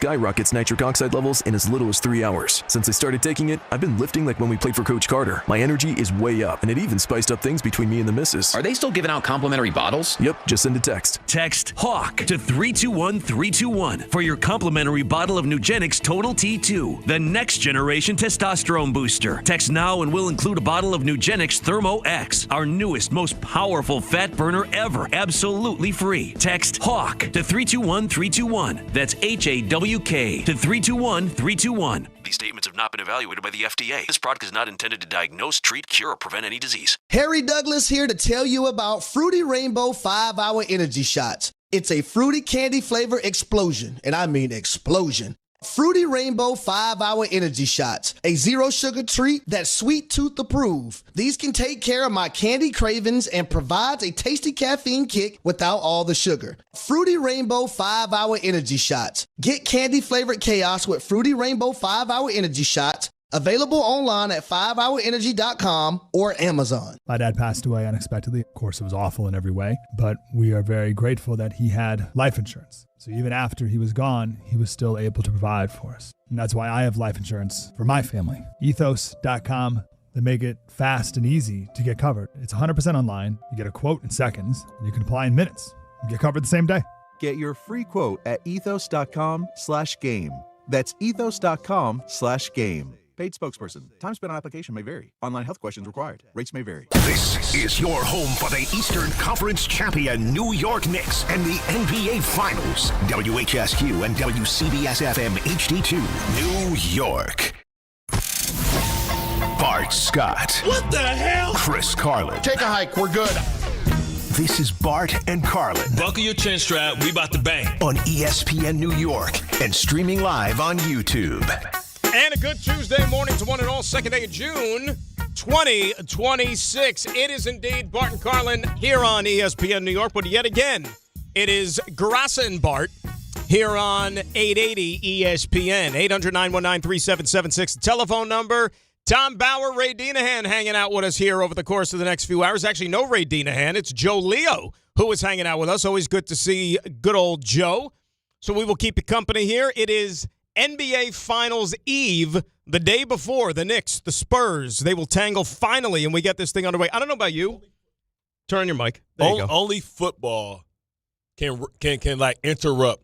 skyrockets nitric oxide levels in as little as 3 hours. Since I started taking it, I've been lifting like when we played for Coach Carter. My energy is way up, and it even spiced up things between me and the missus. Are they still giving out complimentary bottles? Yep, just send a text. Text HAWK to 321-321 for your complimentary bottle of Nugenix Total T2, the next generation testosterone booster. Text now and we'll include a bottle of Nugenix Thermo X, our newest, most powerful fat burner ever, absolutely free. Text HAWK to 321-321. That's HAWK to 321-321. These statements have not been evaluated by the FDA. This product is not intended to diagnose, treat, cure, or prevent any disease. Harry Douglas here to tell you about Fruity Rainbow 5-Hour Energy Shots. It's a fruity candy flavor explosion, and I mean explosion. Fruity Rainbow 5-Hour Energy Shots, a zero-sugar treat that's sweet tooth approved. These can take care of my candy cravings and provides a tasty caffeine kick without all the sugar. Fruity Rainbow 5-Hour Energy Shots. Get candy-flavored chaos with Fruity Rainbow 5-Hour Energy Shots. Available online at 5hourenergy.com or Amazon. My dad passed away unexpectedly. Of course, it was awful in every way, but we are very grateful that he had life insurance. So even after he was gone, he was still able to provide for us. And that's why I have life insurance for my family. Ethos.com. They make it fast and easy to get covered. It's 100% online. You get a quote in seconds, and you can apply in minutes. You get covered the same day. Get your free quote at ethos.com/game. That's ethos.com/game. Paid spokesperson. Time spent on application may vary. Online health questions required. Rates may vary. This is your home for the Eastern Conference champion New York Knicks and the NBA Finals. WHSQ and WCBS-FM HD2, New York. Bart Scott. What the hell? Chris Carlin. Take a hike. We're good. This is Bart and Carlin. Buckle your chin strap. We about to bang. On ESPN New York and streaming live on YouTube. And a good Tuesday morning to one and all, second day of June, 2026. It is indeed Bart and Carlin here on ESPN New York. But yet again, it is Garassa and Bart here on 880 ESPN. 800-919-3776, the telephone number. Tom Bauer, Ray Dinahan hanging out with us here over the course of the next few hours. Actually, no Ray Dinahan. It's Joe Leo who is hanging out with us. Always good to see good old Joe. So we will keep you company here. It is NBA Finals Eve, the day before the Knicks, the Spurs. They will tangle finally, and we get this thing underway. I don't know about you. Turn your mic. There you go. Only football can like interrupt.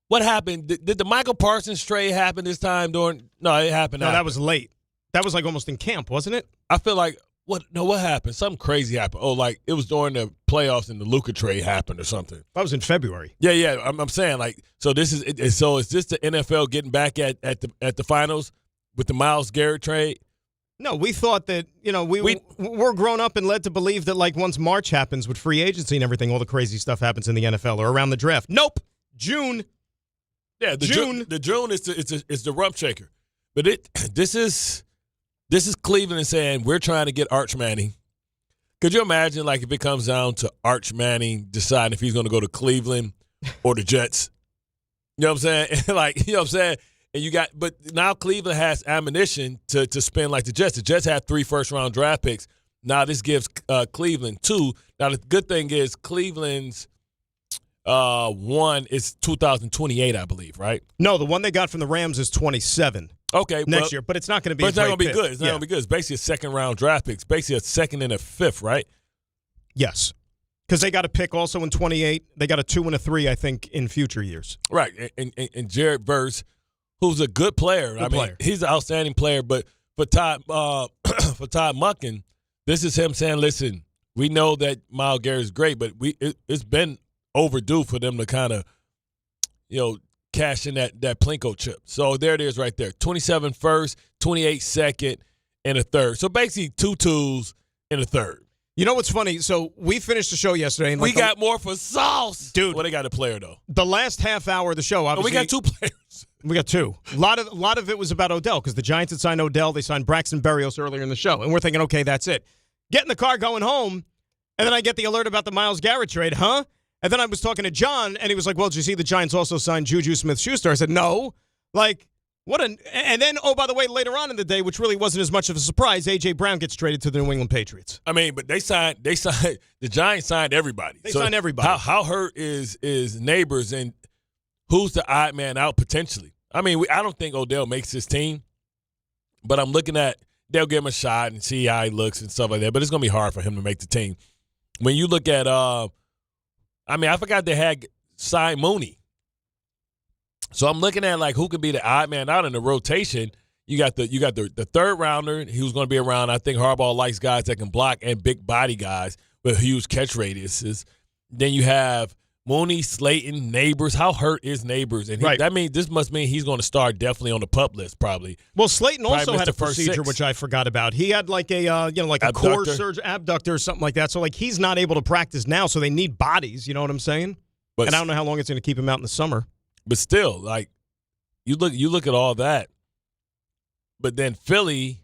What happened? Did the Michael Parsons trade happen this time during? No, it happened. No, that was late. That was like almost in camp, wasn't it? I feel like what happened? Something crazy happened. Oh, like it was during the playoffs and the Luka trade happened or something. That was in February. Yeah. I'm saying like so. This is so. Is this the NFL getting back at the finals with the Myles Garrett trade? No, we thought that we're grown up and led to believe that like once March happens with free agency and everything, all the crazy stuff happens in the NFL or around the draft. Nope, June. Yeah, June. The June is the rump shaker, but this is Cleveland saying we're trying to get Arch Manning. Could you imagine, like, if it comes down to Arch Manning deciding if he's going to go to Cleveland or the Jets? You know what I'm saying? Like, you know what I'm saying? And but now Cleveland has ammunition to spend like the Jets. The Jets had 3 first-round draft picks. Now this gives Cleveland 2. Now the good thing is Cleveland's one is 2028, I believe, right? No, the one they got from the Rams is 27. Okay, next year, but it's not going to be. But it's not going to be good. It's not going to be good. It's basically a second-round draft pick. It's basically a second and a fifth, right? Yes, because they got a pick also in 28. They got a 2 and a 3, I think, in future years. Right, and Jared Verse, who's a good player. He's an outstanding player. But for Todd Monken, this is him saying, "Listen, we know that Myles Garrett is great, but it's been overdue for them to kind of, cash in that Plinko chip." So there it is right there. 27 first, 28 second, and a third. So basically 2 2s and a third. You know what's funny? So we finished the show yesterday. And we got more for sauce. Dude. Well, they got a player, though. The last half hour of the show, obviously. We got 2 players. We got 2. A lot of it was about Odell because the Giants had signed Odell. They signed Braxton Berrios earlier in the show. And we're thinking, okay, that's it. Get in the car going home, and then I get the alert about the Myles Garrett trade, huh? And then I was talking to John, and he was like, well, did you see the Giants also signed Juju Smith-Schuster? I said, no. Like, and then, oh, by the way, later on in the day, which really wasn't as much of a surprise, A.J. Brown gets traded to the New England Patriots. I mean, but they signed, the Giants signed everybody. They signed everybody. How hurt is Neighbors, and who's the odd man out potentially? I mean, I don't think Odell makes this team, but I'm looking at they'll give him a shot and see how he looks and stuff like that. But it's going to be hard for him to make the team. When you look at, I forgot they had signed Mooney. So I'm looking at like who could be the odd man out in the rotation. You got the third rounder who's going to be around. I think Harbaugh likes guys that can block and big body guys with huge catch radiuses. Then you have Mooney, Slayton, Neighbors. How hurt is Neighbors? And this must mean he's going to start definitely on the PUP list probably. Well, Slayton also had a procedure which I forgot about. He had like a core surgery, abductor or something like that. So like he's not able to practice now. So they need bodies. You know what I'm saying? And I don't know how long it's going to keep him out in the summer. But still, like you look at all that. But then Philly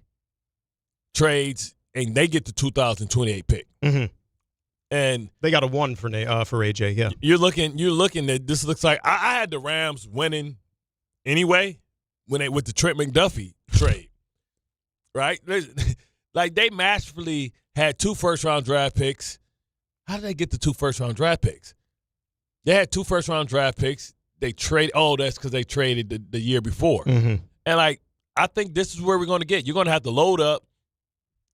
trades and they get the 2028 pick. Mm-hmm. And they got a 1 for AJ, yeah. You're looking at this looks like I had the Rams winning anyway with the Trent McDuffie trade. Right? Like they masterfully had 2 first-round draft picks. How did they get the 2 first-round draft picks? They had 2 first-round draft picks. They traded that's because they traded the year before. Mm-hmm. And like I think this is where we're going to get. You're going to have to load up,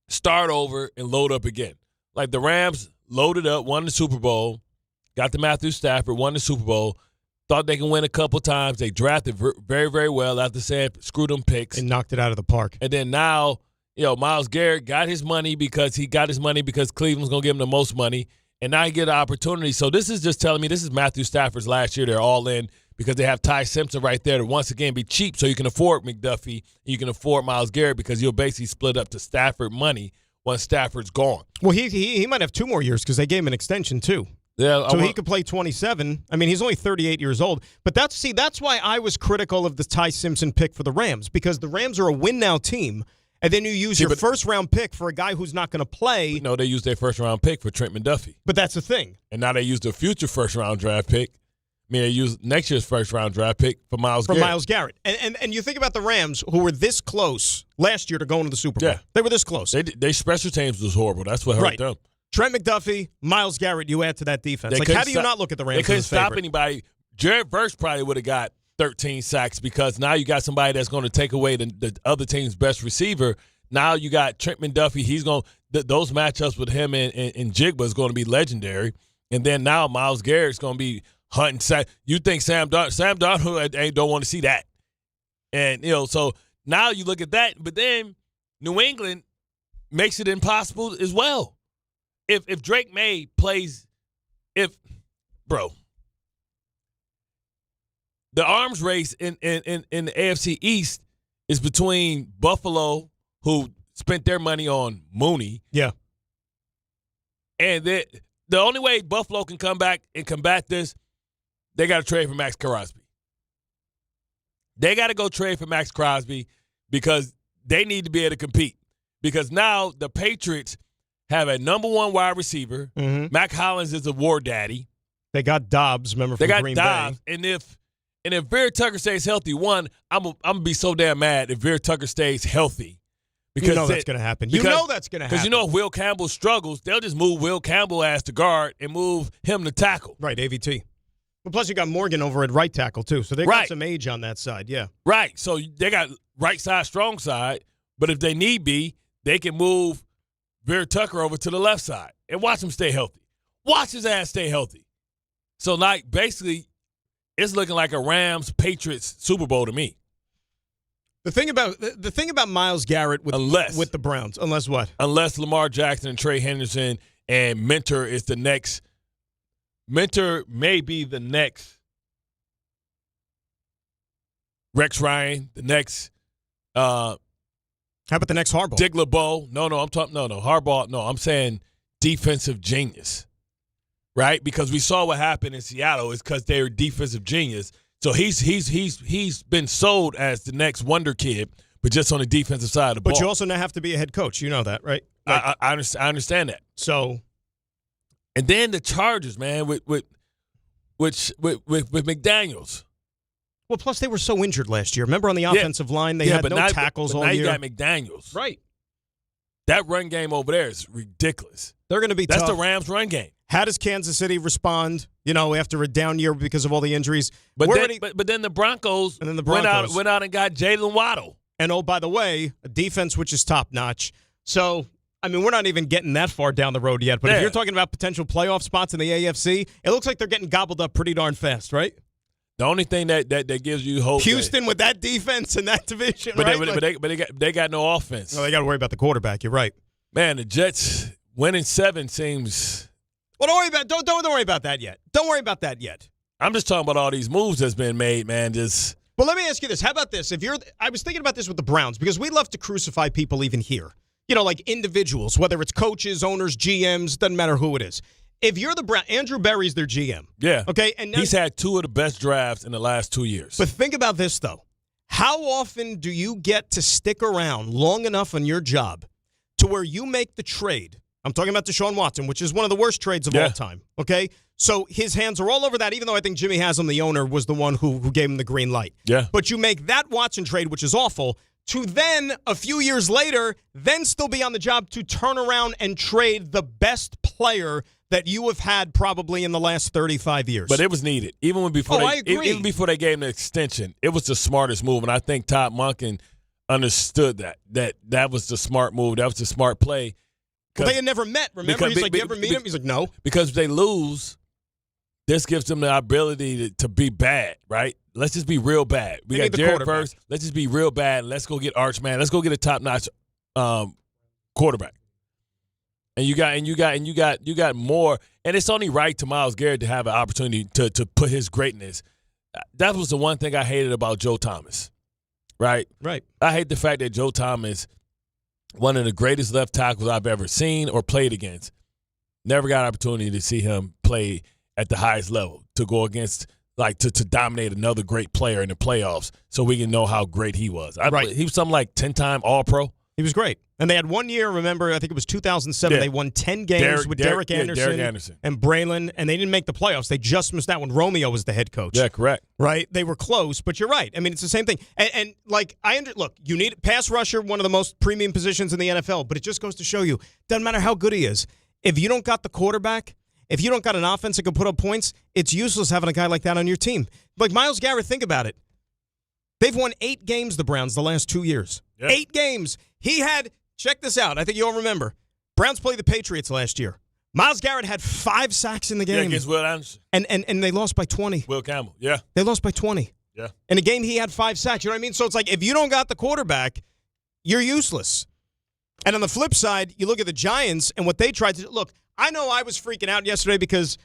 start over, and load up again. Like the Rams loaded up, won the Super Bowl, got to Matthew Stafford, won the Super Bowl, thought they can win a couple times. They drafted very, very well after saying screw them picks. And knocked it out of the park. And then now, Myles Garrett got his money because Cleveland's going to give him the most money. And now he get an opportunity. So this is just telling me this is Matthew Stafford's last year. They're all in because they have Ty Simpson right there to once again be cheap so you can afford McDuffie, you can afford Myles Garrett because you'll basically split up to Stafford money once Stafford's gone. Well, he might have 2 more years because they gave him an extension too. Yeah, so he could play 27. I mean, he's only 38 years old. But that's why I was critical of the Ty Simpson pick for the Rams because the Rams are a win-now team. And then you use your first-round pick for a guy who's not going to play. No, they used their first-round pick for Trent McDuffie. But that's the thing. And now they used a future first-round draft pick. I mean, they used next year's first-round draft pick for Myles Garrett. And you think about the Rams, who were this close last year to going to the Super Bowl. Yeah. They were this close. They special teams was horrible. That's what hurt them. Trent McDuffie, Myles Garrett, you add to that defense. How do you not look at the Rams as a favorite? They couldn't stop anybody. Jared Verse probably would have got 13 sacks because now you got somebody that's going to take away the other team's best receiver. Now you got Trent McDuffie. He's going those matchups with him and Jigba is going to be legendary. And then now Myles Garrett's going to be hunting sack. You think Sam Darnold don't want to see that. And so now you look at that, but then New England makes it impossible as well. If Drake May plays, the arms race in the AFC East is between Buffalo, who spent their money on Mooney. Yeah. And the only way Buffalo can come back and combat this, they got to trade for Max Crosby. They got to go trade for Max Crosby because they need to be able to compete. Because now the Patriots have a number 1 wide receiver. Mm-hmm. Mac Hollins is a war daddy. They got Dobbs, remember, from Green Bay. And if Vera Tucker stays healthy, I'm gonna be so damn mad if Vera Tucker stays healthy. Because that's going to happen. Because if Will Campbell struggles, they'll just move Will Campbell as the guard and move him to tackle. Right, AVT. But plus you got Morgan over at right tackle too, so they got some age on that side, yeah. Right, so they got right side, strong side, but if they need be, they can move Vera Tucker over to the left side and watch him stay healthy. Watch his ass stay healthy. So, like, basically, it's looking like a Rams-Patriots Super Bowl to me. The thing about Myles Garrett with the Browns, unless what? Unless Lamar Jackson and Trey Henderson and Mentor is the next. Mentor may be the next Rex Ryan, the next. How about the next Harbaugh? Dick LeBeau. No, I'm talking. No, Harbaugh. No, I'm saying defensive genius, right? Because we saw what happened in Seattle. It's because they're defensive genius. So he's been sold as the next wonder kid, but just on the defensive side of the ball. But you also now have to be a head coach. You know that, right? I understand that. So, and then the Chargers, man, with McDaniels. Well, plus they were so injured last year. Remember on the offensive line, they had no tackles all year. Now you got McDaniels. Right. That run game over there is ridiculous. They're going to be That's tough. the Rams' run game. How does Kansas City respond, after a down year because of all the injuries? But then the Broncos, went out and got Jalen Waddle. And, oh, by the way, a defense which is top-notch. So, we're not even getting that far down the road yet. But if you're talking about potential playoff spots in the AFC, it looks like they're getting gobbled up pretty darn fast, right? The only thing that gives you hope. Houston with that defense and that division, but right? They got no offense. No, they got to worry about the quarterback. You're right. Man, the Jets winning 7 seems. Well, don't worry about that yet. Don't worry about that yet. I'm just talking about all these moves that's been made, man. Well, let me ask you this. How about this? I was thinking about this with the Browns because we love to crucify people even here. Like individuals, whether it's coaches, owners, GMs, doesn't matter who it is. If you're the Browns, Andrew Berry's their GM. Yeah. Okay. And now, he's had 2 of the best drafts in the last 2 years. But think about this, though. How often do you get to stick around long enough on your job to where you make the trade? I'm talking about Deshaun Watson, which is one of the worst trades of all time. Okay? So his hands are all over that, even though I think Jimmy Haslam, the owner, was the one who gave him the green light. Yeah. But you make that Watson trade, which is awful, to then, a few years later, then still be on the job to turn around and trade the best player that you have had probably in the last 35 years. But it was needed. Even before I agree. Even before they gave him the extension, it was the smartest move. And I think Todd Monken understood that was the smart move. That was the smart play. Well, they had never met, remember? He's like, you ever meet him? He's like, no. Because if they lose, this gives them the ability to be bad, right? Let's just be real bad. We got Jared first. Let's just be real bad. Let's go get Archman. Let's go get a top-notch quarterback. And you got more. And it's only right to Myles Garrett to have an opportunity to put his greatness. That was the one thing I hated about Joe Thomas, right? Right. I hate the fact that Joe Thomas, one of the greatest left tackles I've ever seen or played against, never got an opportunity to see him play at the highest level, to go against, to dominate another great player in the playoffs so we can know how great he was. Right. He was something like 10-time All-Pro. He was great. And they had 1 year, remember, I think it was 2007. Yeah. They won 10 games with Derek Anderson and Braylon, and they didn't make the playoffs. They just missed that when Romeo was the head coach. Yeah, correct. Right? They were close, but you're right. It's the same thing. Look, you need a pass rusher, one of the most premium positions in the NFL, but it just goes to show you, doesn't matter how good he is. If you don't got the quarterback, if you don't got an offense that can put up points, it's useless having a guy like that on your team. Like Myles Garrett, think about it. They've won 8 games, the Browns, the last 2 years. Yep. 8 games. He had, check this out, I think you all remember, Browns played the Patriots last year. Myles Garrett had 5 sacks in the game. Yeah, against Will Anderson. And they lost by 20. Will Campbell, yeah. They lost by 20. Yeah. In a game, he had 5 sacks. You know what I mean? So it's like, if you don't got the quarterback, you're useless. And on the flip side, you look at the Giants and what they tried to do. Look, I know I was freaking out yesterday because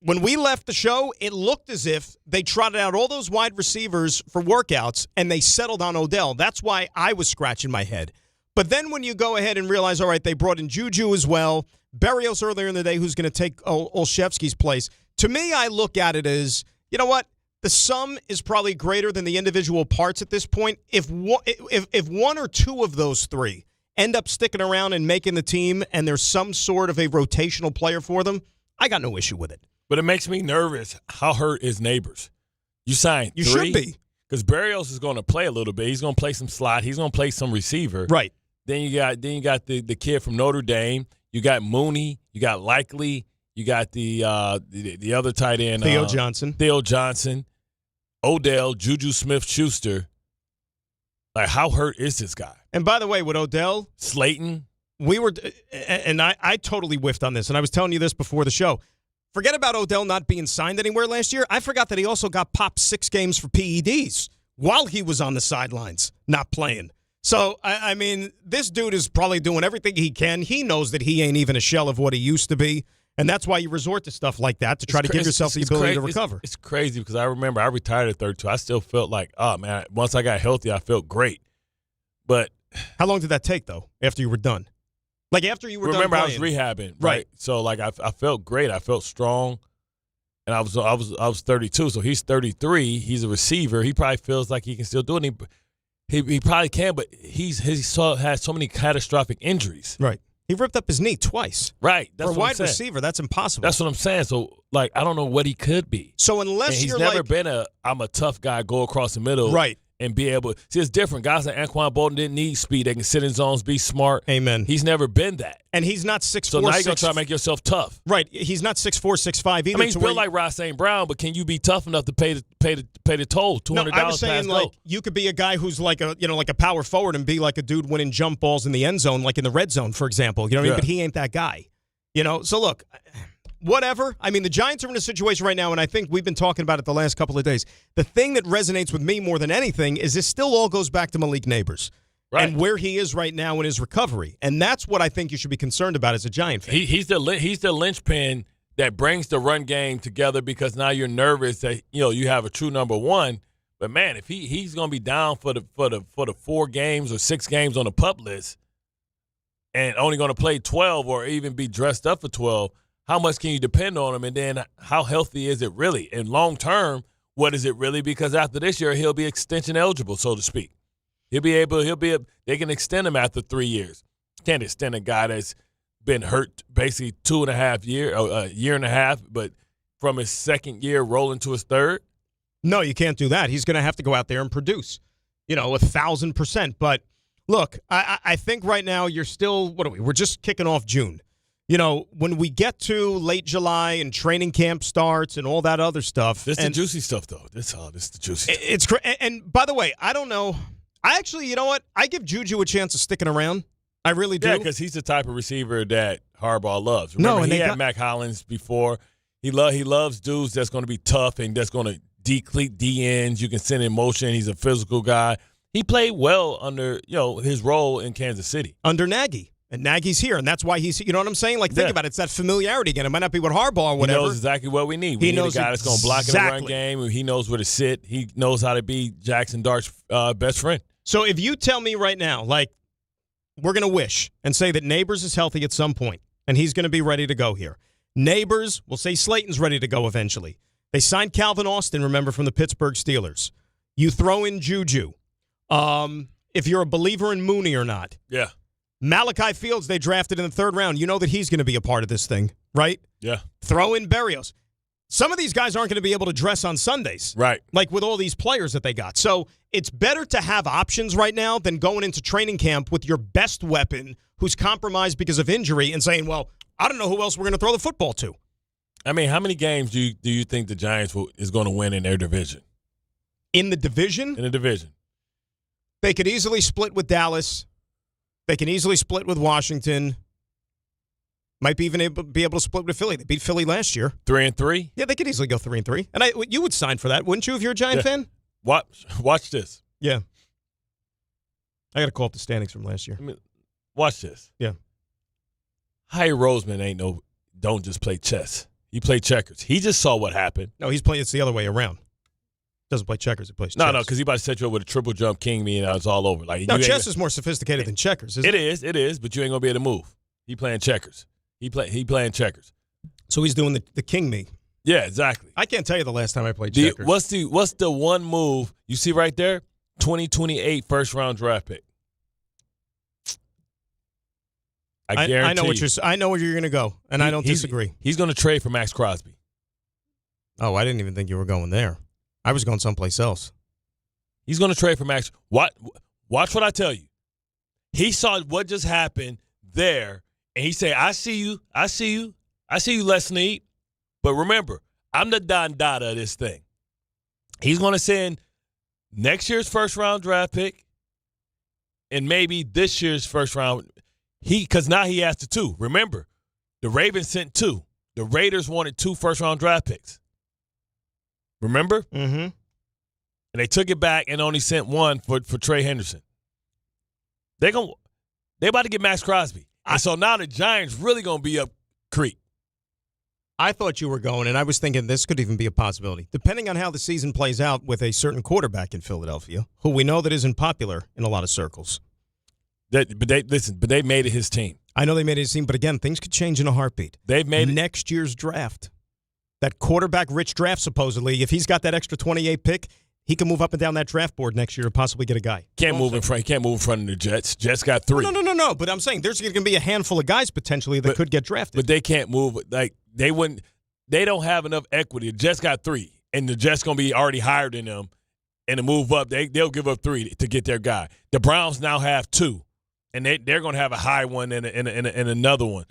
when we left the show, it looked as if they trotted out all those wide receivers for workouts and they settled on Odell. That's why I was scratching my head. But then when you go ahead and realize, all right, they brought in Juju as well, Berrios earlier in the day, who's going to take Olszewski's place. To me, I look at it as, you know what? The sum is probably greater than the individual parts at this point. If one or two of those three end up sticking around and making the team and there's some sort of a rotational player for them, I got no issue with it. But it makes me nervous. How hurt is Neighbors? You signed 3? You should be. Because Berrios is going to play a little bit. He's going to play some slot. He's going to play some receiver. Right. Then you got the kid from Notre Dame. You got Mooney. You got Likely. You got the other tight end. Theo Johnson. Odell, Juju Smith-Schuster. Like, how hurt is this guy? And by the way, with Odell. Slayton. I totally whiffed on this, and I was telling you this before the show. Forget about Odell not being signed anywhere last year. I forgot that he also got popped 6 games for PEDs while he was on the sidelines, not playing. So, I mean, this dude is probably doing everything he can. He knows that he ain't even a shell of what he used to be, and that's why you resort to stuff like that to try to give yourself the ability to recover. It's crazy because I remember I retired at 32. I still felt like, oh, man, once I got healthy, I felt great. But how long did that take, though, after you were done? Like, after you were done remember, playing. I was rehabbing, right? So, like, I felt great. I felt strong, and I was 32. So he's 33. He's a receiver. He probably feels like he can still do it. He probably can, but has so many catastrophic injuries. Right. He ripped up his knee twice. Right. That's for a wide receiver, that's impossible. That's what I'm saying. So, like, I don't know what he could be. So unless he's you're never been I'm a tough guy, go across the middle, right, and be able – see, it's different. Guys like Anquan Bolden didn't need speed. They can sit in zones, be smart. Amen. He's never been that. And he's not 6'4", So now you're going to try to make yourself tough. Right. He's not 6'4", 6'5" either. I mean, he's built like Ross St. Brown, but can you be tough enough to pay the toll? $200 No, I was saying, like, you could be a guy who's like a power forward and be like a dude winning jump balls in the end zone, like in the red zone, for example. You know what I mean? But he ain't that guy. So look, whatever. I mean, the Giants are in a situation right now, and I think we've been talking about it the last couple of days. The thing that resonates with me more than anything is this still all goes back to Malik Neighbors. Right. And where he is right now in his recovery. And that's what I think you should be concerned about as a Giant fan. He's the linchpin that brings the run game together, because now you're nervous that you have a true number one. But man, if he's going to be down for the 4 games or 6 games on the PUP list and only going to play 12 or even be dressed up for 12, how much can you depend on him? And then how healthy is it really? And long term, what is it really? Because after this year, he'll be extension eligible, so to speak. They can extend him after 3 years. Can't extend a guy that's been hurt basically 2.5 years, a year and a half, but from his second year rolling to his third. No, you can't do that. He's going to have to go out there and produce, 1,000%. But look, I think right now you're still, we're just kicking off June. When we get to late July and training camp starts and all that other stuff. This is the juicy stuff, though. This is the juicy stuff. And by the way, I don't know. I actually, you know what? I give Juju a chance of sticking around. I really do. Yeah, because he's the type of receiver that Harbaugh loves. Remember, he had Mac Hollins before. He loves dudes that's going to be tough and that's going to decleat D-ends. You can send in motion. He's a physical guy. He played well under, his role in Kansas City. Under Nagy. And Nagy's here, and that's why he's, you know what I'm saying? Like, think about it. It's that familiarity again. It might not be with Harbaugh or whatever. He knows exactly what we need. We need a guy that's going to block in the run game. He knows where to sit. He knows how to be Jackson Dart's best friend. So if you tell me right now, like, we're going to wish and say that Neighbors is healthy at some point, and he's going to be ready to go here. Neighbors, we'll say Slayton's ready to go eventually. They signed Calvin Austin, remember, from the Pittsburgh Steelers. You throw in Juju. If you're a believer in Mooney or not. Yeah. Malachi Fields, they drafted in the 3rd round. You know that he's going to be a part of this thing, right? Yeah. Throw in Berrios. Some of these guys aren't going to be able to dress on Sundays. Right. Like with all these players that they got. So it's better to have options right now than going into training camp with your best weapon who's compromised because of injury and saying, well, I don't know who else we're going to throw the football to. I mean, how many games do you think the Giants is going to win in their division? In the division? In the division. They could easily split with Dallas. They can easily split with Washington. Might be even be able to split with Philly. They beat Philly last year. 3-3? Yeah, they could easily go 3-3. And you would sign for that, wouldn't you, if you're a Giant fan? Watch this. Yeah. I got to call up the standings from last year. I mean, watch this. Yeah. Howie Roseman don't just play chess. He played checkers. He just saw what happened. No, it's the other way around. Doesn't play checkers, he plays chess. No, because he about to set you up with a triple jump king me and it's all over. Like, no, chess is more sophisticated than checkers, isn't it? It is, but you ain't going to be able to move. He playing checkers. He playing checkers. So he's doing the king me. Yeah, exactly. I can't tell you the last time I played checkers. What's the one move you see right there? 2028 first-round draft pick. I guarantee I know where you're going to go, and I don't disagree. He's going to trade for Max Crosby. Oh, I didn't even think you were going there. I was going someplace else. He's going to trade for Max. Watch what I tell you. He saw what just happened there, and he said, I see you, Les Snead. But remember, I'm the Don Dada of this thing. He's going to send next year's first-round draft pick and maybe this year's first-round. Because now he has the 2. Remember, the Ravens sent 2. The Raiders wanted 2 first-round draft picks. Remember? Mm-hmm. And they took it back and only sent 1 for Trey Henderson. They about to get Max Crosby. And so now the Giants really going to be up creek. I thought you were going, and I was thinking this could even be a possibility. Depending on how the season plays out with a certain quarterback in Philadelphia, who we know that isn't popular in a lot of circles. But they made it his team. I know they made it his team, but again, things could change in a heartbeat. They've made next year's draft. That quarterback-rich draft, supposedly, if he's got that extra 28 pick, he can move up and down that draft board next year and possibly get a guy. Can't move in front of the Jets. Jets got 3. No. But I'm saying there's going to be a handful of guys potentially that could get drafted. But they can't move. Like they wouldn't. They don't have enough equity. The Jets got 3, and the Jets going to be already higher than them. and to move up, they'll give up 3 to get their guy. The Browns now have 2, and they're going to have a high one and another one.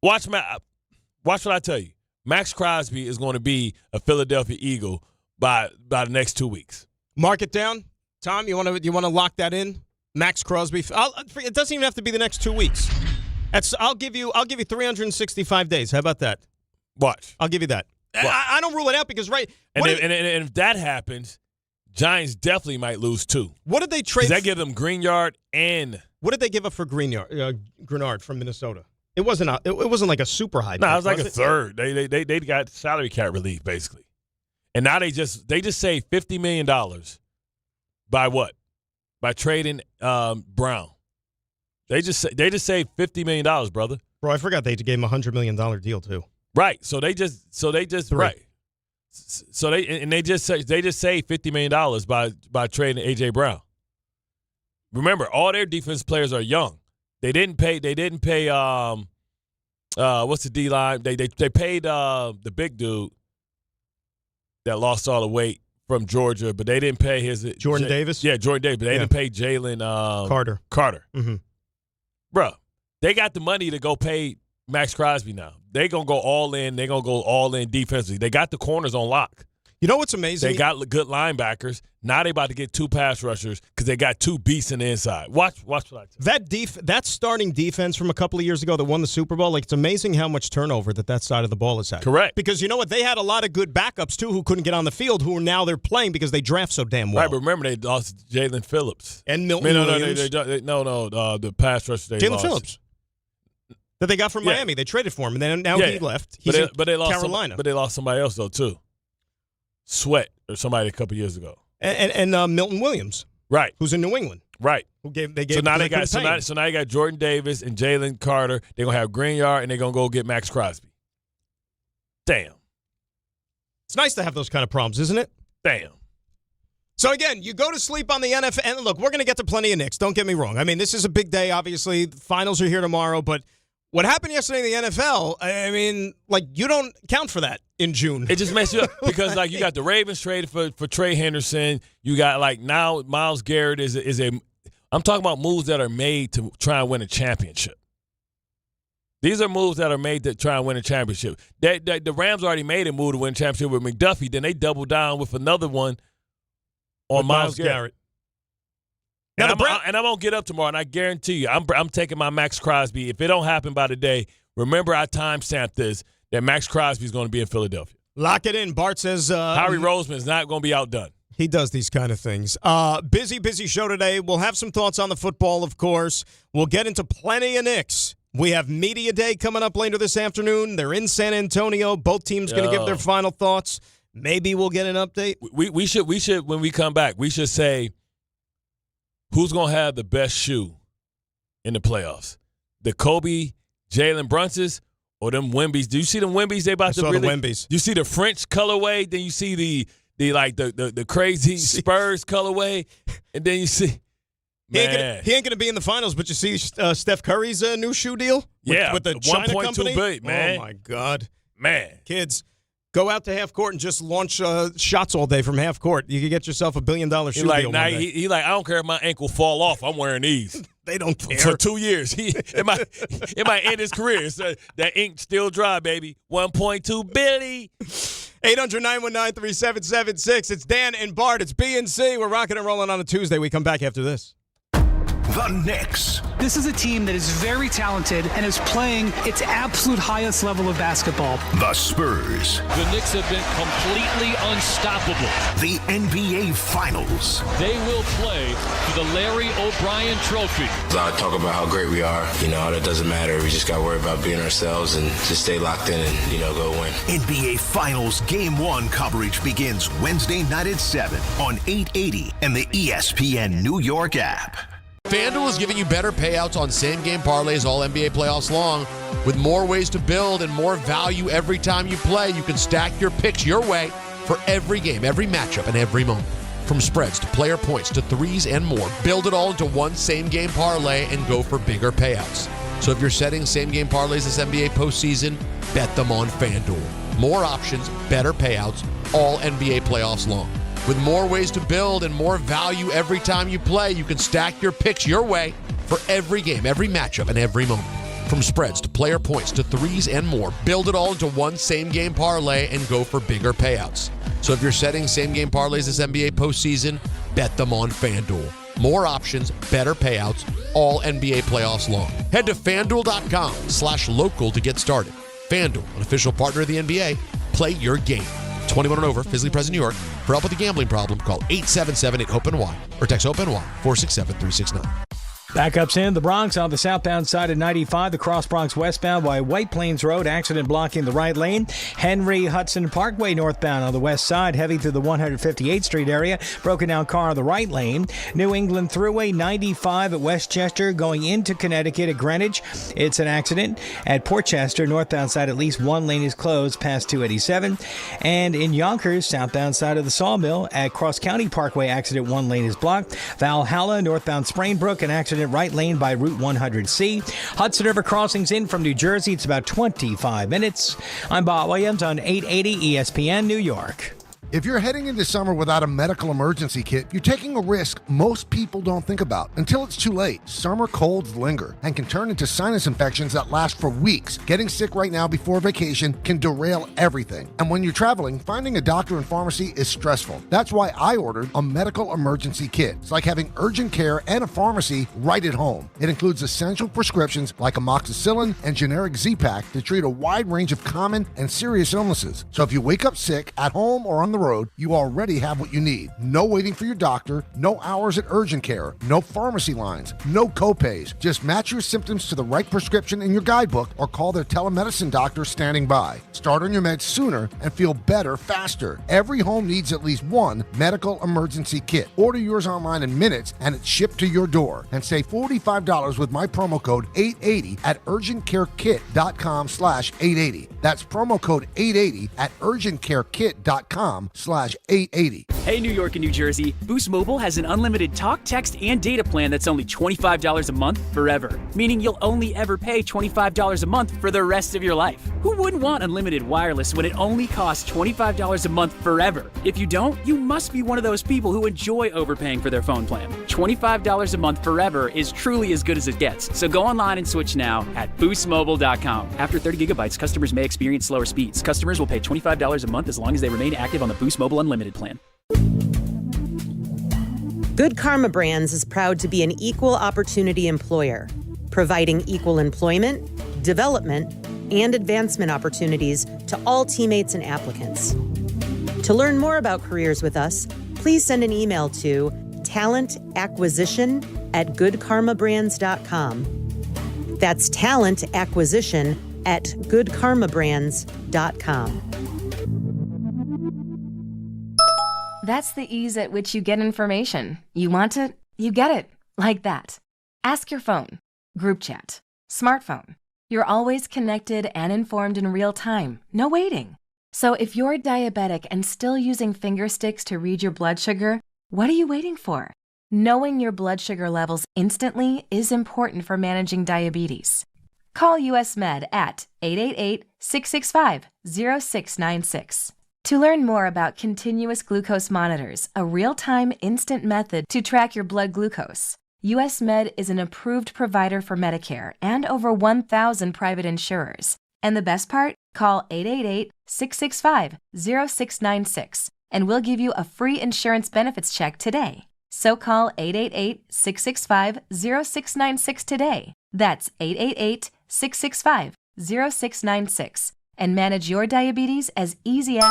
Watch what I tell you. Max Crosby is going to be a Philadelphia Eagle by the next 2 weeks. Mark it down, Tom. You want to lock that in? Max Crosby. It doesn't even have to be the next 2 weeks. I'll give you 365 days. How about that? Watch. I'll give you that. I don't rule it out because and if that happens, Giants definitely might lose 2. What did they trade? That give them Greenyard and what did they give up for Grenard from Minnesota? It wasn't like a super high. No, it was like a third. They got salary cap relief basically, and now they just saved $50 million by what? By trading Brown. They just saved $50 million, brother. Bro, I forgot they gave him a $100 million deal too. Right. So they just right. So they just saved $50 million by trading A.J. Brown. Remember, all their defense players are young. They didn't pay what's the D line? They paid the big dude that lost all the weight from Georgia, but they didn't pay his Jordan Davis? Yeah, Jordan Davis, but they didn't pay Jalen Carter. Mm-hmm. Bro, they got the money to go pay Max Crosby now. They're going to go all in. They're going to go all in defensively. They got the corners on lock. You know what's amazing? They got good linebackers. Now they about to get 2 pass rushers because they got 2 beasts in the inside. Watch what I tell you. That starting defense from a couple of years ago that won the Super Bowl, it's amazing how much turnover that side of the ball has had. Correct. Because you know what? They had a lot of good backups, too, who couldn't get on the field, who are now they're playing because they draft so damn well. Right, but remember they lost Jalen Phillips. And Milton Williams. The pass rusher they Jalen lost. Phillips. That they got from Miami. They traded for him, and then now he left. He's in Carolina. But they lost somebody else, though, too. Sweat or somebody a couple years ago. And Milton Williams. Right. Who's in New England. Right. So now you got Jordan Davis and Jalen Carter. They're going to have Greenyard, and they're going to go get Max Crosby. Damn. It's nice to have those kind of problems, isn't it? Damn. So, again, you go to sleep on the NFL. And, look, we're going to get to plenty of Knicks. Don't get me wrong. I mean, this is a big day, obviously. The finals are here tomorrow. But what happened yesterday in the NFL, I mean, you don't count for that in June. It just messes you up because, you got the Ravens traded for Trey Henderson. You got, now Myles Garrett is a – I'm talking about moves that are made to try and win a championship. These are moves that are made to try and win a championship. The Rams already made a move to win a championship with McDuffie. Then they doubled down with another one on Myles Garrett. And I'm going to get up tomorrow, and I guarantee you, I'm taking my Max Crosby. If it don't happen by today, remember I timestamped this, that Max Crosby is going to be in Philadelphia. Lock it in. Bart says Harry Roseman is not going to be outdone. He does these kind of things. Busy show today. We'll have some thoughts on the football, of course. We'll get into plenty of Knicks. We have Media Day coming up later this afternoon. They're in San Antonio. Both teams going to give their final thoughts. Maybe we'll get an update. We should when we come back, we should say who's going to have the best shoe in the playoffs. The Kobe, Jalen Brunsons, or them Wemby's. Do you see them Wemby's? They about to really. The Wemby's. You see the French colorway, then you see the crazy Spurs colorway, and then you see. He ain't going to be in the finals, but you see Steph Curry's new shoe deal? With the China company? $1.2 billion, man. Oh, my God. Man. Kids, go out to half court and just launch shots all day from half court. You can get yourself $1 billion shoe deal. He I don't care if my ankle fall off. I'm wearing these. They don't care. For 2 years. It might end his career. So that ink still dry, baby. $1.2 billion. 800-919-3776. It's Dan and Bart. It's BNC. We're rocking and rolling on a Tuesday. We come back after this. The Knicks. This is a team that is very talented and is playing its absolute highest level of basketball. The Spurs. The Knicks have been completely unstoppable. The NBA Finals. They will play for the Larry O'Brien Trophy. A lot of talk about how great we are. That doesn't matter. We just got to worry about being ourselves and just stay locked in and, go win. NBA Finals Game 1 coverage begins Wednesday night at 7 on 880 and the ESPN New York app. FanDuel is giving you better payouts on same-game parlays all NBA playoffs long. With more ways to build and more value every time you play, you can stack your picks your way for every game, every matchup, and every moment. From spreads to player points to threes and more, build it all into one same-game parlay and go for bigger payouts. So if you're setting same-game parlays this NBA postseason, bet them on FanDuel. More options, better payouts, all NBA playoffs long. With more ways to build and more value every time you play, you can stack your picks your way for every game, every matchup, and every moment. From spreads to player points to threes and more, build it all into one same-game parlay and go for bigger payouts. So if you're setting same-game parlays this NBA postseason, bet them on FanDuel. More options, better payouts, all NBA playoffs long. Head to FanDuel.com/local to get started. FanDuel, an official partner of the NBA. Play your game. 21 and over, physically present in New York. For help with a gambling problem, call 877-8-HOPE-NY or text HOPE-NY 467-369. Backups in the Bronx on the southbound side of 95, the Cross Bronx westbound by White Plains Road, accident blocking the right lane. Henry Hudson Parkway northbound on the west side, heavy through the 158th Street area, broken down car on the right lane. New England Thruway 95 at Westchester going into Connecticut at Greenwich. It's an accident. At Port Chester, northbound side, at least one lane is closed past 287. And in Yonkers, southbound side of the Sawmill at Cross County Parkway, accident, one lane is blocked. Valhalla, northbound Sprainbrook, an accident right lane by Route 100C. Hudson River crossings in from New Jersey. It's about 25 minutes. I'm Bob Williams on 880 ESPN New York. If you're heading into summer without a medical emergency kit, you're taking a risk most people don't think about until it's too late. Summer colds linger and can turn into sinus infections that last for weeks. Getting sick right now before vacation can derail everything. And when you're traveling, finding a doctor and pharmacy is stressful. That's why I ordered a medical emergency kit. It's like having urgent care and a pharmacy right at home. It includes essential prescriptions like amoxicillin and generic Z-Pak to treat a wide range of common and serious illnesses. So if you wake up sick at home or on the road, you already have what you need. No waiting for your doctor, no hours at urgent care, no pharmacy lines, no copays. Just match your symptoms to the right prescription in your guidebook or call their telemedicine doctor standing by. Start on your meds sooner and feel better faster. Every home needs at least one medical emergency kit. Order yours online in minutes and it's shipped to your door. And save $45 with my promo code 880 at urgentcarekit.com/880. That's promo code 880 at urgentcarekit.com/880. Hey, New York and New Jersey, Boost Mobile has an unlimited talk, text, and data plan that's only $25 a month forever, meaning you'll only ever pay $25 a month for the rest of your life. Who wouldn't want unlimited wireless when it only costs $25 a month forever? If you don't, you must be one of those people who enjoy overpaying for their phone plan. $25 a month forever is truly as good as it gets, so go online and switch now at boostmobile.com. After 30 gigabytes, customers may experience slower speeds. Customers will pay $25 a month as long as they remain active on the Boost Mobile Unlimited plan. Good Karma Brands is proud to be an equal opportunity employer, providing equal employment, development, and advancement opportunities to all teammates and applicants. To learn more about careers with us, please send an email to talentacquisition@goodkarmabrands.com. That's talentacquisition@goodkarmabrands.com. That's the ease at which you get information. You want it, you get it, like that. Ask your phone, group chat, smartphone. You're always connected and informed in real time, no waiting. So if you're diabetic and still using finger sticks to read your blood sugar, what are you waiting for? Knowing your blood sugar levels instantly is important for managing diabetes. Call US Med at 888-665-0696. To learn more about continuous glucose monitors, a real-time instant method to track your blood glucose, US Med is an approved provider for Medicare and over 1,000 private insurers. And the best part? Call 888-665-0696 and we'll give you a free insurance benefits check today. So call 888-665-0696 today. That's 888-665-0696. And manage your diabetes as easy as...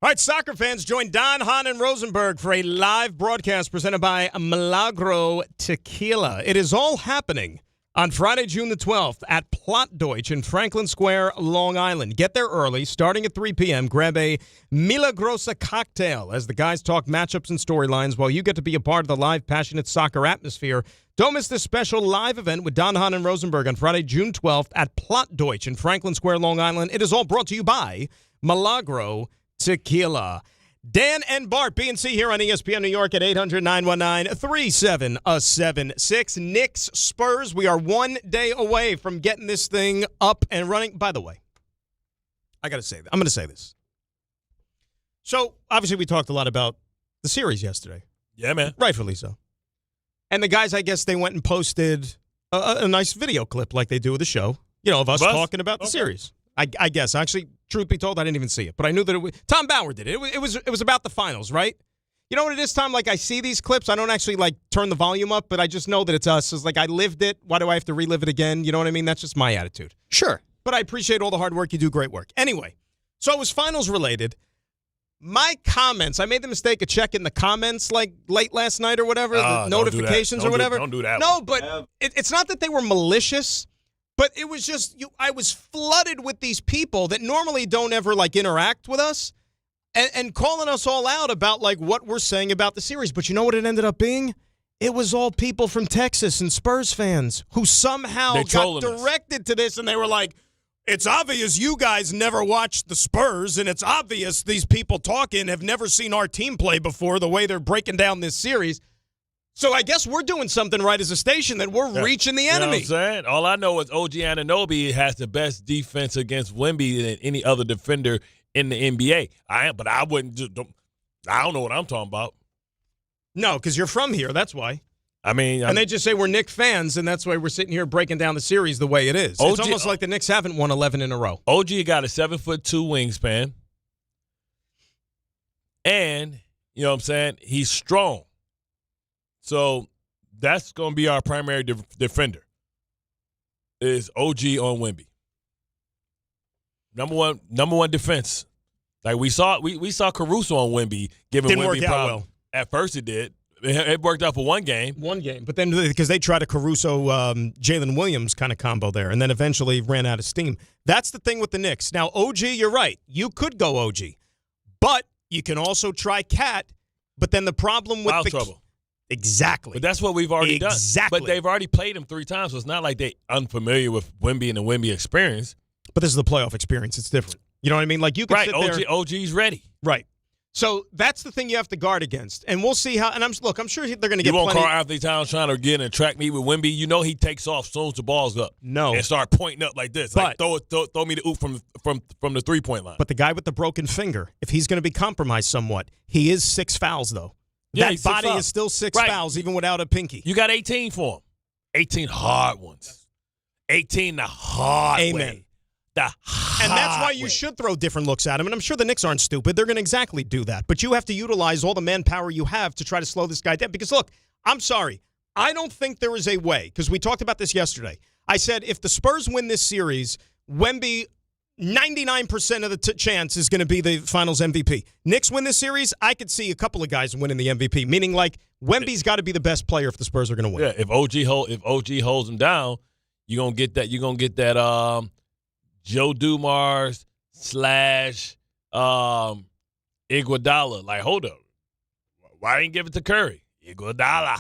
All right, soccer fans, join Don, Hahn, and Rosenberg for a live broadcast presented by Milagro Tequila. It is all happening on Friday, June the 12th at Plattdeutsch in Franklin Square, Long Island. Get there early, starting at 3 p.m. Grab a Milagrosa cocktail as the guys talk matchups and storylines while you get to be a part of the live, passionate soccer atmosphere. Don't miss this special live event with Don, Hahn, and Rosenberg on Friday, June 12th at Plattdeutsch in Franklin Square, Long Island. It is all brought to you by Milagro Tequila. Dan and Bart, B&C here on ESPN New York at 800-919-3776. Knicks-Spurs, we are 1 day away from getting this thing up and running. By the way, I got to say, I'm going to say this. So, obviously, we talked a lot about the series yesterday. Yeah, man. Rightfully so. And the guys, I guess they went and posted a nice video clip like they do with the show, of us talking about the series. I guess. Actually, truth be told, I didn't even see it. But I knew that Tom Bauer did it. It was about the finals, right? You know what it is, Tom? Like, I see these clips. I don't actually, turn the volume up, but I just know that it's us. It's like, I lived it. Why do I have to relive it again? You know what I mean? That's just my attitude. Sure. But I appreciate all the hard work. You do great work. Anyway, so it was finals related. My comments, I made the mistake of checking the comments late last night or whatever, the notifications or whatever. Don't do that. No, but it's not that they were malicious, but it was just I was flooded with these people that normally don't ever interact with us and calling us all out about what we're saying about the series. But you know what it ended up being? It was all people from Texas and Spurs fans who somehow got directed to this, and they were like, it's obvious you guys never watched the Spurs, and it's obvious these people talking have never seen our team play before the way they're breaking down this series. So I guess we're doing something right as a station that we're reaching the enemy. You know what I'm saying? All I know is OG Anunoby has the best defense against Wemby than any other defender in the NBA. But I wouldn't I don't know what I'm talking about. No, because you're from here. That's why. And they just say we're Knicks fans, and that's why we're sitting here breaking down the series the way it is. It's almost like the Knicks haven't won 11 in a row. OG got a 7'2" wingspan. And, you know what I'm saying, he's strong. So that's going to be our primary defender is OG on Wemby. Number one defense. Like we saw Caruso on Wemby giving Didn't Wemby work out problem. well. At first it did. It worked out for one game. But then because they tried a Caruso, Jalen Williams kind of combo there, and then eventually ran out of steam. That's the thing with the Knicks. Now, OG, you're right. You could go OG, but you can also try Cat. But then the problem with Foul trouble. Exactly. But that's what we've already done. Exactly. But they've already played him 3 times, so it's not like they're unfamiliar with Wemby and the Wemby experience. But this is the playoff experience. It's different. You know what I mean? Like you can sit there. OG's ready. Right. So that's the thing you have to guard against. And we'll see how – and I'm sure they're going to get You won't plenty – Carl Anthony Towns trying to get in a track meet with Wemby. You know he takes off as soon as the ball's up. No. And start pointing up like this. Like throw me the oop from the three-point line. But the guy with the broken finger, if he's going to be compromised somewhat, he is 6 fouls, though. Yeah, that body is still 6 fouls, even without a pinky. You got 18 for him. 18 hard ones. 18 the hard way. And that's why you should throw different looks at him. And I'm sure the Knicks aren't stupid. They're going to exactly do that. But you have to utilize all the manpower you have to try to slow this guy down. Because, look, I'm sorry. I don't think there is a way, because we talked about this yesterday. I said if the Spurs win this series, Wemby, 99% of the chance is going to be the Finals MVP. Knicks win this series, I could see a couple of guys winning the MVP, meaning Wemby's got to be the best player if the Spurs are going to win. Yeah, if OG holds him down, you're going to get that Joe Dumars / Iguodala. Like, hold up. Why didn't give it to Curry? Iguodala.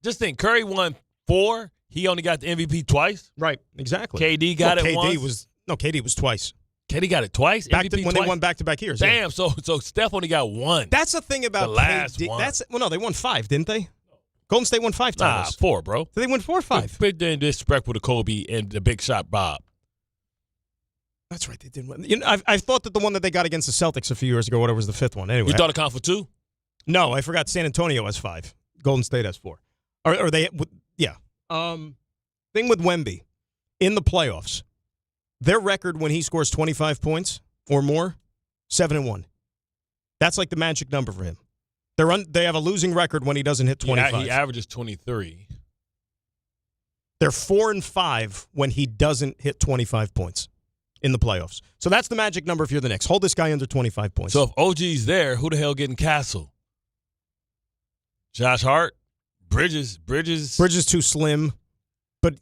Just think, Curry won 4. He only got the MVP twice. Right, exactly. KD got it once. KD was twice. KD got it twice? When they won back-to-back years. Damn, so Steph only got 1. That's the thing about the last KD. one. They won 5, didn't they? Golden State won 5 titles. 4, bro. Did they win 4 or 5? Big disrespectful to Kobe and the big shot Bob. That's right, they didn't win. I thought that the one that they got against the Celtics a few years ago, whatever was the 5th one. Anyway, you thought it counted for 2? No, I forgot. San Antonio has 5. Golden State has 4. Or they, yeah. Thing with Wemby in the playoffs, their record when he scores 25 points or more, 7-1. That's like the magic number for him. They have a losing record when he doesn't hit 25. He averages 23. They're 4-5 when he doesn't hit 25 points in the playoffs. So that's the magic number if you're the Knicks. Hold this guy under 25 points. So if OG's there, who the hell getting Castle? Josh Hart? Bridges too slim. But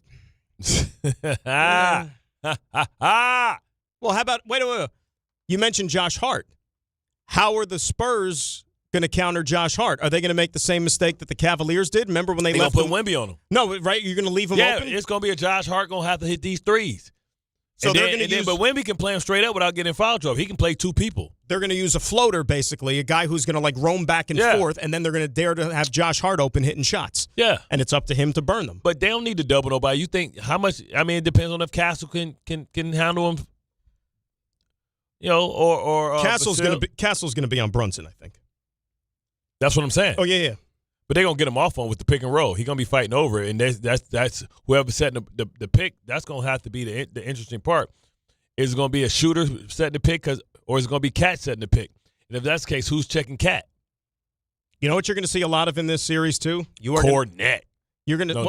well, how about wait. You mentioned Josh Hart. How are the Spurs going to counter Josh Hart? Are they going to make the same mistake that the Cavaliers did? Remember when they left put Wemby on him? No, right? You're going to leave him open? Yeah, it's going to be a Josh Hart going to have to hit these threes. So they're going to use. But Wemby can play him straight up without getting foul trouble. He can play two people. They're going to use a floater, basically, a guy who's going to like roam back and forth, and then they're going to dare to have Josh Hart open hitting shots. Yeah, and it's up to him to burn them. But they don't need to double nobody. You think how much? I mean, it depends on if Castle can handle him. You know, or Castle's going to be on Brunson, I think. That's what I'm saying. Oh yeah. But they're gonna get him off on with the pick and roll. He's gonna be fighting over it, and that's whoever setting the pick. That's gonna have to be the interesting part. Is it gonna be a shooter setting the pick, or is it gonna be Cat setting the pick? And if that's the case, who's checking Cat? You know what you're gonna see a lot of in this series too. Cornet. You're gonna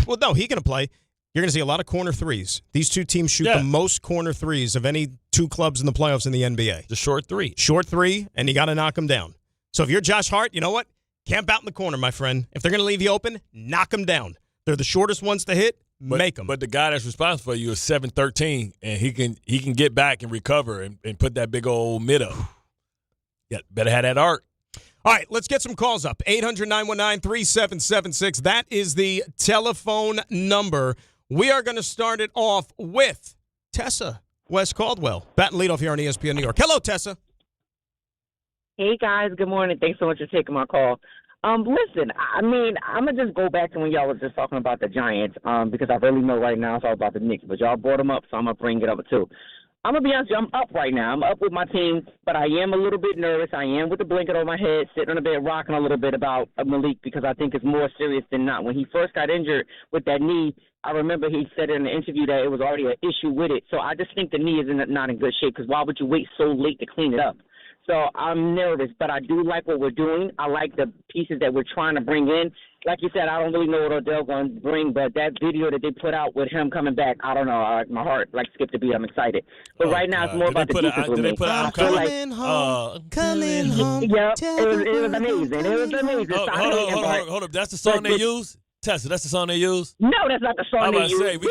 well, no, he's gonna play. You're gonna see a lot of corner threes. These two teams shoot the most corner threes of any two clubs in the playoffs in the NBA. The short three, and you got to knock them down. So if you're Josh Hart, you know what? Camp out in the corner, my friend. If they're going to leave you open, knock them down. They're the shortest ones to hit. Make them. But the guy that's responsible for you is 7'13", and he can get back and recover and put that big old mid up. Yeah, better have that arc. All right, let's get some calls up. 800-919-3776. That is the telephone number. We are going to start it off with Tessa West Caldwell. Bat and lead off here on ESPN New York. Hello, Tessa. Hey, guys. Good morning. Thanks so much for taking my call. Listen, I mean, I'm going to just go back to when y'all was just talking about the Giants because I really know right now it's all about the Knicks. But y'all brought them up, so I'm going to bring it up too. I'm going to be honest with you, I'm up right now. I'm up with my team, but I am a little bit nervous. I am with the blanket on my head, sitting on the bed, rocking a little bit about Malik because I think it's more serious than not. When he first got injured with that knee, I remember he said in the interview that it was already an issue with it. So I just think the knee is not in good shape because why would you wait so late to clean it up? So I'm nervous, but I do like what we're doing. I like the pieces that we're trying to bring in. Like you said, I don't really know what Odell's going to bring, but that video that they put out with him coming back, I don't know. My heart skipped a beat. I'm excited. But right now it's more about the defense with me. I'm coming home. Yeah, it was amazing. It was amazing. Hold up. That's the song they use? Tessa, that's the song they use? No, that's not the song they use. I was about to say, we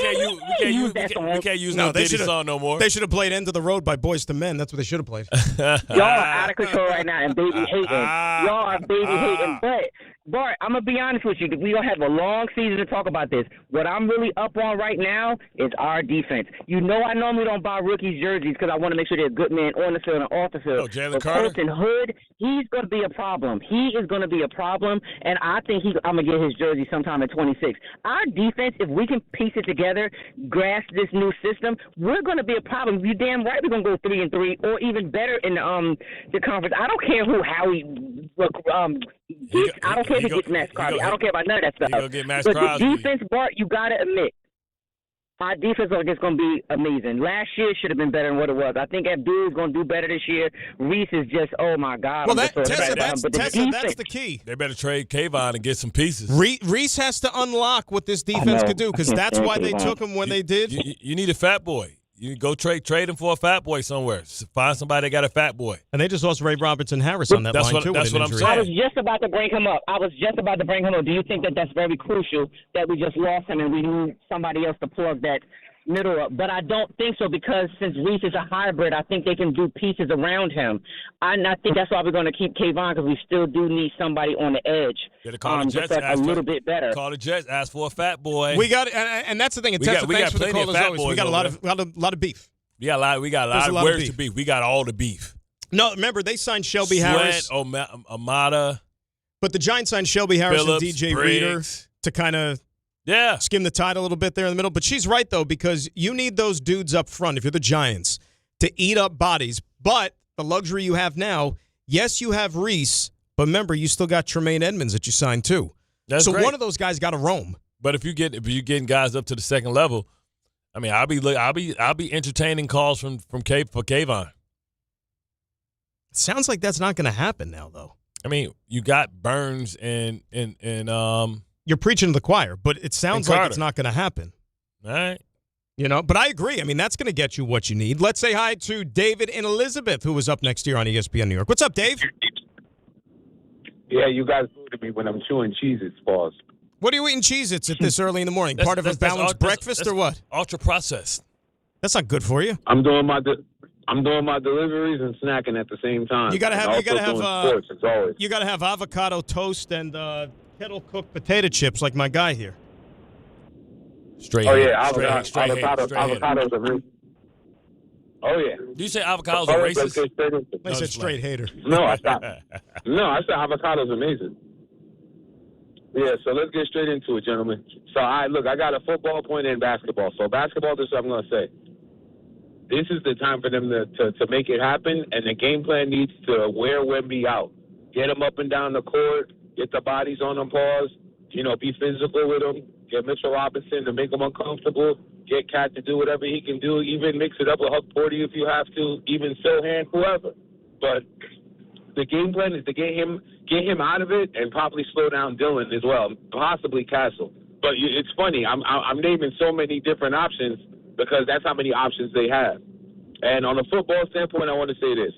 can't use no Diddy song no more. They should have played End of the Road by Boyz II Men. That's what they should have played. Y'all are out of control right now and baby hating. Y'all are baby hating. But, Bart, I'm going to be honest with you. We're going to have a long season to talk about this. What I'm really up on right now is our defense. You know I normally don't buy rookies' jerseys because I want to make sure they're a good man on the field and off the field. Oh, Jalen Carter? Colton Hood, he's going to be a problem. He is going to be a problem, and I think I'm going to get his jersey sometime at 26. Our defense, if we can piece it together, grasp this new system, we're going to be a problem. You're damn right we're going to go 3-3 or even better in the conference. I don't care Howie I don't care if he gets Max Crosby. I don't care about none of that stuff. But the defense, Bart, you got to admit, our defense is going to be amazing. Last year should have been better than what it was. I think Abdul is going to do better this year. Reese is just, oh, my God. Well, that's the key. They better trade Kayvon and get some pieces. Reese has to unlock what this defense could do because that's why they took him when they did. You need a fat boy. You go trade him for a fat boy somewhere. Find somebody that got a fat boy. And they just lost Ray Robinson Harris on that line, too. That's what I'm saying. I was just about to bring him up. Do you think that that's very crucial that we just lost him and we need somebody else to plug that middle up? But I don't think so because since Reese is a hybrid, I think they can do pieces around him. I think that's why we're going to keep Kayvon because we still do need somebody on the edge. A little bit better. Call the Jets, ask for a fat boy. We got it, and that's the thing. Thanks for the call as always. We got a lot of beef. We got a lot of words to beef. We got all the beef. No, remember they signed Shelby Harris, Amada, but the Giants signed Shelby Harris Phillips, and DJ Briggs. Reader to kind of skim the tide a little bit there in the middle. But she's right though because you need those dudes up front if you're the Giants to eat up bodies. But the luxury you have now, yes, you have Reese. But remember, you still got Tremaine Edmonds that you signed too. That's great. One of those guys got to roam. But if you're getting guys up to the second level, I mean, I'll be entertaining calls for Kayvon. Sounds like that's not going to happen now, though. I mean, you got Burns and you're preaching to the choir, but it sounds like it's not going to happen. All right. You know, but I agree. I mean, that's going to get you what you need. Let's say hi to David and Elizabeth, who was up next year on ESPN New York. What's up, Dave? Yeah, you guys booted me when I'm chewing Cheez-Its, boss. What are you eating Cheez-Its at this early in the morning? Part of a balanced breakfast or what? Ultra processed. That's not good for you. I'm doing my deliveries and snacking at the same time. You gotta have sports, as always. You gotta have avocado toast and kettle cooked potato chips like my guy here. Straight. Oh yeah, avocados are really. Oh, yeah. Do you say avocados are racist? I said straight hater. No, I stopped. No, I said avocado's amazing. Yeah, so let's get straight into it, gentlemen. So, I got a football point and basketball. So, basketball, this is what I'm going to say. This is the time for them to make it happen, and the game plan needs to wear Wemby out. Get him up and down the court, get the bodies on them, pause, be physical with them, get Mitchell Robinson to make him uncomfortable, get Cat to do whatever he can do, even mix it up with Huck Porty if you have to, even Sohan, whoever. But the game plan is to get him out of it and probably slow down Dillon as well, possibly Castle. But it's funny, I'm naming so many different options because that's how many options they have. And on a football standpoint, I want to say this.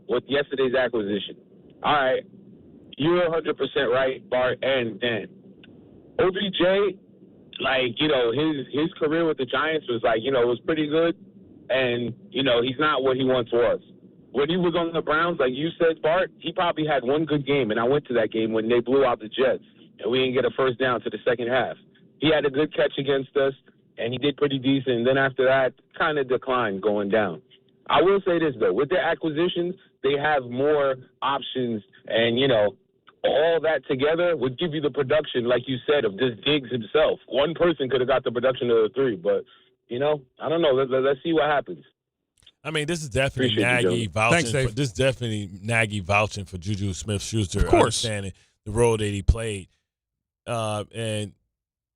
With yesterday's acquisition, all right, you're 100% right, Bart and Dan. OBJ, his career with the Giants was was pretty good. And, he's not what he once was. When he was on the Browns, like you said, Bart, he probably had one good game. And I went to that game when they blew out the Jets and we didn't get a first down to the second half. He had a good catch against us, and he did pretty decent. And then after that, kind of declined going down. I will say this, though. With their acquisitions, they have more options. And, all that together would give you the production, like you said, of just Diggs himself. One person could have got the production of the three. But, I don't know. Let's see what happens. I mean, this is definitely Nagy vouching. This is definitely Nagy vouching for Juju Smith-Schuster. Of course. Understanding the role that he played and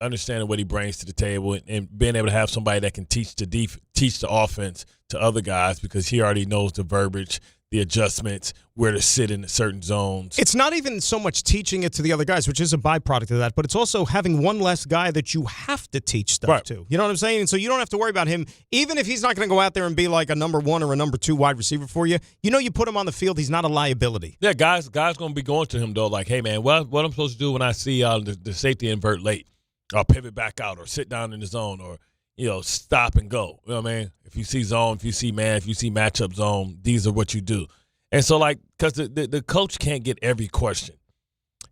understanding what he brings to the table and being able to have somebody that can teach the offense to other guys because he already knows the verbiage, the adjustments, where to sit in certain zones. It's not even so much teaching it to the other guys, which is a byproduct of that, but it's also having one less guy that you have to teach stuff to. You know what I'm saying? And so you don't have to worry about him. Even if he's not going to go out there and be like a number 1 or a number 2 wide receiver for you, you put him on the field, he's not a liability. Yeah, guys going to be going to him, though, like, hey, man, what I'm supposed to do when I see the safety invert late? Or pivot back out or sit down in the zone or, stop and go. You know what I mean? If you see zone, if you see man, if you see matchup zone, these are what you do. And so, because the coach can't get every question.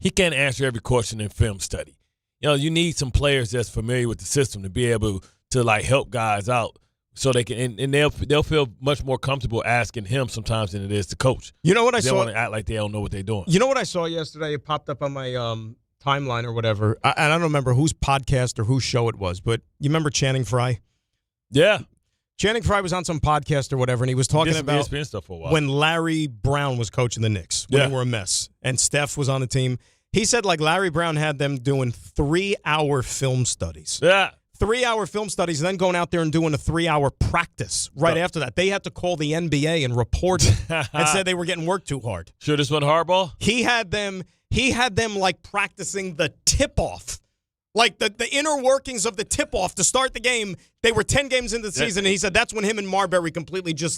He can't answer every question in film study. You need some players that's familiar with the system to be able to, help guys out so they can – and they'll feel much more comfortable asking him sometimes than it is the coach. You know what I saw? They want to act like they don't know what they're doing. You know what I saw yesterday? It popped up on my timeline or whatever. And I don't remember whose podcast or whose show it was, but you remember Channing Frye? Yeah. Channing Frye was on some podcast or whatever, and he was talking about ESPN stuff for a while. When Larry Brown was coaching the Knicks, when they were a mess, and Steph was on the team. He said, Larry Brown had them doing 3-hour film studies. Yeah. 3-hour film studies, and then going out there and doing a 3-hour practice right after that. They had to call the NBA and report and said they were getting worked too hard. Sure this went hardball? He had them practicing the tip-off. The inner workings of the tip-off to start the game. They were 10 games into the season, and he said that's when him and Marbury completely just,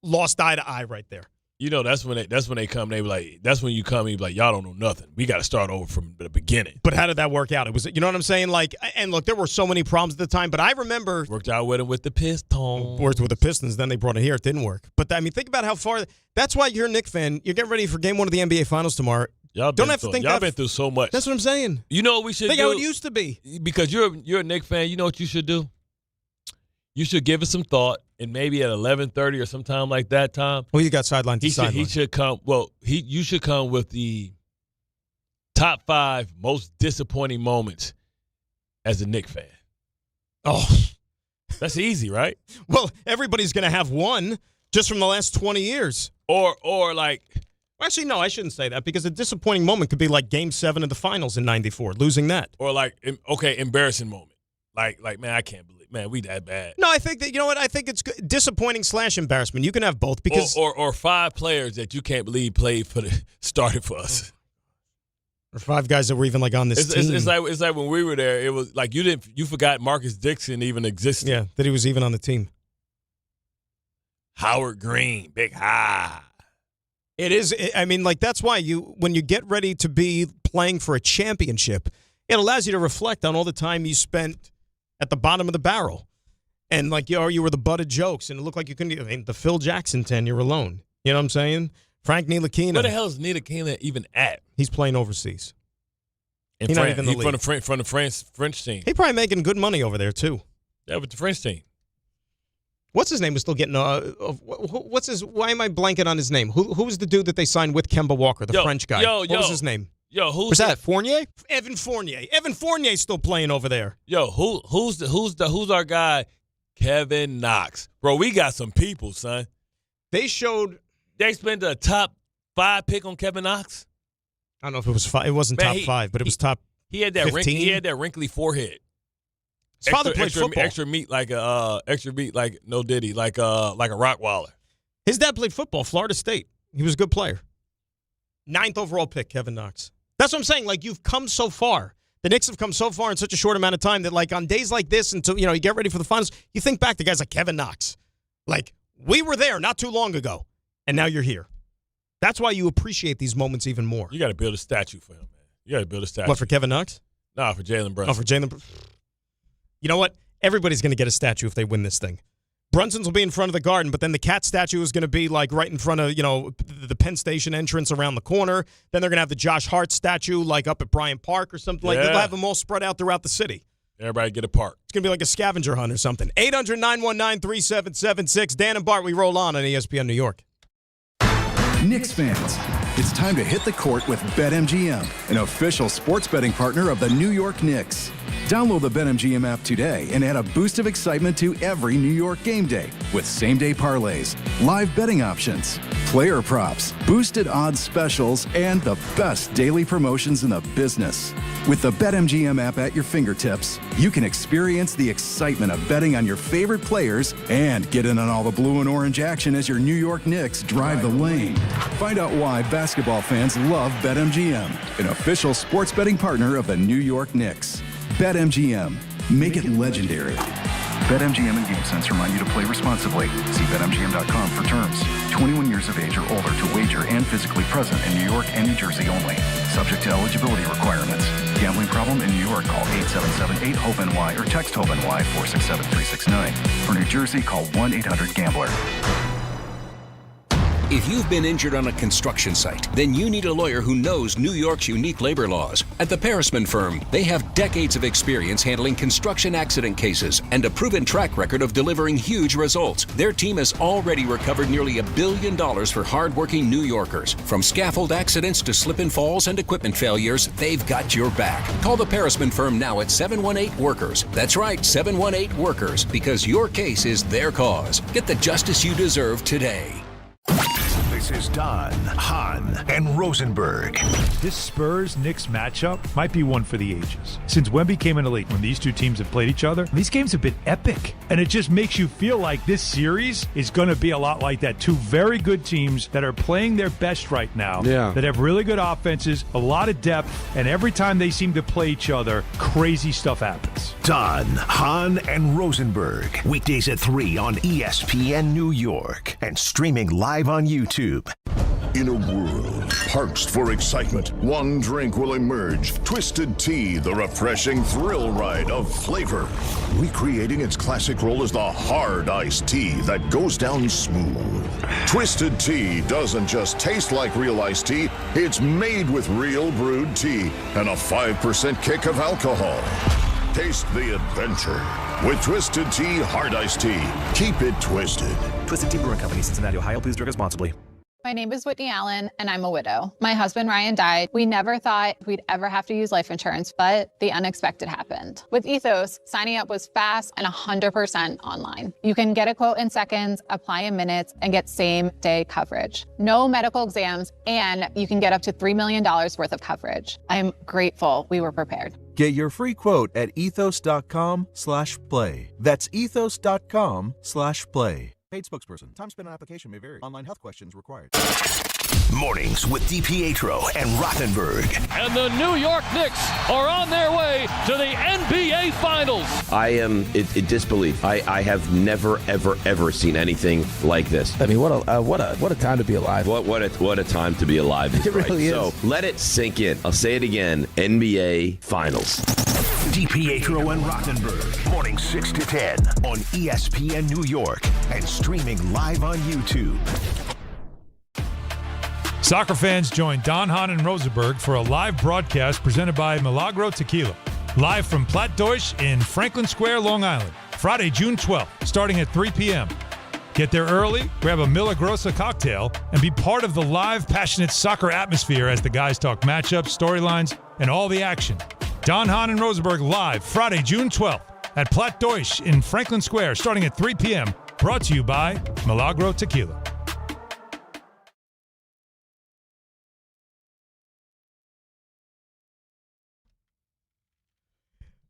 lost eye to eye right there. That's when they come. They be like, that's when you come. You be like, y'all don't know nothing. We got to start over from the beginning. But how did that work out? It was, you know what I'm saying? And look, there were so many problems at the time. But I remember worked out with him with the Pistons. Worked with the Pistons. Then they brought it here. It didn't work. But think about how far. That's why you're a Knicks fan. You're getting ready for Game 1 of the NBA Finals tomorrow. Y'all been through so much. That's what I'm saying. You know what we should do? Think how it used to be. Because you're a Knicks fan. You know what you should do? You should give it some thought, and maybe at 11:30 or sometime like that time. Well, you got sideline to sideline. He should come. Well, you should come with the top 5 most disappointing moments as a Knicks fan. Oh, that's easy, right? Well, everybody's going to have one just from the last 20 years. Or like. Actually, no, I shouldn't say that because a disappointing moment could be like Game 7 of the Finals in '94, losing that. Or embarrassing moment. Like man, I can't believe, man, we that bad. No, I think that, you know what? I think it's disappointing / embarrassment. You can have both because. Or 5 players that you can't believe started for us. Or 5 guys that were even on this team. It's like when we were there, it was like you forgot Marcus Dixon even existed. Yeah, that he was even on the team. Howard Green, big high. It is. I mean, that's why when you get ready to be playing for a championship, it allows you to reflect on all the time you spent at the bottom of the barrel. And you were the butt of jokes, and it looked like you couldn't. I mean, the Phil Jackson tenure alone. You know what I'm saying? Frank Ntilikina. Where the hell is Ntilikina even at? He's playing overseas. He's not even from the French team. He's probably making good money over there too. Yeah, with the French team. What's his name was still getting why am I blanking on his name? Who was the dude that they signed with Kemba Walker, the French guy? What was his name? Who's that? Fournier? Evan Fournier. Evan Fournier's still playing over there. Who's our guy? Kevin Knox. Bro, we got some people, son. They spent a top 5 pick on Kevin Knox. I don't know if it was 5. It wasn't top 5, but it was top. He had that 15. He had that wrinkly forehead. His father played football. Extra meat like no Diddy, like a Rottweiler. His dad played football, Florida State. He was a good player. 9th overall pick, Kevin Knox. That's what I'm saying. Like, you've come so far. The Knicks have come so far in such a short amount of time that, like, on days like this, until you get ready for the finals, you think back to guys like Kevin Knox. Like, we were there not too long ago, and now you're here. That's why you appreciate these moments even more. You got to build a statue for him, man. You got to build a statue. What, for Kevin Knox? No, for Jalen Brunson. Oh, for Jalen. You know what? Everybody's going to get a statue if they win this thing. Brunson's will be in front of the Garden, but then the Cat statue is going to be like right in front of, the Penn Station entrance around the corner. Then they're going to have the Josh Hart statue like up at Bryant Park or something like that. They'll have them all spread out throughout the city. Everybody get a part. It's going to be like a scavenger hunt or something. 800-919-3776. Dan and Bart, we roll on ESPN New York. Knicks fans, it's time to hit the court with BetMGM, an official sports betting partner of the New York Knicks. Download the BetMGM app today and add a boost of excitement to every New York game day with same-day parlays, live betting options, player props, boosted odds specials, and the best daily promotions in the business. With the BetMGM app at your fingertips, you can experience the excitement of betting on your favorite players and get in on all the blue and orange action as your New York Knicks drive the lane. Find out why basketball fans love BetMGM, an official sports betting partner of the New York Knicks. BetMGM. Make it legendary. BetMGM and GameSense remind you to play responsibly. See BetMGM.com for terms. 21 years of age or older to wager and physically present in New York and New Jersey only. Subject to eligibility requirements. Gambling problem in New York? Call 877-8-HOPE-NY or text HOPE-NY 467-369. For New Jersey, call 1-800-GAMBLER. If you've been injured on a construction site, then you need a lawyer who knows New York's unique labor laws. At the Parisman Firm, they have decades of experience handling construction accident cases and a proven track record of delivering huge results. Their team has already recovered nearly $1 billion for hardworking New Yorkers. From scaffold accidents to slip and falls and equipment failures, they've got your back. Call the Parisman Firm now at 718-WORKERS. That's right, 718-WORKERS, because your case is their cause. Get the justice you deserve today. This is Don, Hahn, and Rosenberg. This Spurs-Knicks matchup might be one for the ages. Since Wemby came in the league, when these two teams have played each other, these games have been epic. And it just makes you feel like this series is going to be a lot like that. Two very good teams that are playing their best right now, that have really good offenses, a lot of depth, and every time they seem to play each other, crazy stuff happens. Don, Hahn, and Rosenberg. Weekdays at 3 on ESPN New York and streaming live on YouTube. In a world parched for excitement, one drink will emerge. Twisted Tea, the refreshing thrill ride of flavor. Recreating its classic role as the hard iced tea that goes down smooth. Twisted Tea doesn't just taste like real iced tea, it's made with real brewed tea and a 5% kick of alcohol. Taste the adventure with Twisted Tea Hard Iced Tea. Keep it twisted. Twisted Tea Brewing Company, Cincinnati, Ohio. Please drink responsibly. My name is Whitney Allen, and I'm a widow. My husband, Ryan, died. We never thought we'd ever have to use life insurance, but the unexpected happened. With Ethos, signing up was fast and 100% online. You can get a quote in seconds, apply in minutes, and get same-day coverage. No medical exams, and you can get up to $3 million worth of coverage. I'm grateful we were prepared. Get your free quote at ethos.com/play. That's ethos.com/play. Paid spokesperson. Time spent on application may vary. Online health questions required. Mornings with DiPietro and Rothenberg. And the New York Knicks are on their way to the NBA Finals. I am in disbelief. I have never, ever seen anything like this. I mean, what a time to be alive. What a time to be alive. It really is. So let it sink in. I'll say it again. NBA Finals. DiPietro and Rothenberg. Morning 6 to 10 on ESPN New York and streaming live on YouTube. Soccer fans join Don, Hahn, and Rosenberg for a live broadcast presented by Milagro Tequila. Live from Platt Deutsch in Franklin Square, Long Island. Friday, June 12th, starting at 3 p.m. Get there early, grab a Milagrosa cocktail, and be part of the live, passionate soccer atmosphere as the guys talk matchups, storylines, and all the action. Don Hahn and Rosenberg live Friday, June 12th at Platt Deutsch in Franklin Square starting at 3 p.m. Brought to you by Milagro Tequila.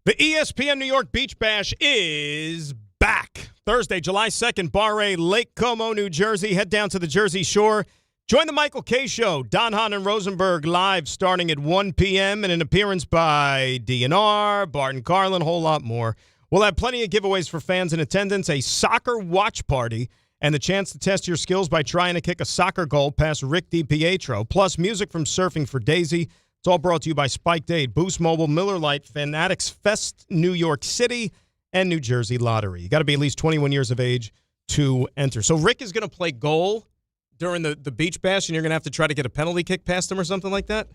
The ESPN New York Beach Bash is back. Thursday, July 2nd, Bar A, Lake Como, New Jersey. Head down to the Jersey Shore. Join the Michael K. Show. Don Hahn and Rosenberg live starting at 1 p.m. and an appearance by DNR, Bart Carlin, a whole lot more. We'll have plenty of giveaways for fans in attendance, a soccer watch party, and the chance to test your skills by trying to kick a soccer goal past Rick DiPietro, plus music from Surfing for Daisy. It's all brought to you by Spiked Aid, Boost Mobile, Miller Lite, Fanatics Fest, New York City, and New Jersey Lottery. You got to be at least 21 years of age to enter. So Rick is going to play goal during the Beach Bash, and you're going to have to try to get a penalty kick past him or something like that?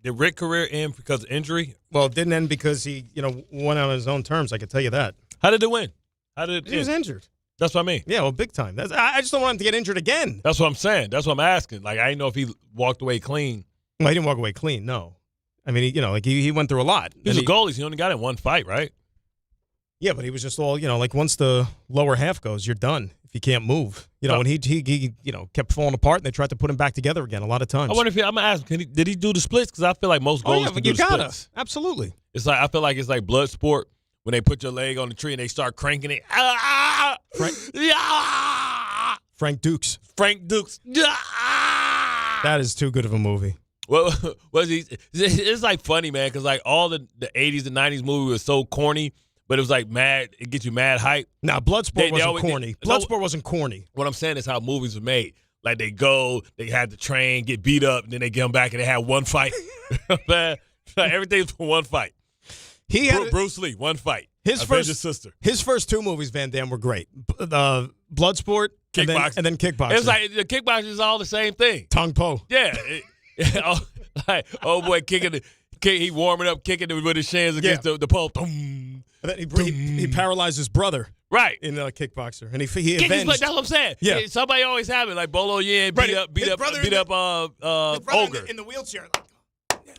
Did Rick's career end because of injury? Well, it didn't end because he, won on his own terms. I can tell you that. How did it win? How did it He was injured. That's what I mean. Yeah, well, big time. I just don't want him to get injured again. That's what I'm saying. That's what I'm asking. Like, I didn't know if he walked away clean. Well, he didn't walk away clean, no. I mean, he went through a lot. He's a goalie. He only got in one fight, right? Yeah, but he was just all, once the lower half goes, you're done if you can't move. And he kept falling apart, and they tried to put him back together again a lot of times. I wonder if I'm going to ask him, did he do the splits? Because I feel like most goalies can do the splits. Absolutely. It's like, I feel like it's like blood sport when they put your leg on the tree and they start cranking it. Frank Dukes. That That is too good of a movie. Well, it's like funny, man, because like all the 80s and 90s movie was so corny, but it was like mad. It gets you mad hype. Now, Bloodsport wasn't corny. Bloodsport wasn't corny. What I'm saying is how movies were made. Like they had the train, get beat up, and then they get them back and they had one fight. Man, everything's for one fight. Bruce Lee, one fight. His first two movies, Van Damme, were great. Bloodsport, and then Kickboxing. It's like the Kickboxing is all the same thing. Tong Po. Yeah. Boy kicking he warming up, kicking it with his shins against the pole. And then he paralyzed his brother. Right. In Kickboxer. And he avenged. That's what I'm saying. Yeah. Somebody always have it. Like Bolo Yen beat up Ogre. In the wheelchair.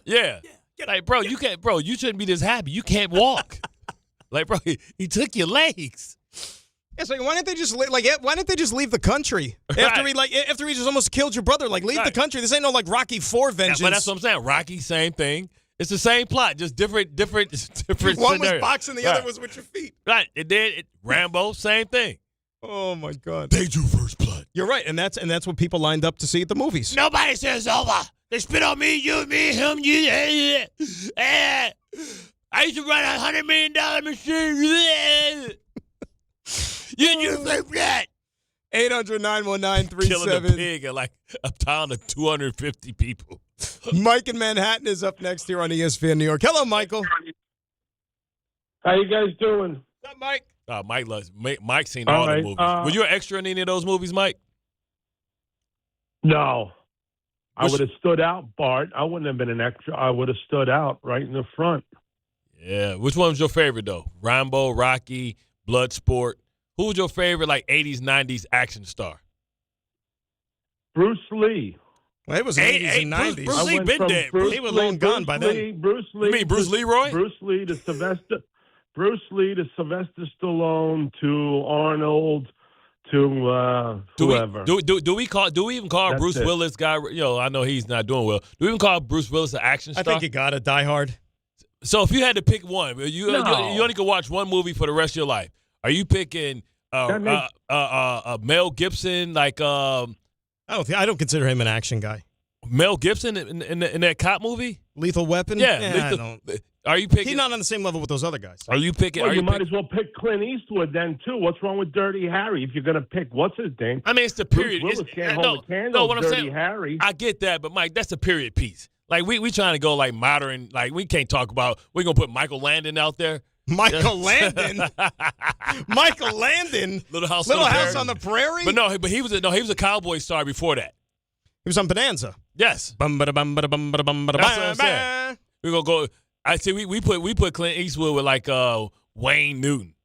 Yeah. Like, bro, you can't, bro, you shouldn't be this happy. You can't walk. Like, bro, he took your legs. Yeah, so why didn't they just leave the country after he just almost killed your brother? Like, leave the country. This ain't no like Rocky IV vengeance. But that's what I'm saying. Rocky, same thing. It's the same plot, just different. One scenario. was boxing, the other was with your feet. Right. Rambo, same thing. Oh my God. They drew first blood. You're right, and that's what people lined up to see at the movies. Nobody says over. They spit on me, you, me, him, you. I used to run a $100 million machine. You think that? 800-919-37. Killing a pig at like a town of 250 people. Mike in Manhattan is up next here on ESPN New York. Hello, Michael. How you guys doing? What's up, Mike? Mike's seen all the movies. Were you an extra in any of those movies, Mike? No. I would have stood out, Bart. I wouldn't have been an extra. I would have stood out right in the front. Yeah. Which one was your favorite, though? Rambo, Rocky, Bloodsport. Who was your favorite, like, 80s, 90s action star? Bruce Lee. Well, it was 80s and 90s. Bruce Lee been dead. He was long gone by then. Bruce Lee. You mean Bruce Leroy? Bruce Lee to Sylvester Stallone to Arnold to whoever. Do we even call Bruce Willis guy? I know he's not doing well. Do we even call Bruce Willis an action star? I think you got to Die Hard. So if you had to pick one, you only could watch one movie for the rest of your life. Are you picking Mel Gibson? Like I don't consider him an action guy. Mel Gibson in that cop movie, Lethal Weapon. Yeah, I don't. Are you picking? He's not on the same level with those other guys. Are you picking? Well, you might as well pick Clint Eastwood then too. What's wrong with Dirty Harry? If you're going to pick, what's his name? I mean, it's the period. Bruce Willis can't hold a candle. What I'm Dirty saying, Harry. I get that, but Mike, that's a period piece. Like we trying to go like modern. Like we can't talk about. We're gonna put Michael Landon out there. Michael Landon. Michael Landon. Little House on the Prairie. But he was a cowboy star before that. He was on Bonanza. Yes. That's what I'm saying. We're gonna go. I say we put Clint Eastwood with like Wayne Newton.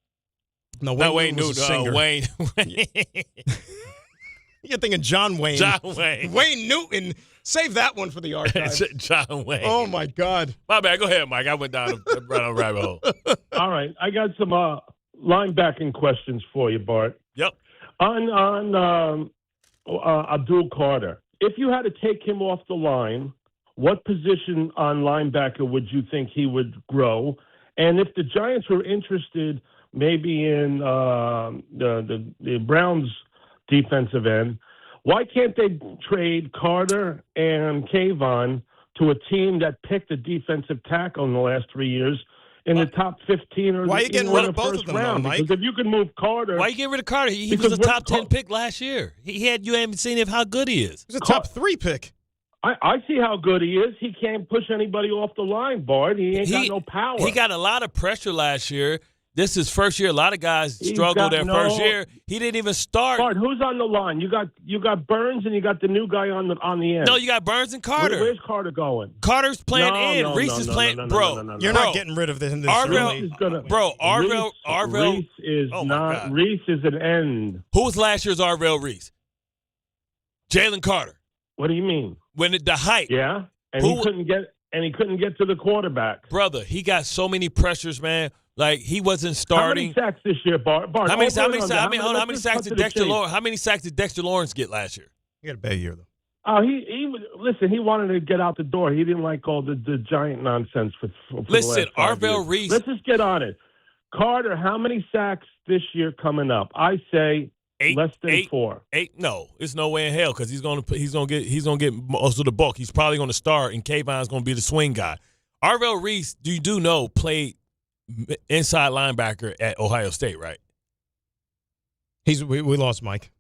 No, Wayne Newton was a singer. Wayne. You're thinking John Wayne. John Wayne. Wayne Newton. Save that one for the archive. John Wayne. Oh, my God. My bad. Go ahead, Mike. I went down right on a rabbit hole. All right. I got some linebacking questions for you, Bart. Yep. On Abdul Carter, if you had to take him off the line, what position on linebacker would you think he would grow? And if the Giants were interested maybe in the Browns' defensive end, why can't they trade Carter and Kayvon to a team that picked a defensive tackle in the last 3 years in the top 15 or why are you getting rid of both of them, round? Mike? Because if you can move Carter, why you getting rid of Carter? He was a top 10 pick last year. You haven't seen how good he is. He's a top 3 pick. I see how good he is. He can't push anybody off the line, Bart. He ain't got no power. He got a lot of pressure last year. This is first year. A lot of guys struggled their first year. He didn't even start. Bart, who's on the line? You got Burns and you got the new guy on the end. No, you got Burns and Carter. Where's Carter going? Carter's playing in. Reese is playing. No. You're not getting rid of this. Arvell Reese is an end. Who was last year's Arvell Reese? Jalen Carter. What do you mean? When the height. Yeah, and he couldn't get to the quarterback. Brother, he got so many pressures, man. Like he wasn't starting. How many sacks this year, Bart? How many sacks did Dexter Lawrence? How many sacks did Dexter Lawrence get last year? He had a bad year though. Oh, he wanted to get out the door. He didn't like all the Giant nonsense for Listen, the last 5 Arvell years. Reese. Let's just get on it. Carter, how many sacks this year coming up? I say less than 4. 8. No, it's no way in hell because he's gonna get most of the bulk. He's probably gonna start, and Kayvon's gonna be the swing guy. Arvell Reese, you do know, played inside linebacker at Ohio State, right? We lost Mike.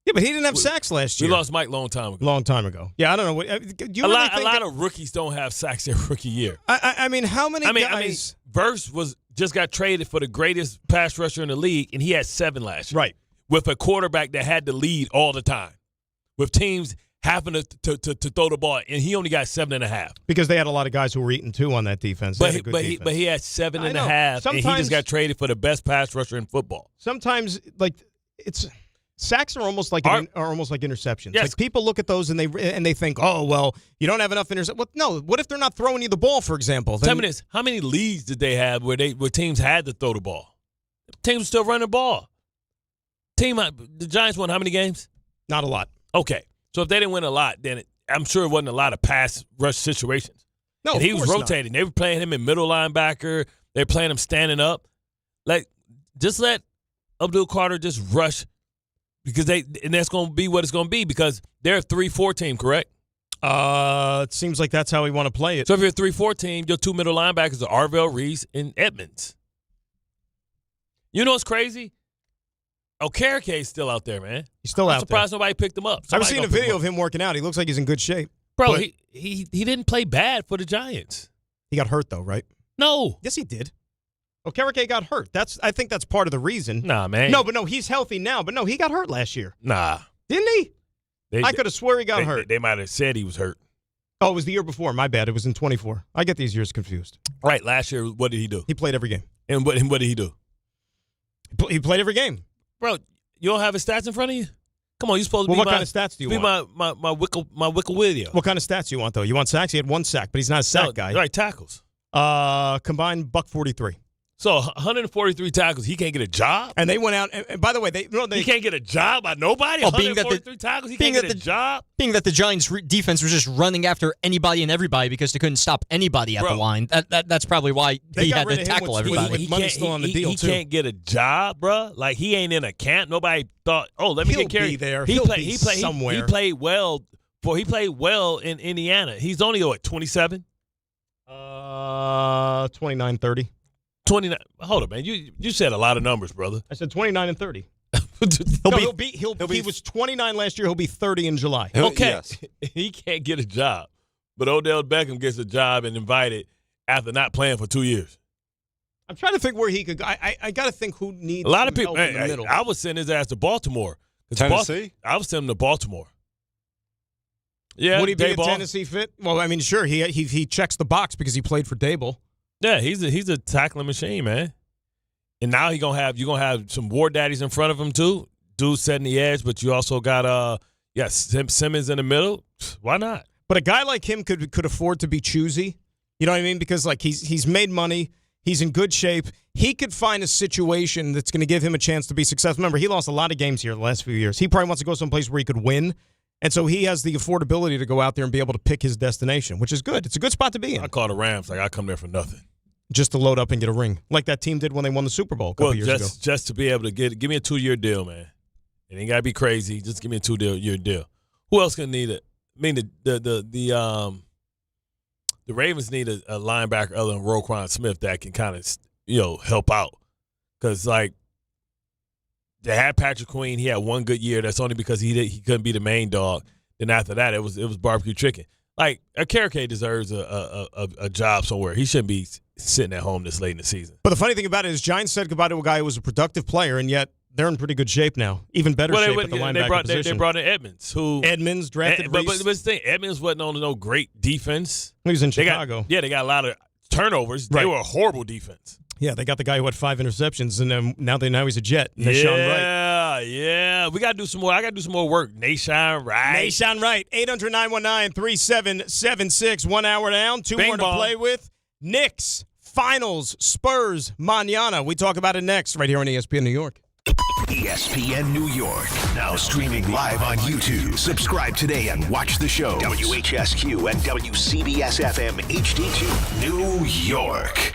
Yeah, but he didn't have sacks last year. We lost Mike long time ago. Yeah, I don't know. Do you a really think lot of rookies don't have sacks their rookie year. I mean, how many guys? Verse just got traded for the greatest pass rusher in the league, and he had 7 last year. Right. With a quarterback that had to lead all the time. With teams having to throw the ball, and he only got 7.5. Because they had a lot of guys who were eating too on that defense. But he had 7.5, and he just got traded for the best pass rusher in football. Sometimes, sacks are almost like interceptions. Yes. Like people look at those and they think, oh well, you don't have enough interceptions. Well, no. What if they're not throwing you the ball, for example? Tell me this: how many leads did they have where teams had to throw the ball? Teams were still running the ball. The Giants won how many games? Not a lot. Okay, so if they didn't win a lot, then I'm sure it wasn't a lot of pass rush situations. No, and he was rotating. They were playing him in middle linebacker. They were playing him standing up. Just let Abdul Carter just rush. Because that's going to be what it's going to be because they're a 3-4 team, correct? It seems like that's how we want to play it. So if you're a 3-4 team, your 2 middle linebackers are Arvell Reese and Edmonds. You know what's crazy? Okereke still out there, man. He's still out there. I'm surprised nobody picked him up. I've seen a video of him working out. He looks like he's in good shape. Bro, he didn't play bad for the Giants. He got hurt, though, right? No. Yes, he did. Okereke got hurt. I think that's part of the reason. Nah, man. No, he's healthy now. But no, he got hurt last year. Nah. Didn't he? I could have swore he got hurt. They might have said he was hurt. Oh, it was the year before. My bad. It was in 24. I get these years confused. Right. Last year, what did he do? He played every game. And what did he do? He played every game. Bro, you don't have his stats in front of you? Come on, you're supposed to be what kind of stats do you want? My Wickle video. What kind of stats do you want, though? You want sacks? He had 1 sack, but he's not a sack guy. Right, tackles. Combined $143. So 143 tackles, he can't get a job? And they went out, and by the way, he can't get a job by nobody? 143 tackles, he can't get a job? Being that the Giants' defense was just running after anybody and everybody because they couldn't stop anybody at the line. That's probably why he had to tackle everybody. He can't get a job, bro. Like, he ain't in a camp. Nobody thought, let me get carried. He'll be there. He'll be somewhere. He played well. He played well in Indiana. He's only, 27? 29, 30. 29. Hold up, man. You said a lot of numbers, brother. I said 29 and 30. He was 29 last year. He'll be 30 in July. Okay. Yes. He can't get a job. But Odell Beckham gets a job and invited after not playing for 2 years. I'm trying to think where he could go. I got to think who needs a lot of help people. in the middle. I would send his ass to Baltimore. Tennessee? I would send him to Baltimore. Yeah, would he be a Tennessee fit? Well, I mean, sure. He checks the box because he played for Dable. Yeah, he's a tackling machine, man. And now you're gonna have some war daddies in front of him too. Dude setting the edge, but you also got Simmons in the middle. Why not? But a guy like him could afford to be choosy. You know what I mean? Because like he's made money, he's in good shape. He could find a situation that's going to give him a chance to be successful. Remember, he lost a lot of games here the last few years. He probably wants to go someplace where he could win. And so he has the affordability to go out there and be able to pick his destination, which is good. It's a good spot to be in. I call the Rams like I come there for nothing. Just to load up and get a ring, like that team did when they won the Super Bowl a couple years ago. Just to be able to give me a 2-year deal, man. It ain't gotta be crazy. Just give me a 2-year deal. Who else gonna need it? I mean, the Ravens need a linebacker other than Roquan Smith that can kind of help out, because like they had Patrick Queen. He had one good year. That's only because he couldn't be the main dog. Then after that, it was barbecue chicken. Like Okereke deserves a job somewhere. He shouldn't be sitting at home this late in the season. But the funny thing about it is Giants said goodbye to a guy who was a productive player, and yet they're in pretty good shape now. Even better shape at the linebacker position. They brought in Edmonds, Edmonds drafted Reese. But the thing, Edmonds wasn't on no great defense. He was in Chicago. They got a lot of turnovers. Right. They were a horrible defense. Yeah, they got the guy who had 5 interceptions, and now he's a Jet. Nashawn Wright. Yeah. We got to do some more. I got to do some more work. Nashawn Wright. 800-919-3776. 1 hour down, 2 more to play with. Knicks, Finals, Spurs, Mañana. We talk about it next right here on ESPN New York. ESPN New York, now streaming live on YouTube. Subscribe today and watch the show. WHSQ and WCBS-FM HD2, New York.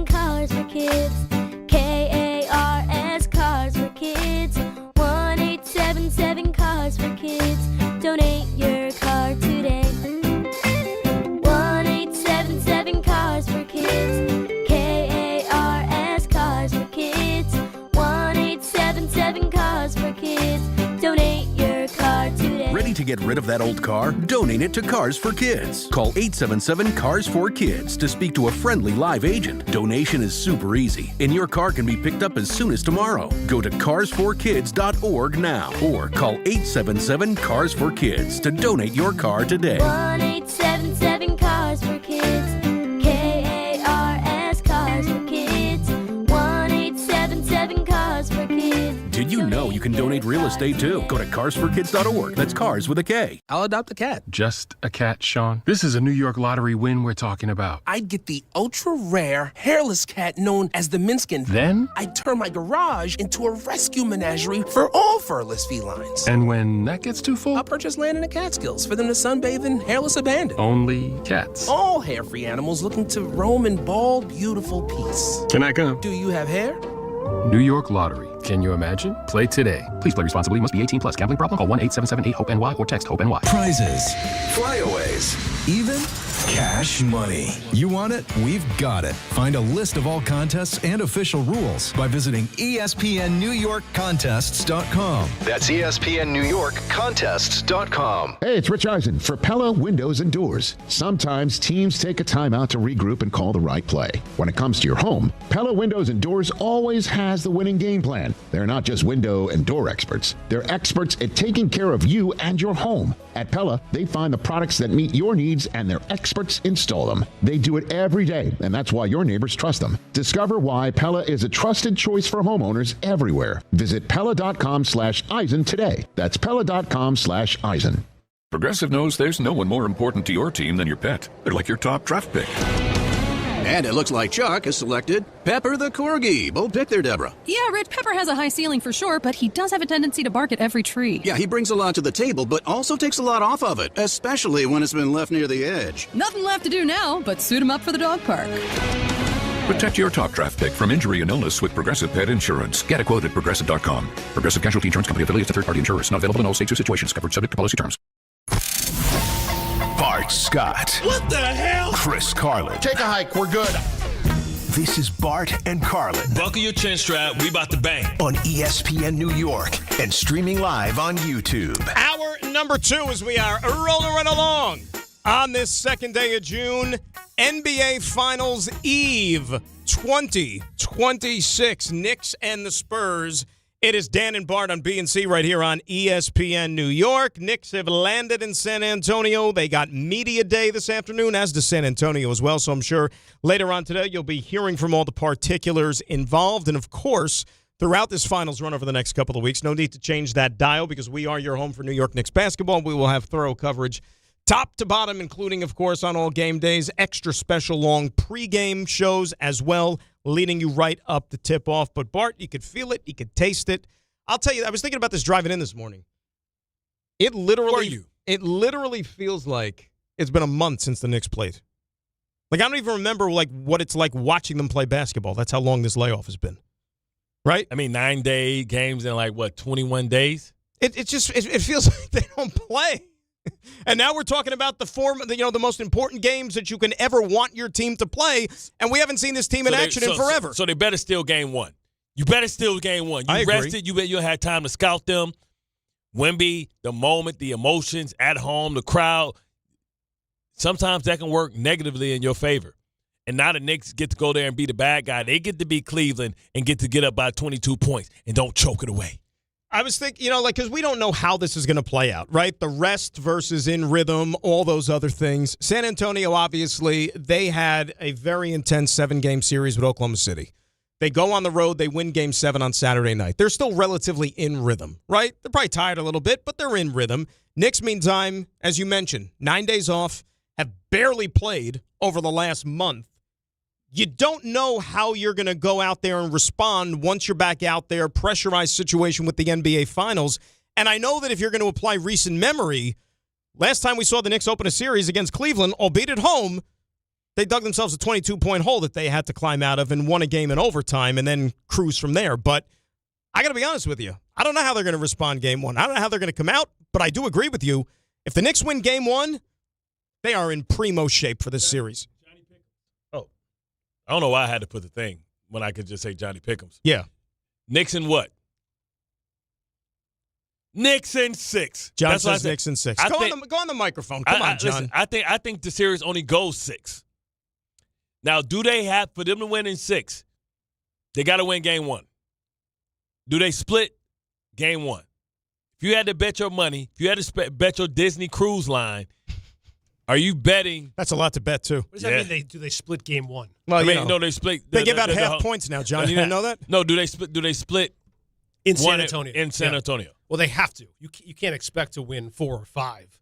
Cars for Kids. KARS Cars for Kids. 1-877 Cars for Kids. Donate your car today. 1-877 Cars for Kids. KARS Cars for Kids. 1-877 Cars for Kids. Donate your car today. Ready to get rid of that old car? Donate it to Cars for Kids. Call 877-CARS-4-KIDS to speak to a friendly live agent. Donation is super easy, and your car can be picked up as soon as tomorrow. Go to carsforkids.org now or call 877-CARS-4-KIDS to donate your car today. 1-877 Cars for Kids. KARS Cars for Kids. 1-877 Cars for Kids. Did you know you can donate real estate too? Go to carsforkids.org. That's cars with a K. I'll adopt a cat. Just a cat, Sean? This is a New York lottery win we're talking about. I'd get the ultra-rare, hairless cat known as the Minskin. Then? I'd turn my garage into a rescue menagerie for all furless felines. And when that gets too full? I'll purchase land in the Catskills for them to sunbathe in hairless abandon. Only cats? All hair-free animals looking to roam in bald, beautiful peace. Can I come? Do you have hair? New York Lottery. Can you imagine? Play today. Please play responsibly. Must be 18 plus. Gambling problem? Call 1-877-8-HOPE-NY or text HOPE-NY. Prizes, flyaways, even cash money. You want it? We've got it. Find a list of all contests and official rules by visiting ESPNNewYorkContests.com. That's ESPNNewYorkContests.com. Hey, it's Rich Eisen for Pella Windows and Doors. Sometimes teams take a time out to regroup and call the right play. When it comes to your home, Pella Windows and Doors always has the winning game plan. They're not just window and door experts. They're experts at taking care of you and your home. At Pella, they find the products that meet your needs and their experts install them. They do it every day, and that's why your neighbors trust them. Discover why Pella is a trusted choice for homeowners everywhere. Visit Pella.com/Eisen today. That's Pella.com/Eisen. Progressive knows there's no one more important to your team than your pet. They're like your top draft pick. And it looks like Chuck has selected Pepper the Corgi. Bold pick there, Deborah. Yeah, Rich, Pepper has a high ceiling for sure, but he does have a tendency to bark at every tree. Yeah, he brings a lot to the table, but also takes a lot off of it, especially when it's been left near the edge. Nothing left to do now but suit him up for the dog park. Protect your top draft pick from injury and illness with Progressive Pet Insurance. Get a quote at Progressive.com. Progressive Casualty Insurance Company affiliates and third-party insurers. Not available in all states or situations. Covered subject to policy terms. Bart Scott. What the hell? Chris Carlin. Take a hike. We're good. This is Bart and Carlin. Buckle your chin strap. We about to bang. On ESPN New York and streaming live on YouTube. Hour number 2 as we are rolling right along on this second day of June. NBA Finals Eve 2026. Knicks and the Spurs It is Dan and Bart on B&C right here on ESPN New York. Knicks have landed in San Antonio. They got media day this afternoon, as does San Antonio as well. So I'm sure later on today you'll be hearing from all the particulars involved. And, of course, throughout this finals run over the next couple of weeks, no need to change that dial because we are your home for New York Knicks basketball. We will have thorough coverage top to bottom, including, of course, on all game days, extra special long pregame shows as well, leading you right up to tip-off. But, Bart, you could feel it. You could taste it. I'll tell you, I was thinking about this driving in this morning. It literally feels like it's been a month since the Knicks played. Like, I don't even remember, like, what it's like watching them play basketball. That's how long this layoff has been. Right? I mean, 9-day games in, 21 days? It feels like they don't play. And now we're talking about the most important games that you can ever want your team to play, and we haven't seen this team in action in forever. So they better steal game one. You better steal game one. You rested. You had time to scout them. Wemby, the moment, the emotions, at home, the crowd. Sometimes that can work negatively in your favor. And now the Knicks get to go there and be the bad guy. They get to beat Cleveland and get up by 22 points and don't choke it away. I was thinking, because we don't know how this is going to play out, right? The rest versus in rhythm, all those other things. San Antonio, obviously, they had a very intense 7-game series with Oklahoma City. They go on the road. They win Game 7 on Saturday night. They're still relatively in rhythm, right? They're probably tired a little bit, but they're in rhythm. Knicks, meantime, as you mentioned, 9 days off, have barely played over the last month. You don't know how you're going to go out there and respond once you're back out there, pressurized situation with the NBA Finals. And I know that if you're going to apply recent memory, last time we saw the Knicks open a series against Cleveland, albeit at home, they dug themselves a 22-point hole that they had to climb out of and won a game in overtime and then cruise from there. But I got to be honest with you. I don't know how they're going to respond game one. I don't know how they're going to come out, but I do agree with you. If the Knicks win game one, they are in primo shape for this series. I don't know why I had to put the thing when I could just say Johnny Pick'ems. Yeah. Knicks in what? Knicks in 6. John says Knicks in 6. Go on the microphone. Come on, John. Listen, I think the series only goes 6. Now, do they have, for them to win in 6, they got to win game 1. Do they split game 1? If you had to bet your money, if you had to bet your Disney cruise line, are you betting? That's a lot to bet, too. What does that mean? Do they split game 1? Well, no, they split. They give out half points now, John. You didn't know that? No, do they split in San Antonio? In San Antonio. Well, they have to. You can't expect to win 4 or 5.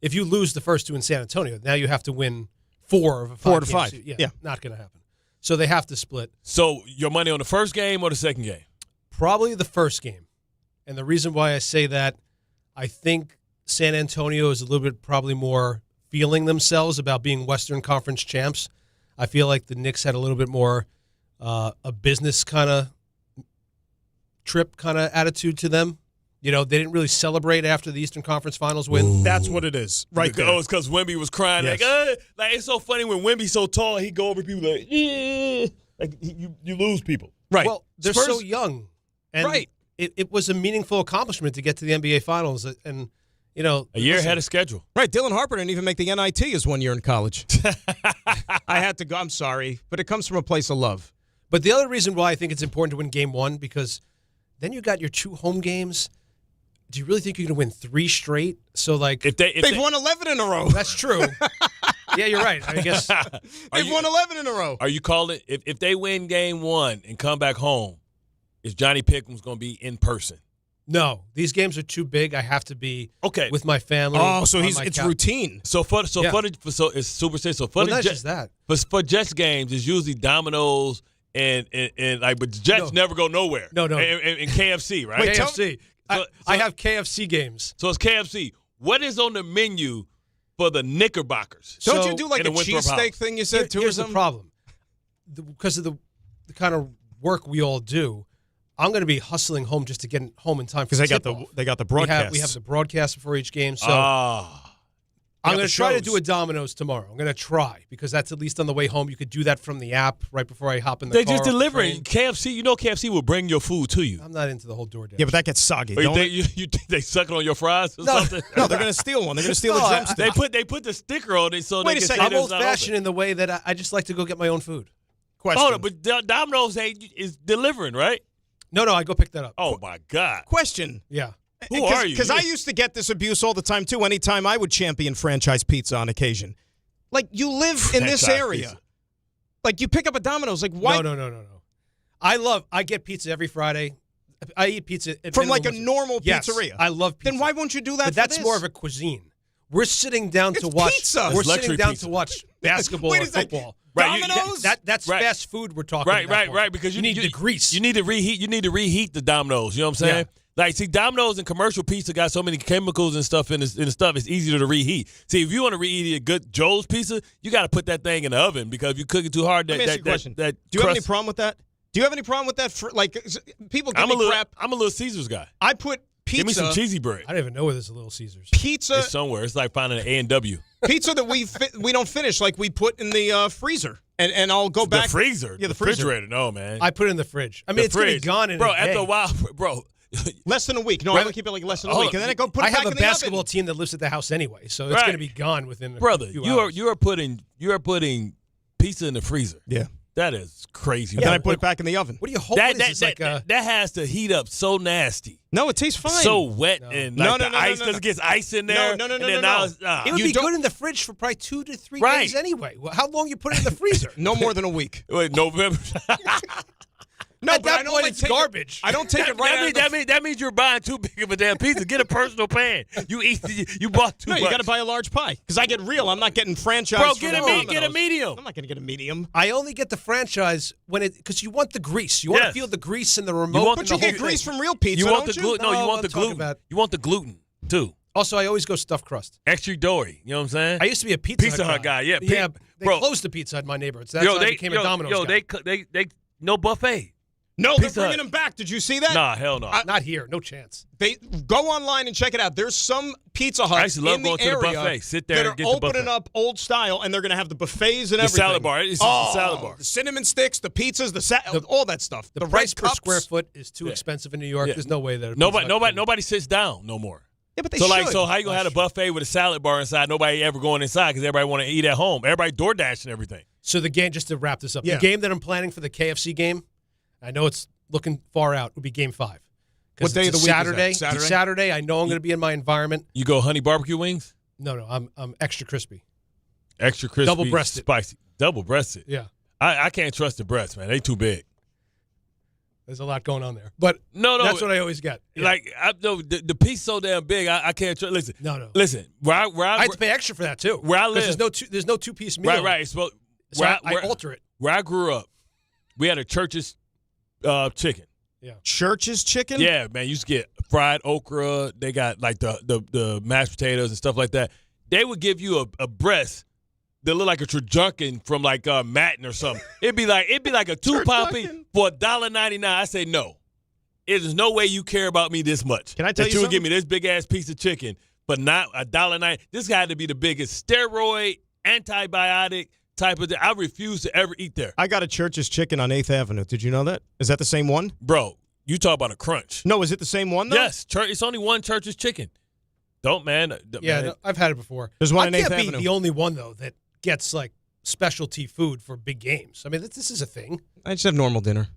If you lose the first 2 in San Antonio, now you have to win 4 of 5. 4 to 5. Yeah, not going to happen. So they have to split. So your money on the first game or the second game? Probably the first game. And the reason why I say that, I think San Antonio is a little bit probably more feeling themselves about being Western Conference champs. I feel like the Knicks had a little bit more a business kind of trip kind of attitude to them. They didn't really celebrate after the Eastern Conference Finals win. Ooh. That's what it is, right there. Oh, it's because Wemby was crying. Yes. Like it's so funny when Wemby's so tall, he go over people like, you lose people. Right. Well, they're so young. And right. It was a meaningful accomplishment to get to the NBA Finals. And, a year ahead of schedule. Right. Dylan Harper didn't even make the NIT his 1 year in college. I had to go. I'm sorry. But it comes from a place of love. But the other reason why I think it's important to win game 1, because then you got your 2 home games. Do you really think you're going to win 3 straight? So, like, if they've won 11 in a row. That's true. Yeah, you're right. I guess they've won 11 in a row. Are you calling it if they win game 1 and come back home? Is Johnny Pick'ems going to be in person? No, these games are too big. I have to be with my family. Oh, so it's routine. So it's Super Six. So for not just that. For Jets games, it's usually Domino's and but the Jets never go nowhere. No. And KFC, right? Wait, KFC. I have KFC games. So it's KFC. What is on the menu for the Knickerbockers? Don't you do like a cheesesteak thing you said too? Here's the problem. Because of the kind of work we all do, I'm going to be hustling home just to get home in time because they got the broadcast. We have the broadcast before each game, so I'm going to try to do a Domino's tomorrow. I'm going to try because that's at least on the way home. You could do that from the app right before I hop in the car. They just deliver it. KFC, KFC will bring your food to you. I'm not into the whole DoorDash. Yeah, but that gets soggy. They suck it on your fries or something? No, they're going to steal one. They're going to steal the drumstick. They put the sticker on it so Wait they a can second. say I'm old-fashioned in the way that I just like to go get my own food. Question. But Domino's is delivering, right? No, I go pick that up. Oh, my God. Question. Yeah. Who are you? Because I used to get this abuse all the time, too, anytime I would champion franchise pizza on occasion. Like, you live in this area. Pizza. Like, you pick up a Domino's. Like, why? No. I get pizza every Friday. I eat pizza from like a normal yes, pizzeria. I love pizza. Then why won't you do that? But that's more of a cuisine. We're sitting down to watch. Pizza. We're sitting down to watch basketball or football. Right, Domino's. That's fast food. We're talking about. Right. Because you need the grease. You need to reheat. You need to reheat the Domino's. You know what I'm saying? Yeah. Like, see, Domino's and commercial pizza got so many chemicals and stuff in the stuff. It's easier to reheat. See, if you want to reheat a good Joe's pizza, you got to put that thing in the oven because if you cook it too hard, Let me ask you a question. Do you have any problem with that? Do you have any problem with that? People give me crap. I'm a Little Caesars guy. I put pizza. Give me some cheesy bread. I don't even know where there's a Little Caesars. Pizza. It's somewhere. It's like finding an A&W. Pizza that we don't finish, like we put in the freezer. And I'll go back. The freezer? Yeah, the freezer. Refrigerator. No, man. I put it in the fridge. I mean, it's going to be gone in a day. Bro, after a while, bro. Less than a week. No, I would keep it like less than a week. And then I go put it back in the oven. I have a basketball team that lives at the house anyway, so it's going to be gone within a few hours. You are putting pizza in the freezer. Yeah. That is crazy. Yeah, then I put it back in the oven. What do you hope? That has to heat up so nasty. No, it tastes fine. So wet and like the ice because it gets ice in there. No. It would be good in the fridge for probably 2 to 3 days anyway. Well, how long you put it in the freezer? No more than a week. Wait, November. No, at that point it's garbage. I don't take it right out. That means you're buying too big of a damn pizza. Get a personal pan. You bought too much. You got to buy a large pie. Because I get real. I'm not getting franchise. Bro, get a medium. I'm not going to get a medium. I only get the franchise because you want the grease. You want to feel the grease in the remote. But you get grease from real pizza. You want the gluten. No, you want the gluten. You want the gluten too. Also, I always go stuffed crust. Extra doughy. You know what I'm saying? I used to be a Pizza Hut guy. Yeah, they closed the Pizza Hut in my neighborhood. So that's why I became a Domino's guy. They no buffet. No, they're bringing them back. Did you see that? Nah, hell no. Not here. No chance. They go online and check it out. There's some Pizza Huts I used to love in going the to the area buffet. Sit there that and get are the buffet. opening up old style, and they're going to have the buffets and the everything. Salad bar. It's the salad bar. The cinnamon sticks, the pizzas, all that stuff. The price per square foot is too expensive in New York. There's no way that nobody sits down no more. Yeah, but they so should. So how you gonna have a buffet with a salad bar inside? Nobody ever going inside because everybody want to eat at home. Everybody DoorDash and everything. So the game, just to wrap this up, the game that I'm planning for the KFC game, I know it's looking far out, would be Game 5. What day of the week Saturday? is that? Saturday? Saturday. I know I'm going to be in my environment. You go honey barbecue wings? No, I'm extra crispy. Extra crispy, double-breasted, spicy, double-breasted. Yeah, I can't trust the breasts, man. They too big. There's a lot going on there, but no, that's what I always get. Yeah. Like the piece so damn big, I can't trust. Listen, no. Listen, I have to pay extra for that too. Where I live, there's no 2-piece meal. Right. So I alter it. Where I grew up, we had a Church's chicken. Yeah, Church's chicken. Yeah, man, you used to get fried okra. They got like the mashed potatoes and stuff like that. They would give you a breast that looked like a turducken from like Matin or something. It'd be like a 2-poppy for $1.99. I say no. There's no way you care about me this much. Can I tell you would something? give me this big ass piece of chicken, but not $1.99. This had to be the biggest steroid antibiotic type of thing. I refuse to ever eat there. I got a Church's chicken on 8th Avenue. Did you know that? Is that the same one? Bro, you talk about a crunch. No, is it the same one though? Yes, it's only one Church's chicken. Man. No, I've had it before. There's one on 8th Avenue. I can't be the only one though that gets like specialty food for big games. I mean, this is a thing. I just have normal dinner.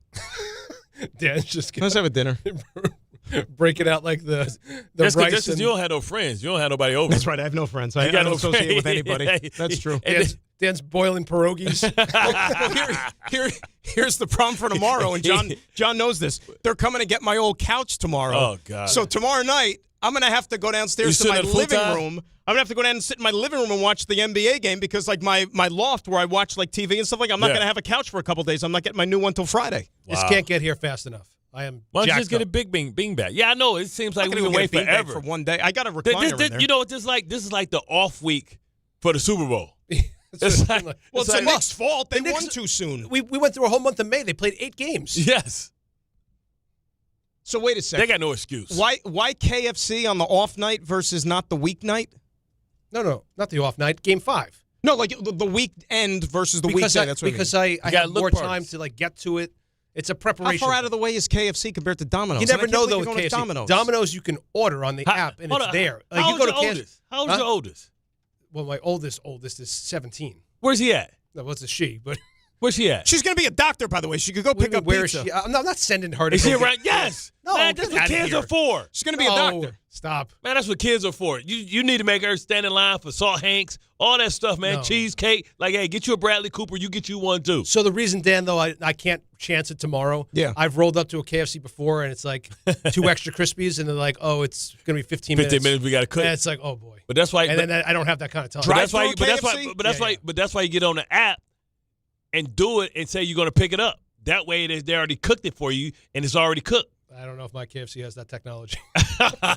Dan's just let's have a dinner. Break it out like the that's rice. Just you don't have no friends. You don't have nobody over. That's right. I have no friends. I don't associate with anybody. That's true. Dan's boiling pierogies. Here's the problem for tomorrow, and John knows this. They're coming to get my old couch tomorrow. Oh, God. So tomorrow night, I'm going to have to go downstairs to my living room. I'm going to have to go down and sit in my living room and watch the NBA game because, like, my loft where I watch, like, TV and stuff like that, I'm not going to have a couch for a couple days. I'm not getting my new one till Friday. Wow. This can't get here fast enough. I am Why don't you jacked just get up. a big bean bag? Yeah, I know. It seems like we can wait forever. For one day. I got a recliner in there. You know what this is like? This is like the off week for the Super Bowl. It's the Knicks' fault. They won too soon. We went through a whole month of May. They played 8 games. Yes. So wait a second. They got no excuse. Why KFC on the off night versus not the weeknight? No, not the off night. Game 5. No, like the weekend versus the weekday. That's what because I have more time to like get to it. It's a preparation. How far out of the way is KFC compared to Domino's? You never know though with KFC. Domino's you can order on the app and it's there. Like, How you go old's to your oldest? How old's your oldest? Well, my oldest is 17. Where's he at? No, well, it's a she, but Where's she at? She's going to be a doctor, by the way. She could go pick up Where pizza. is she? I'm not sending her to Is go she get- around? Yes. No, Man, that's get what outta kids here. are for. She's going to be a doctor. Stop. Man, that's what kids are for. You need to make her stand in line for Salt Hanks, all that stuff, man. No. Cheesecake. Like, hey, get you a Bradley Cooper. You get you one, too. So the reason, Dan, though, I can't chance it tomorrow. Yeah. I've rolled up to a KFC before, and it's like 2 extra Krispies, and they're like, oh, it's going to be 15 minutes. 15 minutes, we got to cook. And it's like, oh, boy. But that's why. And then I don't have that kind of time. But that's why. Drive-through KFC? But that's why you get on the app and do it and say you're going to pick it up. That way, they already cooked it for you, and it's already cooked. I don't know if my KFC has that technology. By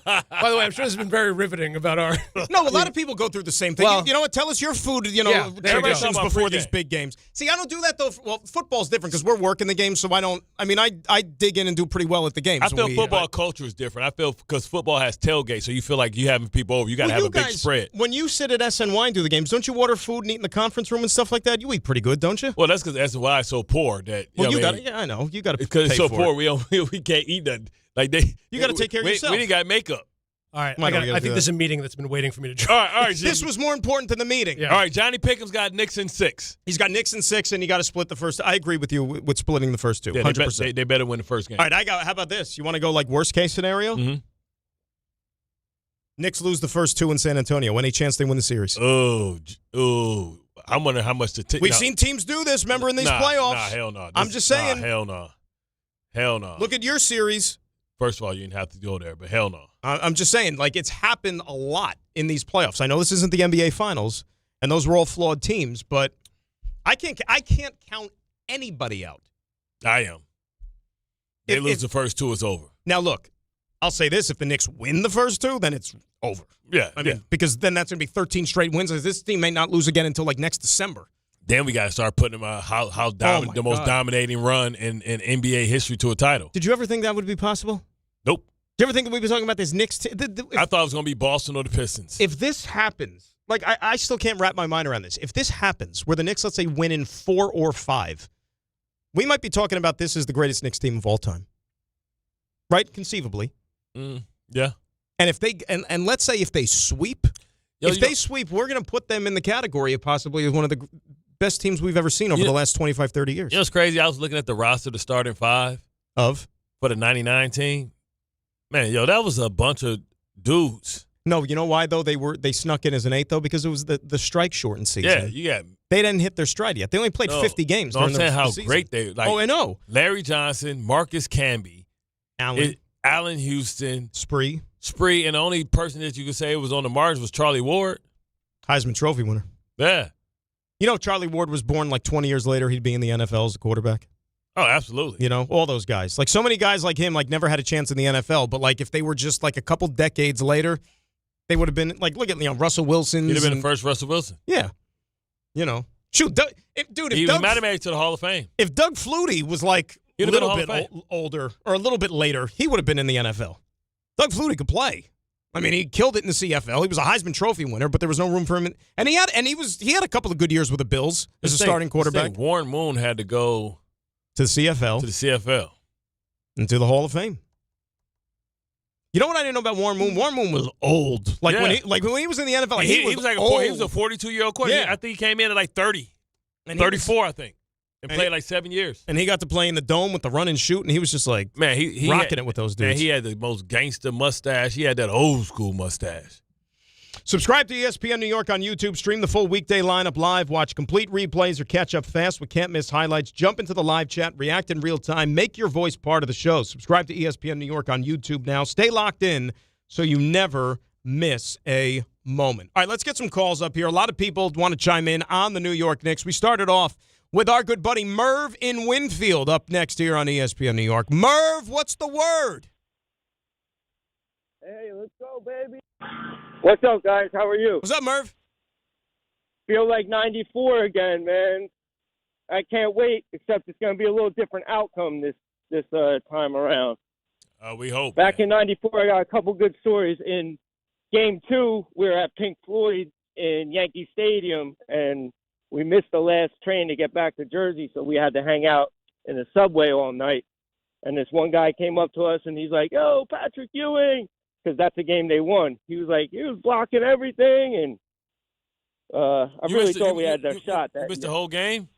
the way, I'm sure this has been very riveting about our. No, a lot of people go through the same thing. Well, you know what? Tell us your food, Yeah, there we go. traditions before these big games. See, I don't do that, though. Well, football's different because we're working the game, so I don't. I mean, I dig in and do pretty well at the games. I feel football culture is different. I feel because football has tailgate, so you feel like you having people over. You got to have a big spread. When you sit at SNY and do the games, don't you order food and eat in the conference room and stuff like that? You eat pretty good, don't you? Well, that's because SNY is so poor that. Well, you got. Yeah, I know. You got to because it's so for poor. it. We can't eat nothing. Like you got to take care of yourself. We didn't got makeup. All right, Why don't we I gotta think do there's that? a meeting that's been waiting for me to join. All right. This was more important than the meeting. Yeah. All right, Johnny Pickham's got Knicks in 6. He's got Knicks in 6, and you got to split the first. I agree with you with splitting the first 2. Yeah, 100%. they better win the first game. All right, how about this? You want to go like worst case scenario? Mm-hmm. Knicks lose the first 2 in San Antonio. Any chance they win the series? Oh, I wonder how much to. We've seen teams do this. Remember in these playoffs? Nah, hell no. I'm just saying. Hell no. Look at your series. First of all, you didn't have to go there, but hell no. I'm just saying, like, it's happened a lot in these playoffs. I know this isn't the NBA Finals, and those were all flawed teams, but I can't count anybody out. I am. They lose the first 2, it's over. Now, look, I'll say this. If the Knicks win the first 2, then it's over. Yeah. I mean, because then that's going to be 13 straight wins. This team may not lose again until, like, next December. Then we got to start putting them the most dominating run in NBA history to a title. Did you ever think that would be possible? Nope. Did you ever think we'd be talking about this Knicks team? I thought it was going to be Boston or the Pistons. If this happens, like I still can't wrap my mind around this. If this happens, where the Knicks, let's say, win in 4 or 5, we might be talking about this as the greatest Knicks team of all time. Right? Conceivably. Yeah. And if they and let's say if they sweep, sweep, we're going to put them in the category of possibly one of the best teams we've ever seen over the last 25, 30 years. You know what's crazy? I was looking at the roster, the starting 5 for the 99 team. Man, that was a bunch of dudes. No, you know why though? They snuck in as an 8 though because it was the strike shortened season. Yeah, they didn't hit their stride yet. They only played 50 games. I'm saying how season. great they. Like, oh, I know. Larry Johnson, Marcus Camby, Allen Houston, Spree, and the only person that you could say was on the margins was Charlie Ward, Heisman Trophy winner. Yeah. You know, Charlie Ward was born like 20 years later. He'd be in the NFL as a quarterback. Oh, absolutely. You know, all those guys. Like so many guys like him, like never had a chance in the NFL. But like if they were just like a couple decades later, they would have been like, look at Russell Wilson. He'd have been the first Russell Wilson. Yeah. You know, shoot, if he might have made it to the Hall of Fame. If Doug Flutie was like a little bit older or a little bit later, he would have been in the NFL. Doug Flutie could play. I mean, he killed it in the CFL. He was a Heisman Trophy winner, but there was no room for him. And he had a couple of good years with the Bills as a starting quarterback. Warren Moon had to go to the CFL. And to the Hall of Fame. You know what I didn't know about Warren Moon? Warren Moon was old. Like when he was in the NFL, he was old. He was a 42-year-old quarterback. Yeah. I think he came in at like 30. And 34, I think. And played like 7 years. And he got to play in the dome with the run and shoot, and he was just like he rocking it with those dudes. Man, he had the most gangster mustache. He had that old school mustache. Subscribe to ESPN New York on YouTube. Stream the full Weekday Lineup live. Watch complete replays or catch up fast with can't-miss highlights. Jump into the live chat. React in real time. Make your voice part of the show. Subscribe to ESPN New York on YouTube now. Stay locked in so you never miss a moment. All right, let's get some calls up here. A lot of people want to chime in on the New York Knicks. We started off with our good buddy Merv in Winfield up next here on ESPN New York. Merv, what's the word? Hey, let's go, baby. What's up, guys? How are you? What's up, Merv? Feel like 94 again, man. I can't wait, except it's going to be a little different outcome this time around. We hope. Back in 94, I got a couple good stories. In Game 2, we were at Pink Floyd in Yankee Stadium, and we missed the last train to get back to Jersey, so we had to hang out in the subway all night. And this one guy came up to us, and he's like, "Yo, Patrick Ewing," because that's the game they won. He was like, he was blocking everything, and I really thought we had that shot. You missed the whole game?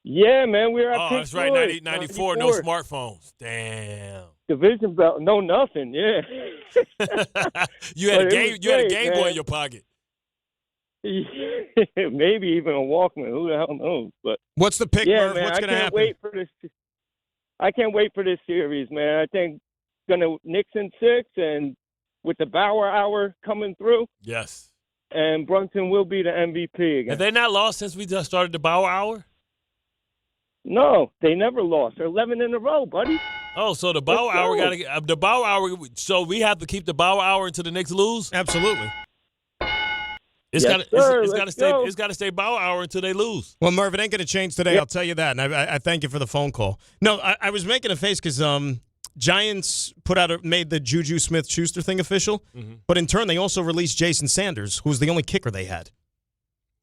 Yeah, man, we were at Pink that's right, Floyd, 94, no smartphones. Damn. Division belt, no nothing, yeah. You had a Game Boy in your pocket. Maybe even a Walkman. Who the hell knows? But what's the pick, yeah, Merv? man, What's going to happen? I can't wait for this series, man. I think Knicks in 6, and with the Bauer hour coming through. Yes. And Brunson will be the MVP again. Have they not lost since we just started the Bauer hour? No, they never lost. They're 11 in a row, buddy. Oh, so the Bauer hour got to the Bauer hour. So we have to keep the Bauer hour until the Knicks lose. Absolutely. It's got to stay Bauer hour until they lose. Well, Merv, it ain't going to change today. I'll tell you that. And I thank you for the phone call. No, I was making a face because Giants made the Juju Smith-Schuster thing official, but in turn they also released Jason Sanders, who was the only kicker they had.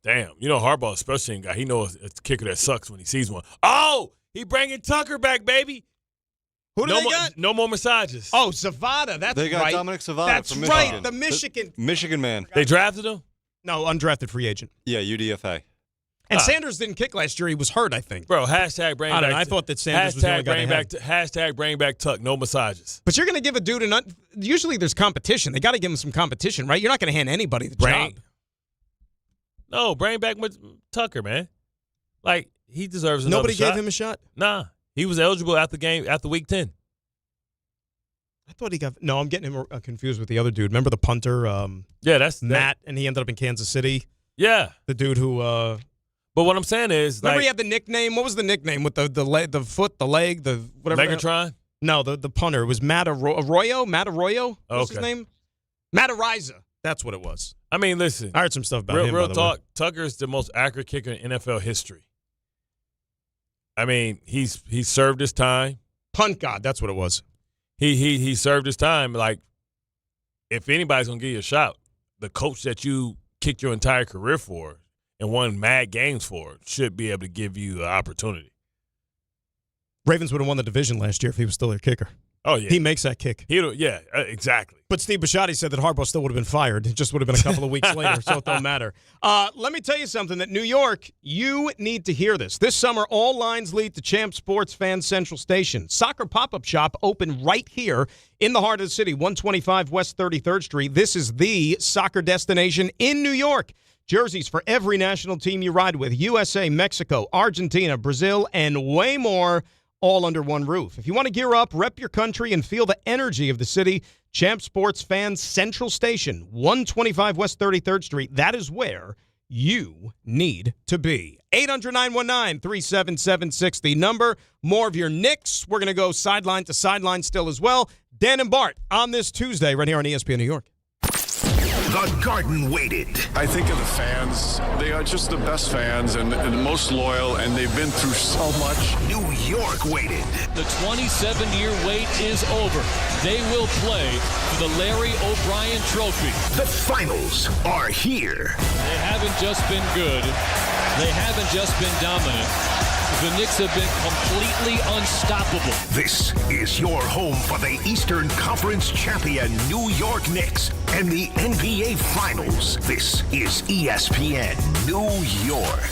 Damn, Harbaugh, especially guy, he knows it's a kicker that sucks when he sees one. Oh, he bringing Tucker back, baby. Who do they got? No more massages. Oh, Zavada. That's right. They got Dominic Zavada That's from Michigan. right, the Michigan. Michigan man. They drafted him? No, undrafted free agent. Yeah, UDFA. And Sanders didn't kick last year. He was hurt, I think. Bro, hashtag bring back. I thought that Sanders was the only guy hashtag bring back Tuck. No massages. But you're going to give a dude usually there's competition. They got to give him some competition, right? You're not going to hand anybody the job. No, bring back Tucker, man. Like, he deserves another Nobody shot. gave him a shot? Nah. He was eligible after week 10. I thought he got – no, I'm getting him confused with the other dude. Remember the punter? Yeah, that's Matt, and he ended up in Kansas City. Yeah. The dude who but what I'm saying is, remember he had the nickname? What was the nickname with the foot, the leg, the whatever? Megatron? No, the punter. It was Matt Arroyo? Matt Arroyo? What's his name? Matt Ariza. That's what it was. I mean, listen. I heard some stuff about him. Real talk. Tucker's the most accurate kicker in NFL history. I mean, he's served his time. Punt God, that's what it was. He served his time. Like, if anybody's gonna give you a shot, the coach that you kicked your entire career for and won mad games for should be able to give you an opportunity. Ravens would have won the division last year if he was still their kicker. Oh, yeah. He makes that kick. Exactly. But Steve Bisciotti said that Harbaugh still would have been fired. It just would have been a couple of weeks later, so it don't matter. Let me tell you something, that New York, you need to hear this. This summer, all lines lead to Champ Sports Fan Central Station. Soccer pop-up shop open right here in the heart of the city, 125 West 33rd Street. This is the soccer destination in New York. Jerseys for every national team you ride with, USA, Mexico, Argentina, Brazil, and way more, all under one roof. If you want to gear up, rep your country, and feel the energy of the city, Champ Sports Fan Central Station, 125 West 33rd Street. That is where you need to be. 800-919-3776, the number. More of your Knicks. We're going to go sideline to sideline still as well. Dan and Bart on this Tuesday right here on ESPN New York. The Garden waited. I think of the fans. They are just the best fans and the most loyal, and they've been through so much. New York waited. The 27-year wait is over. They will play for the Larry O'Brien Trophy. The finals are here. They haven't just been good. They haven't just been dominant. The Knicks have been completely unstoppable. This is your home for the Eastern Conference champion New York Knicks and the NBA Finals. This is ESPN New York.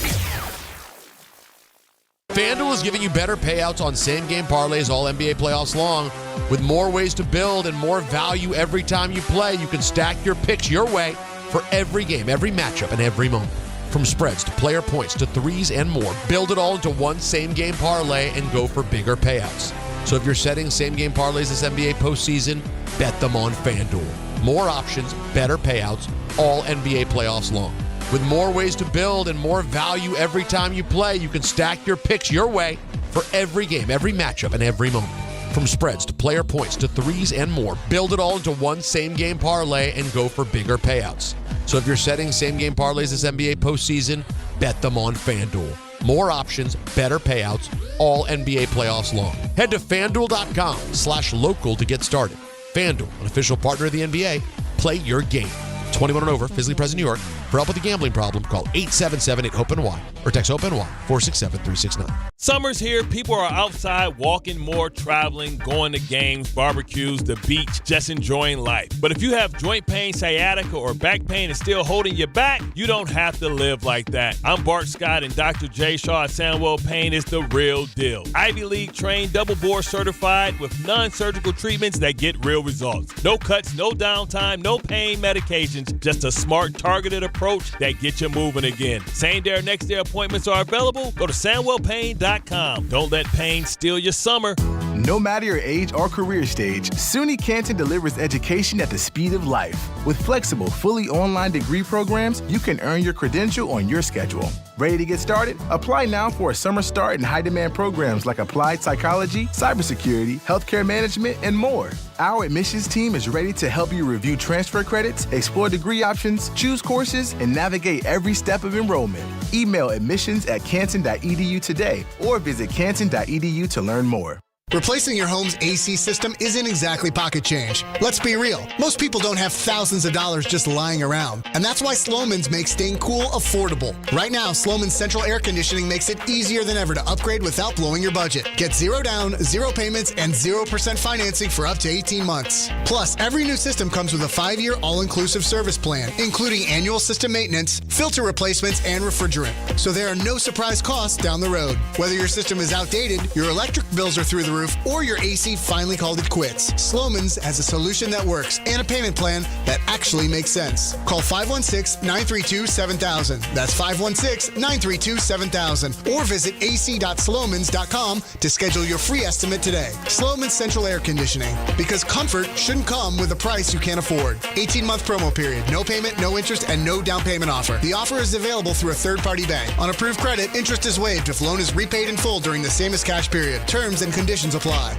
FanDuel is giving you better payouts on same-game parlays all NBA playoffs long. With more ways to build and more value every time you play, you can stack your picks your way for every game, every matchup, and every moment. From spreads to player points to threes and more, build it all into one same-game parlay and go for bigger payouts. So if you're setting same-game parlays this NBA postseason, bet them on FanDuel. More options, better payouts, all NBA playoffs long. With more ways to build and more value every time you play, you can stack your picks your way for every game, every matchup, and every moment. From spreads to player points to threes and more, build it all into one same-game parlay and go for bigger payouts. So if you're setting same-game parlays this NBA postseason, bet them on FanDuel. More options, better payouts, all NBA playoffs long. Head to FanDuel.com/local to get started. FanDuel, an official partner of the NBA. Play your game. 21 and over, physically present in New York. For help with a gambling problem, call 877-8-HOPE-NY or text HOPE-NY 467-369. Summer's here. People are outside walking more, traveling, going to games, barbecues, the beach, just enjoying life. But if you have joint pain, sciatica, or back pain and still holding you back, you don't have to live like that. I'm Bart Scott, and Dr. J. Shaw at Sandwell Pain is the real deal. Ivy League trained, double board certified with non-surgical treatments that get real results. No cuts, no downtime, no pain medications, just a smart, targeted approach that gets you moving again. Same day or next day appointments are available. Go to SandwellPain.com. Don't let pain steal your summer. No matter your age or career stage, SUNY Canton delivers education at the speed of life. With flexible, fully online degree programs, you can earn your credential on your schedule. Ready to get started? Apply now for a summer start in high-demand programs like applied psychology, cybersecurity, healthcare management, and more. Our admissions team is ready to help you review transfer credits, explore degree options, choose courses, and navigate every step of enrollment. Email admissions@canton.edu today or visit canton.edu to learn more. Replacing your home's AC system isn't exactly pocket change. Let's be real. Most people don't have thousands of dollars just lying around. And that's why Slomin's makes staying cool affordable. Right now, Slomin's central air conditioning makes it easier than ever to upgrade without blowing your budget. Get 0 down, 0 payments, and 0% financing for up to 18 months. Plus, every new system comes with a 5-year all-inclusive service plan, including annual system maintenance, filter replacements, and refrigerant. So there are no surprise costs down the road. Whether your system is outdated, your electric bills are through the roof, or your AC finally called it quits, Slomin's has a solution that works and a payment plan that actually makes sense. Call 516-932-7000. That's 516-932-7000. Or visit ac.slomans.com to schedule your free estimate today. Slomin's Central Air Conditioning. Because comfort shouldn't come with a price you can't afford. 18-month promo period. No payment, no interest, and no down payment offer. The offer is available through a third-party bank. On approved credit, interest is waived if loan is repaid in full during the same as cash period. Terms and conditions apply.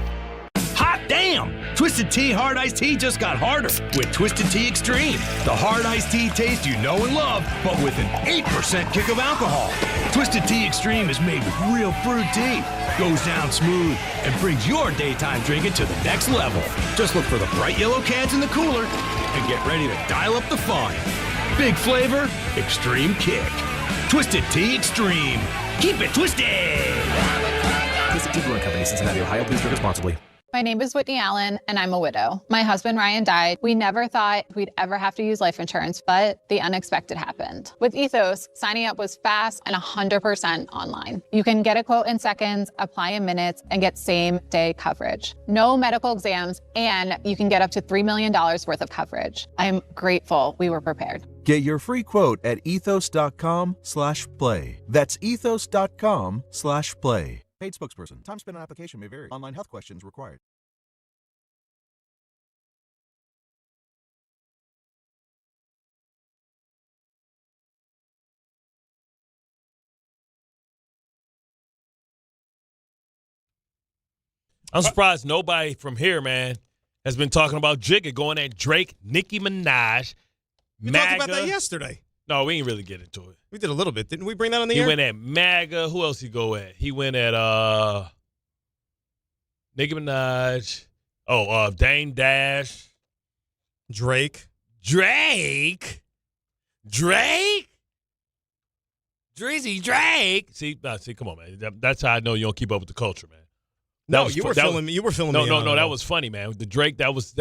Hot damn! Twisted Tea Hard Iced Tea just got harder with Twisted Tea Extreme. The hard iced tea taste you know and love, but with an 8% kick of alcohol. Twisted Tea Extreme is made with real brewed tea, goes down smooth, and brings your daytime drinking to the next level. Just look for the bright yellow cans in the cooler and get ready to dial up the fun. Big flavor, extreme kick. Twisted Tea Extreme. Keep it twisted! Twisted Tea Brewing Company, Cincinnati, Ohio. Please drink responsibly. My name is Whitney Allen, and I'm a widow. My husband, Ryan, died. We never thought we'd ever have to use life insurance, but the unexpected happened. With Ethos, signing up was fast and 100% online. You can get a quote in seconds, apply in minutes, and get same-day coverage. No medical exams, and you can get up to $3 million worth of coverage. I'm grateful we were prepared. Get your free quote at ethos.com/play. That's ethos.com/play. Paid spokesperson. Time spent on application may vary. Online health questions required. I'm surprised nobody from here, man, has been talking about Jigga going at Drake, Nicki Minaj, We MAGA. talked about that yesterday. No, we didn't really get into it. We did a little bit. Didn't we bring that on the He air? went at MAGA. Who else he go at? He went at Nicki Minaj. Dame Dash. Drake. Drizzy Drake. See, come on, man. That's how I know you don't keep up with the culture, man. You were filming me. No, that was funny, man. The Drake, that was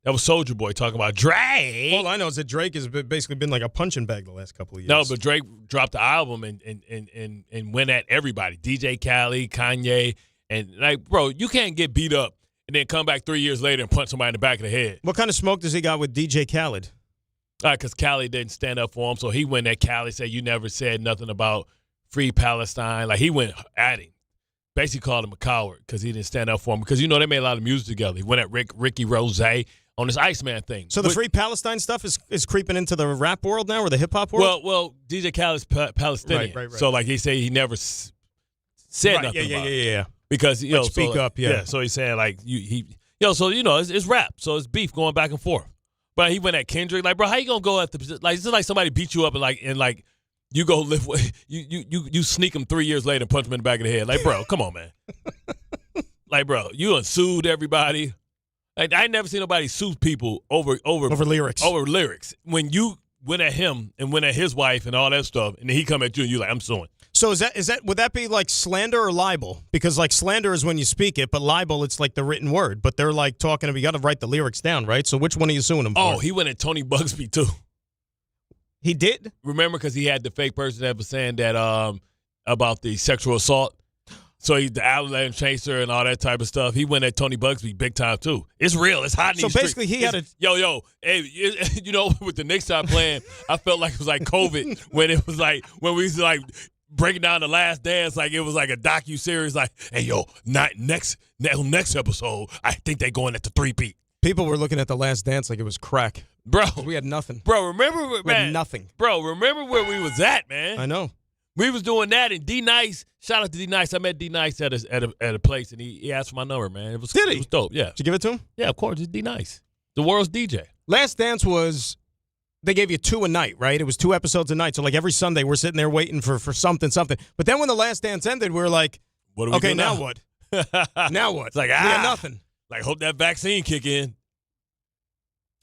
Soulja Boy talking about Drake. All I know is that Drake has basically been like a punching bag the last couple of years. No, but Drake dropped the album and went at everybody. DJ Khaled, Kanye, and like, bro, you can't get beat up and then come back 3 years later and punch somebody in the back of the head. What kind of smoke does he got with DJ Khaled? Because Khaled didn't stand up for him, so he went at Khaled, said you never said nothing about free Palestine. Like, he went at him. Basically called him a coward because he didn't stand up for him. Because, they made a lot of music together. He went at Ricky Rose on this Iceman thing. So the free Palestine stuff is creeping into the rap world now or the hip-hop world? Well, DJ Khaled's Palestinian. Right. So, like, he said he never said nothing about it. Yeah. Because, speak up, yeah. Yeah, so he's saying, like, it's rap. So it's beef going back and forth. But he went at Kendrick. Like, bro, how you going to go at it's like somebody beat you up and you go live with you sneak him 3 years later and punch him in the back of the head. Like, bro, come on, man. Like, bro, you done sued everybody. Like, I ain't never seen nobody sue people over lyrics. Over lyrics. When you went at him and went at his wife and all that stuff, and then he come at you and you're like, I'm suing. So is that would that be like slander or libel? Because like slander is when you speak it, but libel it's like the written word. But they're like talking about you got to write the lyrics down, right? So which one are you suing him for? Oh, he went at Tony Bugsby too. He did? Remember, because he had the fake person that was saying that about the sexual assault. So he's the avalanche chaser and all that type of stuff. He went at Tony Bugsby big time too. It's real. It's hot in these basically, streets. he had a hey, you know, with the Knicks not playing, I felt like it was like COVID when it was like when we was like breaking down The Last Dance, like it was like a docu-series. Like, hey, yo, next episode, I think they going at the 3-peat. People were looking at The Last Dance like it was crack, bro. We had nothing, bro. Remember, we had nothing, bro. Remember where we was at, man. I know. We was doing that, and D Nice. Shout out to D Nice. I met D Nice at a place, and he asked for my number, man. It was dope. Yeah. Did you give it to him? Yeah, of course. It's D Nice, the world's DJ. Last Dance was they gave you 2 a night, right? It was 2 episodes a night. So like every Sunday we're sitting there waiting for something. But then when The Last Dance ended, we were like, what do we okay, do now what? Now what? It's like we had nothing. Like hope that vaccine kick in.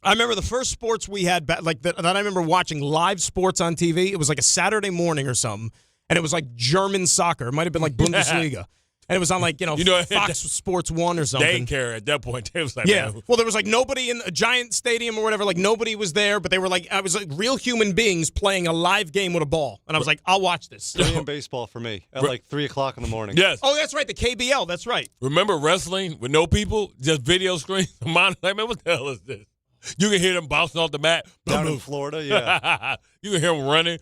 I remember the first sports we had, that I remember watching live sports on TV. It was like a Saturday morning or something, and it was like German soccer. It might have been like Bundesliga. And it was on like, Fox Sports 1 or something. They didn't care at that point. They was like, yeah. Man. Well, there was like nobody in a giant stadium or whatever. Like nobody was there, but they were like, I was like real human beings playing a live game with a ball. And I was like, I'll watch this. Korean baseball for me at like 3 o'clock in the morning. Yes. Oh, that's right. The KBL. That's right. Remember wrestling with no people? Just video screen? Like, man, what the hell is this? You can hear them bouncing off the mat. Down in Florida, yeah. You can hear them running.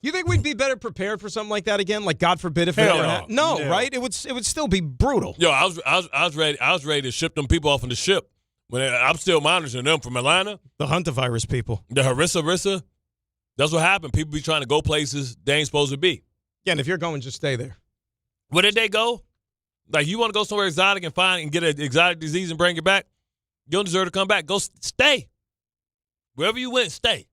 You think we'd be better prepared for something like that again? Like, God forbid if it Hell ever no. happened? No, right? It would still be brutal. Yo, I was ready to ship them people off on the ship. I'm still monitoring them from Atlanta. The Huntavirus people. The harissa. That's what happened. People be trying to go places they ain't supposed to be. Yeah, and if you're going, just stay there. Where did they go? Like, you want to go somewhere exotic and get an exotic disease and bring it back? You don't deserve to come back. Go stay. Wherever you went, stay.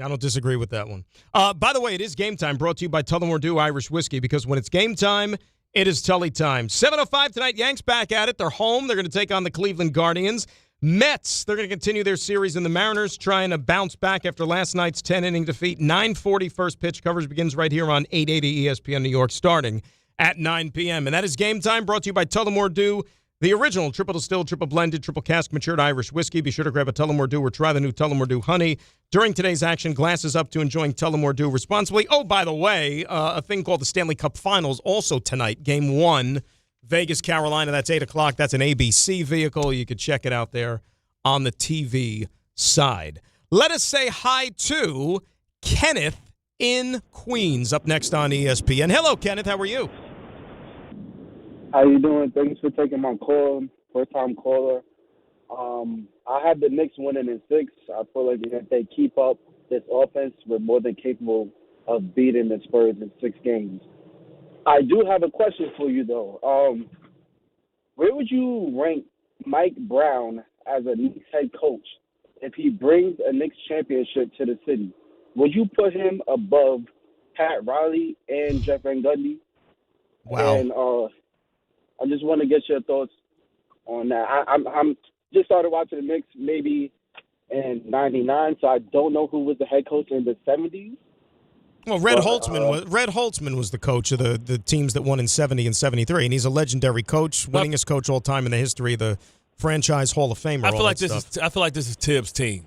I don't disagree with that one. By the way, it is game time, brought to you by Tullamore Dew Irish Whiskey, because when it's game time, it is Tully time. 7:05 tonight, Yanks back at it. They're home. They're going to take on the Cleveland Guardians. Mets, they're going to continue their series in the Mariners, trying to bounce back after last night's 10-inning defeat. 9:40 first pitch. Coverage begins right here on 880 ESPN New York, starting at 9 p.m. And that is game time, brought to you by Tullamore Dew, the original triple distilled, triple blended, triple cask matured Irish whiskey. Be sure to grab a Tullamore Dew or try the new Tullamore Dew Honey. During today's action, glasses up to enjoying Tullamore Dew responsibly. Oh, by the way, a thing called the Stanley Cup Finals also tonight. Game 1, Vegas, Carolina. That's 8 o'clock. That's an ABC vehicle. You could check it out there on the TV side. Let us say hi to Kenneth in Queens, up next on ESPN. Hello, Kenneth. How are you? How you doing? Thanks for taking my call. First-time caller. I have the Knicks winning in 6. I feel like if they keep up this offense, we're more than capable of beating the Spurs in 6 games. I do have a question for you, though. Where would you rank Mike Brown as a Knicks head coach if he brings a Knicks championship to the city? Would you put him above Pat Riley and Jeff Van Gundy? Wow. And I just want to get your thoughts on that. I'm just started watching the Knicks maybe in '99, so I don't know who was the head coach in the '70s. Well, Red Holtzman was the coach of the teams that won in '70 and '73, and he's a legendary coach, winningest coach all time in the history of the franchise Hall of Famer. I feel like this is Tibbs' team.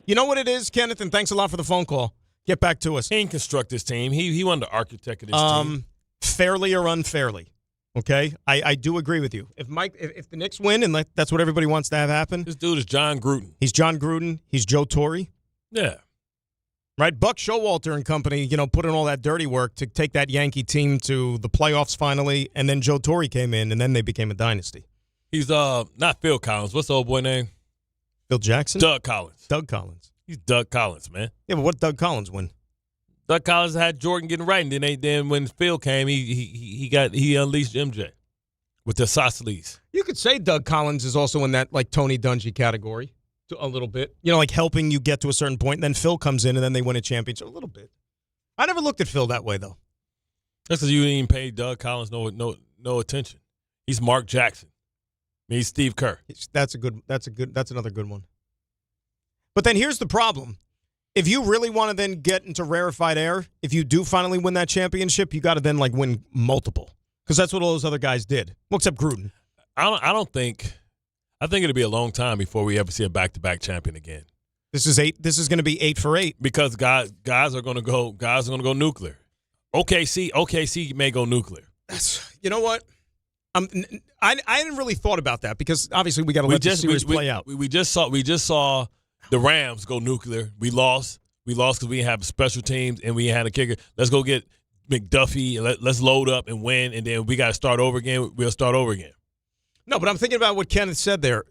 You know what it is, Kenneth, and thanks a lot for the phone call. Get back to us. He didn't construct this team. He wanted the architect of this team. Fairly or unfairly. Okay, I do agree with you. If the Knicks win, and that's what everybody wants to have happen. This dude is John Gruden. He's John Gruden. He's Joe Torre. Yeah. Right? Buck Showalter and company, put in all that dirty work to take that Yankee team to the playoffs finally, and then Joe Torre came in, and then they became a dynasty. He's not Phil Collins. What's the old boy name? Phil Jackson? Doug Collins. Doug Collins. He's Doug Collins, man. Yeah, but what did Doug Collins win? Doug Collins had Jordan getting right, and then when Phil came, he unleashed MJ with the Sosceles. You could say Doug Collins is also in that like Tony Dungy category a little bit. Like helping you get to a certain point, and then Phil comes in, and then they win a championship a little bit. I never looked at Phil that way though. That's because you didn't even pay Doug Collins no attention. He's Mark Jackson. He's Steve Kerr. That's another good one. But then here's the problem. if you really want to then get into rarefied air, if you do finally win that championship, you got to then like win multiple, because that's what all those other guys did. Well, except Gruden. I think it'll be a long time before we ever see a back-to-back champion again. This is going to be 8 for 8 because guys are going to go nuclear. OKC may go nuclear. You know what? I hadn't really thought about that, because obviously we got to let the series play out. We just saw the Rams go nuclear. We lost because we didn't have special teams and we had a kicker. Let's go get McDuffie. Let's load up and win, and then we got to start over again. We'll start over again. No, but I'm thinking about what Kenneth said there.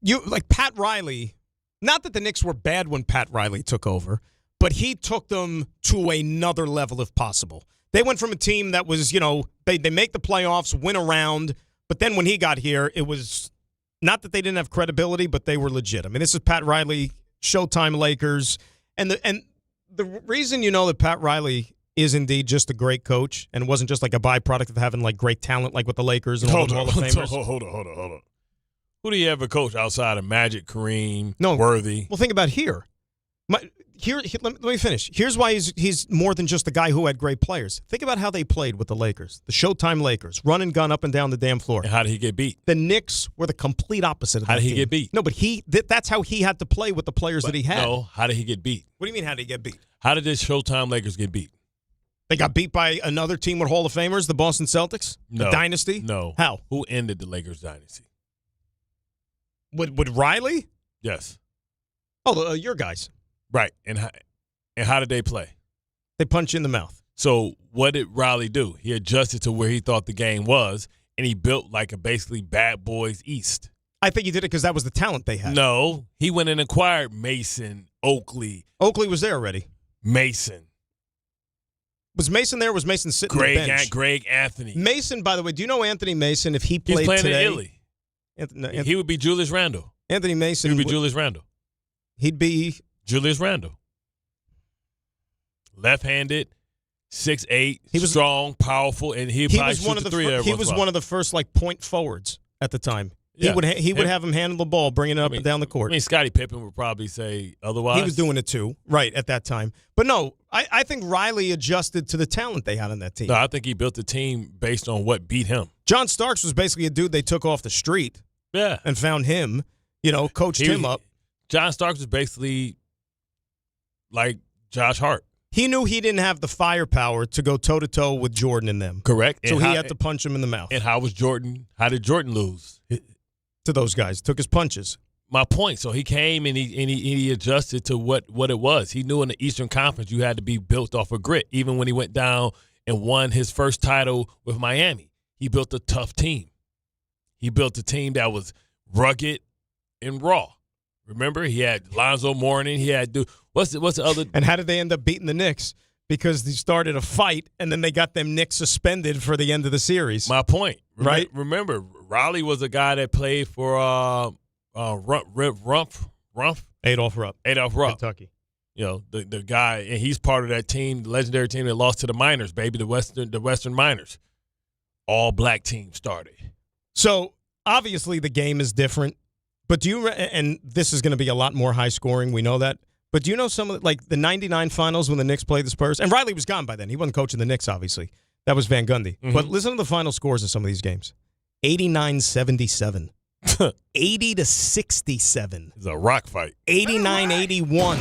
You like Pat Riley. Not that the Knicks were bad when Pat Riley took over, but he took them to another level if possible. They went from a team that was, they make the playoffs, win a round, but then when he got here, it was not that they didn't have credibility, but they were legit. I mean, this is Pat Riley, Showtime Lakers, and the reason you know that Pat Riley is indeed just a great coach, and it wasn't just like a byproduct of having like great talent like with the Lakers and all the Hall of Famers. Hold on. Who do you ever coach outside of Magic, Kareem, Worthy? Well, think about here. Let me finish. Here's why he's more than just a guy who had great players. Think about how they played with the Lakers, the Showtime Lakers, run and gun up and down the damn floor. And how did he get beat? The Knicks were the complete opposite of that. How did he team. get beat? No, but that's how he had to play with the players that he had. No, how did he get beat? What do you mean, how did he get beat? How did this Showtime Lakers get beat? They got beat by another team with Hall of Famers, the Boston Celtics? No. The dynasty? No. How? Who ended the Lakers dynasty? With Riley? Yes. Oh, your guys. Right. And how did they play? They punch you in the mouth. So what did Riley do? He adjusted to where he thought the game was, and he built like a basically Bad Boys East. I think he did it because that was the talent they had. No. He went and acquired Mason, Oakley. Oakley was there already. Mason. Was Mason there or was Mason sitting on the bench? Greg Anthony. Mason, by the way, do you know Anthony Mason, if he played He's playing today? in Italy. He would be Julius Randle. Anthony Mason. He would be Julius Randle. He'd be Julius Randle. Left-handed, 6'8", he was strong, powerful, and he was one of the first like point forwards at the time. Yeah. He would have him handle the ball, bringing it up and down the court. I mean, Scottie Pippen would probably say otherwise. He was doing it too, right, at that time. But no, I think Riley adjusted to the talent they had on that team. No, I think he built the team based on what beat him. John Starks was basically a dude they took off the street. Yeah. And found him, coached him up. John Starks was basically like Josh Hart. He knew he didn't have the firepower to go toe-to-toe with Jordan and them. Correct. So he had to punch him in the mouth. And how did Jordan lose? To those guys. Took his punches. My point. So he came and he adjusted to what it was. He knew in the Eastern Conference you had to be built off of grit. Even when he went down and won his first title with Miami, he built a tough team. He built a team that was rugged and raw. Remember, he had Lonzo Mourning. He had what's the other? And how did they end up beating the Knicks? Because they started a fight, and then they got them Knicks suspended for the end of the series. My point, right? Remember, Riley was a guy that played for Adolph Rupp, Kentucky. The guy, and he's part of that team, the legendary team that lost to the Miners, baby, the Western Miners. All black team started. So obviously the game is different, but and this is going to be a lot more high scoring. We know that. But do you know some of the 99 finals when the Knicks played the Spurs? And Riley was gone by then. He wasn't coaching the Knicks, obviously. That was Van Gundy. Mm-hmm. But listen to the final scores of some of these games. 89-77. 80-67. It's a rock fight. 89-81.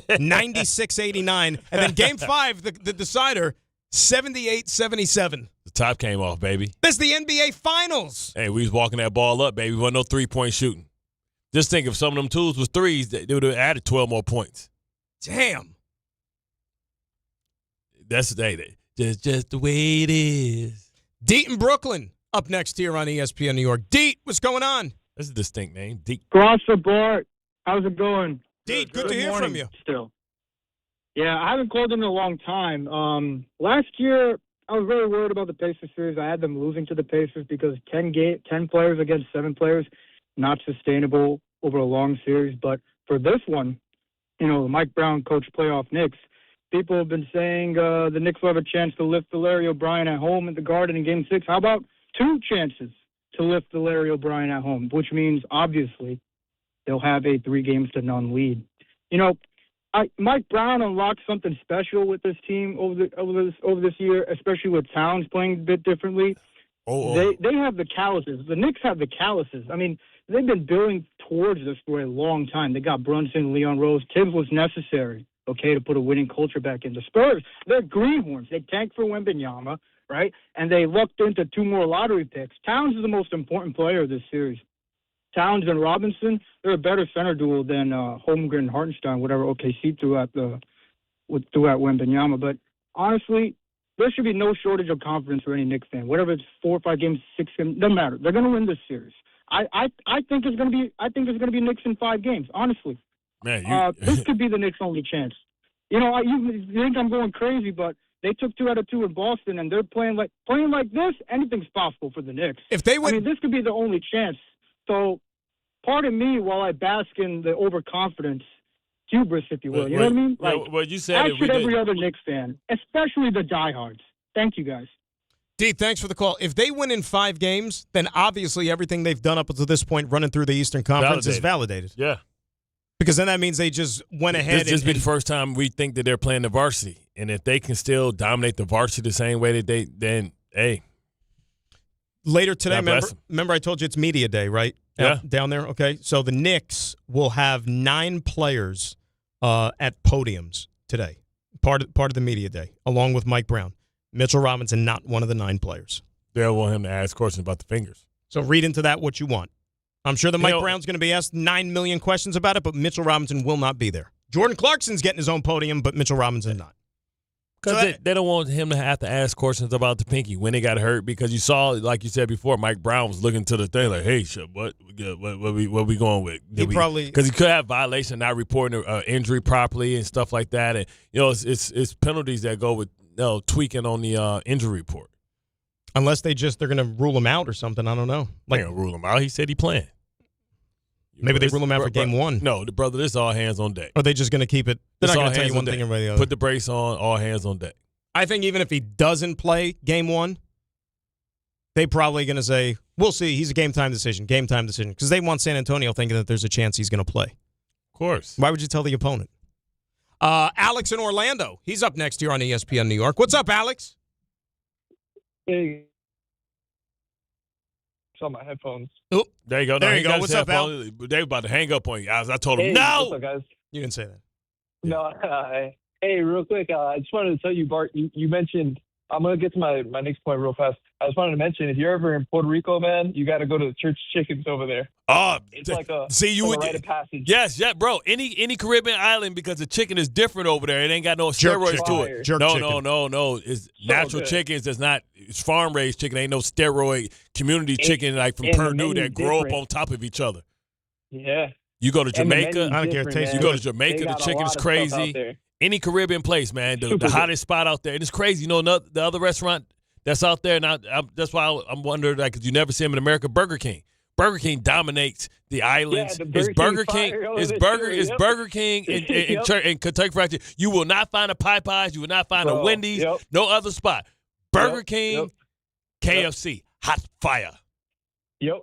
96-89. And then game 5, the decider, 78-77. The top came off, baby. That's the NBA Finals. Hey, we was walking that ball up, baby. Wasn't no three-point shooting. Just think if some of them twos was threes, they would have added 12 more points. Damn. That's just the way it is. Deet in Brooklyn up next here on ESPN New York. Deet, what's going on? That's a distinct name. Deet. Cross for Bart. How's it going? Deet, good to hear from you. Still. Yeah, I haven't called in a long time. Last year, I was very worried about the Pacers series. I had them losing to the Pacers because 10 players against 7 players, not sustainable over a long series. But for this one, Mike Brown coached playoff Knicks. People have been saying the Knicks will have a chance to lift Larry O'Brien at home at the Garden in Game 6. How about 2 chances to lift Larry O'Brien at home, which means obviously they'll have a 3-0 lead. Mike Brown unlocked something special with this team over this year, especially with Towns playing a bit differently. They have the calluses. The Knicks have the calluses. I mean, they've been building towards this for a long time. They got Brunson, Leon Rose. Tibbs was necessary, to put a winning culture back in. The Spurs, they're greenhorns. They tanked for Wembanyama, right? And they lucked into 2 more lottery picks. Towns is the most important player of this series. Towns and Robinson, they're a better center duel than Holmgren and Hartenstein, whatever OKC threw at Wembanyama. But honestly, there should be no shortage of confidence for any Knicks fan. Whatever it's 4 or 5 games, 6 games, doesn't matter. They're going to win this series. I think it's going to be Knicks in 5 games. Honestly, man, this could be the Knicks' only chance. You think I'm going crazy, but they took 2 out of 2 in Boston, and they're playing like this. Anything's possible for the Knicks. If they win, this could be the only chance. So, pardon me while I bask in the overconfidence. Hubris, if you will. You know what I mean? Well, you said should every other Knicks fan, especially the diehards. Thank you, guys. D, thanks for the call. If they win in 5 games, then obviously everything they've done up until this point running through the Eastern Conference is validated. Yeah. Because then that means they just went ahead. This be the first time we think that they're playing the varsity. And if they can still dominate the varsity the same way that then, hey. Later today, remember I told you it's media day, right? Yeah. Down there, okay? So the Knicks will have 9 players at podiums today, part of the media day, along with Mike Brown. Mitchell Robinson, not one of the 9 players. They'll want him to ask questions about the fingers. So read into that what you want. I'm sure that Mike Brown's going to be asked 9 million questions about it, but Mitchell Robinson will not be there. Jordan Clarkson's getting his own podium, but Mitchell Robinson's not. Because they don't want him to have to ask questions about the pinky when they got hurt, because you saw, like you said before, Mike Brown was looking to the thing like, hey, what we going with? Because he could have violation, not reporting an injury properly and stuff like that. And, it's penalties that go with tweaking on the injury report. Unless they're going to rule him out or something. I don't know. They ain't gonna rule him out. He said he playing. Maybe they rule him out for game 1. No, this is all hands on deck. Or are they just going to keep it? They're not going to tell you one thing and the other. Put the brace on, all hands on deck. I think even if he doesn't play game 1, they probably going to say, we'll see. He's a game time decision. Because they want San Antonio thinking that there's a chance he's going to play. Of course. Why would you tell the opponent? Alex in Orlando. He's up next here on ESPN New York. What's up, Alex? Hey. On my headphones. Oh, there you go. There you go. What's up, Al? They were about to hang up on you. I told them, no. What's up, guys? You didn't say that. No. Hey, real quick. I just wanted to tell you, Bart, you mentioned, I'm going to get to my next point real fast. I just wanted to mention, if you're ever in Puerto Rico, man, you got to go to the Church Chickens over there. Oh, it's like a rite of passage. Yes, bro. Any Caribbean island, because the chicken is different over there. It ain't got no steroids to it. No. It's natural chickens. It's farm raised chicken. Ain't no steroid community chicken like from Purdue that grow up on top of each other. Yeah. You go to Jamaica. I don't care. Taste. You go to Jamaica. The chicken's crazy. Any Caribbean place, man. The hottest spot out there, and it's crazy. The other restaurant that's out there, and that's why I'm wondering, because you never see them in America. Burger King. Burger King dominates the islands. It's Burger King in Kentucky Fried Chicken. You will not find a Popeyes. You will not find a Wendy's. No other spot. Burger King, KFC, hot fire. Yep.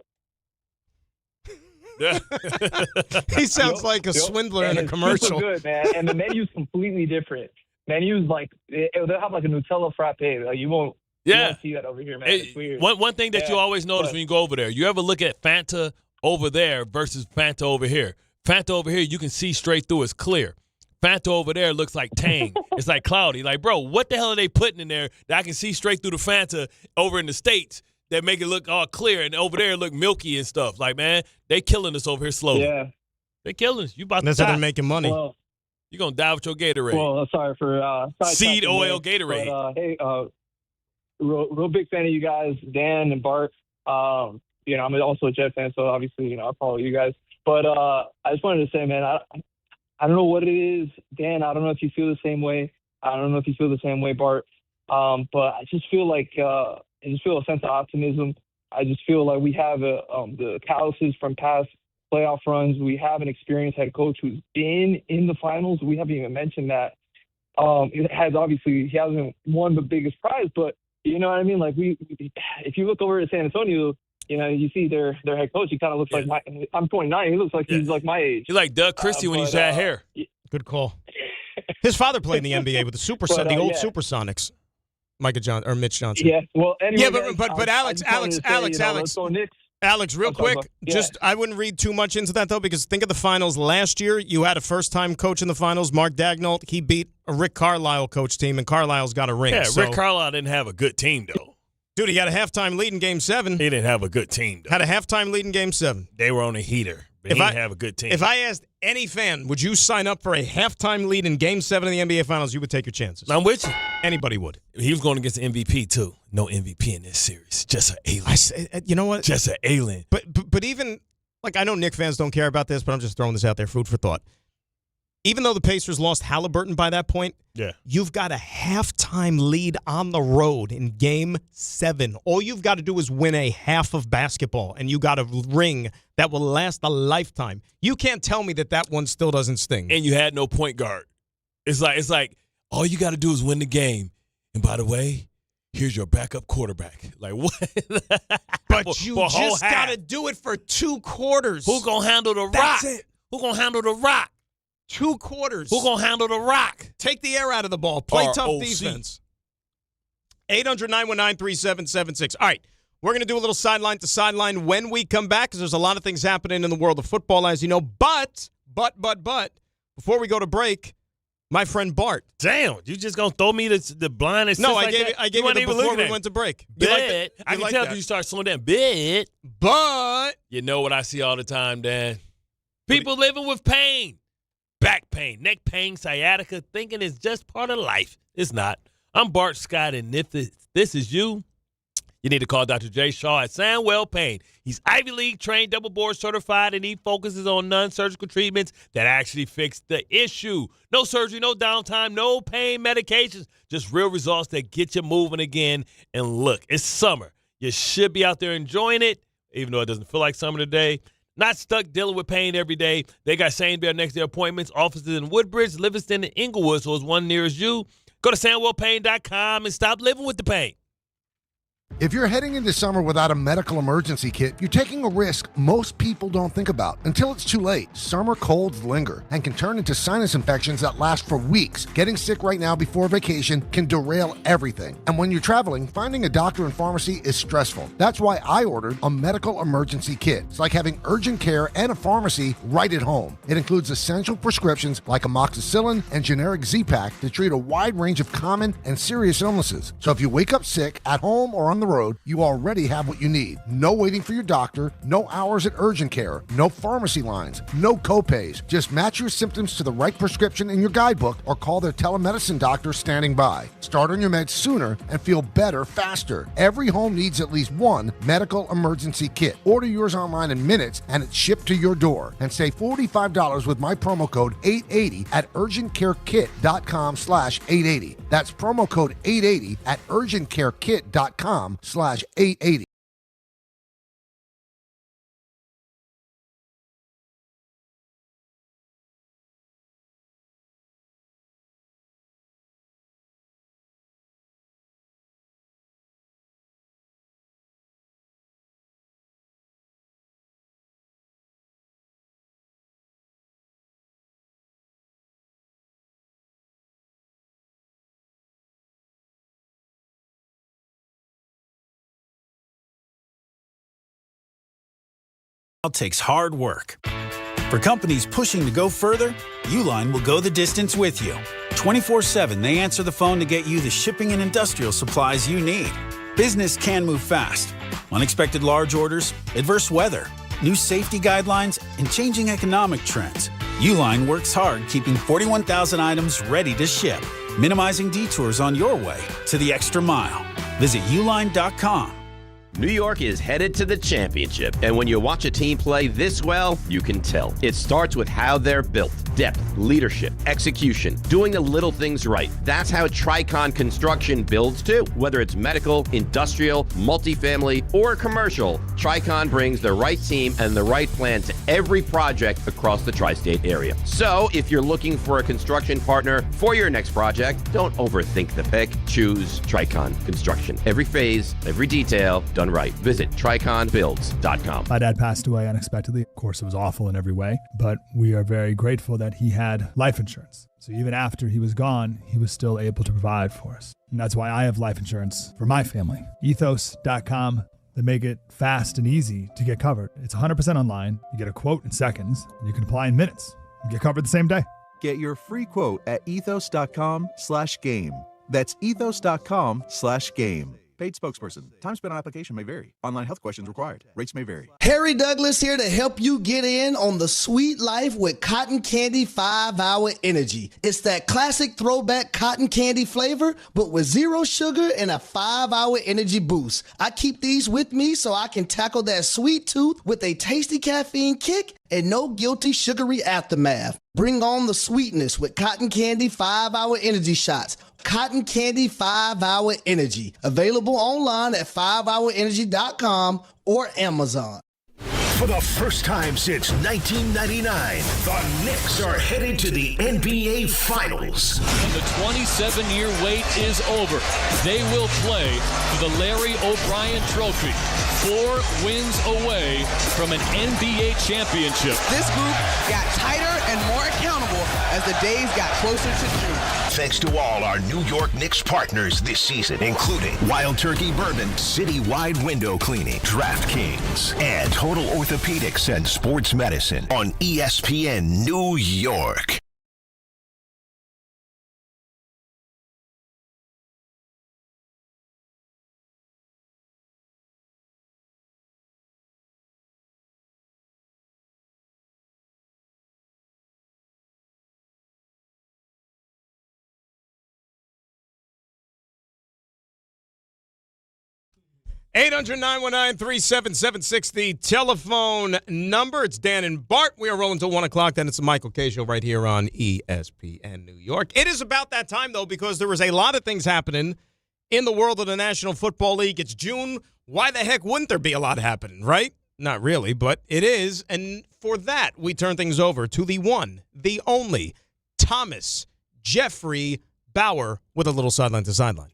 He sounds like a swindler in a commercial. Super good, man. And the menu's completely different. Menu's like they'll have like a Nutella frappe. Like you won't see that over here, man. It's weird. One thing that you always notice when you go over there, you ever look at Fanta over there versus Fanta over here. Fanta over here, you can see straight through. It's clear. Fanta over there looks like Tang. It's like cloudy. Like, bro, what the hell are they putting in there that I can see straight through the Fanta over in the States that make it look all clear, and over there it look milky and stuff? Like, man, they killing us over here slowly. Yeah. They killing us. You about to That's die. how they're making money. Well, you're going to die with your Gatorade. Well, sorry for seed oil Gatorade. But, hey, real big fan of you guys, Dan and Bart. I'm also a Jet fan, so obviously, I follow you guys. But I just wanted to say, man, I don't know what it is, Dan. I don't know if you feel the same way. I don't know if you feel the same way, Bart. But I just feel like I just feel a sense of optimism. I just feel like we have the calluses from past playoff runs. We have an experienced head coach who's been in the finals. We haven't even mentioned that. He hasn't won the biggest prize, but you know what I mean? Like if you look over at San Antonio, you see their head coach. He kind of looks like I'm 29. He looks like he's like my age. He's like Doug Christie when he's had hair. Good call. His father played in the NBA with the old Supersonics. Mitch Johnson. Yeah. Well, anyway. Yeah, but Alex, real quick, I wouldn't read too much into that, though, because think of the finals last year. You had a first-time coach in the finals, Mark Daigneault. He beat a Rick Carlisle coach team, and Carlisle's got a ring. Yeah, Rick Carlisle didn't have a good team, though. Dude, he had a halftime lead in Game 7. He didn't have a good team, though. Had a halftime lead in Game 7. They were on a heater, but he didn't have a good team. If I asked any fan, would you sign up for a halftime lead in Game 7 of the NBA Finals, you would take your chances. I'm with you. Anybody would. He was going against the MVP, too. No MVP in this series. Just an alien. You know what? Just an alien. But even, like, I know Knicks fans don't care about this, but I'm just throwing this out there, food for thought. Even though the Pacers lost Halliburton by that point, you've got a halftime lead on the road in Game 7. All you've got to do is win a half of basketball, and you got a ring that will last a lifetime. You can't tell me that one still doesn't sting. And you had no point guard. It's like all you got to do is win the game. And by the way, here's your backup quarterback. Like, what? But you just got to do it for 2 quarters. Who's going to handle the rock? That's it. Who's going to handle the rock? 2 quarters. Who's going to handle the rock? Take the air out of the ball. Play tough ROC. defense. 800-919-3776. All right, we're going to do a little sideline to sideline when we come back because there's a lot of things happening in the world of football, as you know. But, before we go to break, my friend Bart. Damn, you just going to throw me the blind assist? No, like I gave you the before we went to break. I can tell you start slowing down. But you know what I see all the time, Dan? People living with pain. Back pain, neck pain, sciatica, thinking it's just part of life. It's not. I'm Bart Scott, and if this is you need to call Dr. Jay Shaw at Sandwell Pain. He's Ivy League trained, double board certified, and he focuses on non-surgical treatments that actually fix the issue. No surgery, no downtime, no pain medications, just real results that get you moving again. And look, it's summer. You should be out there enjoying it, even though it doesn't feel like summer today. Not stuck dealing with pain every day. They got same-day or next-day appointments, offices in Woodbridge, Livingston, and Inglewood, so there's one nearest you. Go to SandwellPain.com and stop living with the pain. If you're heading into summer without a medical emergency kit, you're taking a risk most people don't think about until it's too late. Summer colds linger and can turn into sinus infections that last for weeks. Getting sick right now before vacation can derail everything. And when you're traveling, finding a doctor and pharmacy is stressful. That's why I ordered a medical emergency kit. It's like having urgent care and a pharmacy right at home. It includes essential prescriptions like amoxicillin and generic Z-Pak to treat a wide range of common and serious illnesses. So if you wake up sick at home or on the road, you already have what you need. No waiting for your doctor, no hours at urgent care, no pharmacy lines, no copays. Just match your symptoms to the right prescription in your guidebook or call their telemedicine doctor standing by. Start on your meds sooner and feel better faster. Every home needs at least one medical emergency kit. Order yours online in minutes and it's shipped to your door. And save $45 with my promo code 880 at urgentcarekit.com/880. That's promo code 880 at urgentcarekit.com/880. Takes hard work. For companies pushing to go further, Uline will go the distance with you. 24/7, they answer the phone to get you the shipping and industrial supplies you need. Business can move fast. Unexpected large orders, adverse weather, new safety guidelines, and changing economic trends. Uline works hard keeping 41,000 items ready to ship, minimizing detours on your way to the extra mile. Visit uline.com. New York is headed to the championship, and when you watch a team play this well, you can tell. It starts with how they're built. depth, leadership, execution, doing the little things right. That's how Tricon Construction builds too. Whether it's medical, industrial, multifamily, or commercial, Tricon brings the right team and the right plan to every project across the tri-state area. So if you're looking for a construction partner for your next project, don't overthink the pick. Choose Tricon Construction. Every phase, every detail, done right. Visit triconbuilds.com. My dad passed away unexpectedly. Of course, it was awful in every way, but we are very grateful that he had life insurance. So even after he was gone, he was still able to provide for us. And that's why I have life insurance for my family. Ethos.com. They make it fast and easy to get covered. It's 100% online. You get a quote in seconds, and you can apply in minutes. You get covered the same day. Get your free quote at ethos.com/game. That's ethos.com/game. Paid spokesperson. Time spent on application may vary. Online health questions required. Rates may vary. Harry Douglas here to help you get in on the sweet life with Cotton Candy 5-Hour Energy. It's that classic throwback cotton candy flavor, but with 0 sugar and a 5-hour energy boost. I keep these with me so I can tackle that sweet tooth with a tasty caffeine kick and no guilty sugary aftermath. Bring on the sweetness with Cotton Candy 5-Hour Energy shots. Cotton Candy 5-Hour Energy. Available online at 5hourenergy.com or Amazon. For the first time since 1999, the Knicks are headed to the NBA Finals. And the 27-year wait is over. They will play for the Larry O'Brien Trophy. 4 wins away from an NBA championship. This group got tighter and more accountable as the days got closer to June. Thanks to all our New York Knicks partners this season, including Wild Turkey Bourbon, Citywide Window Cleaning, DraftKings, and Total Orthopedics and Sports Medicine on ESPN New York. Eight 800-919-3776, the telephone number. It's Dan and Bart. We are rolling till 1 o'clock. Then it's the Michael K. Show right here on ESPN New York. It is about that time, though, because there was a lot of things happening in the world of the National Football League. It's June. Why the heck wouldn't there be a lot happening, right? Not really, but it is. And for that, we turn things over to the one, the only, Thomas Jeffrey Bauer with a little sideline to sideline.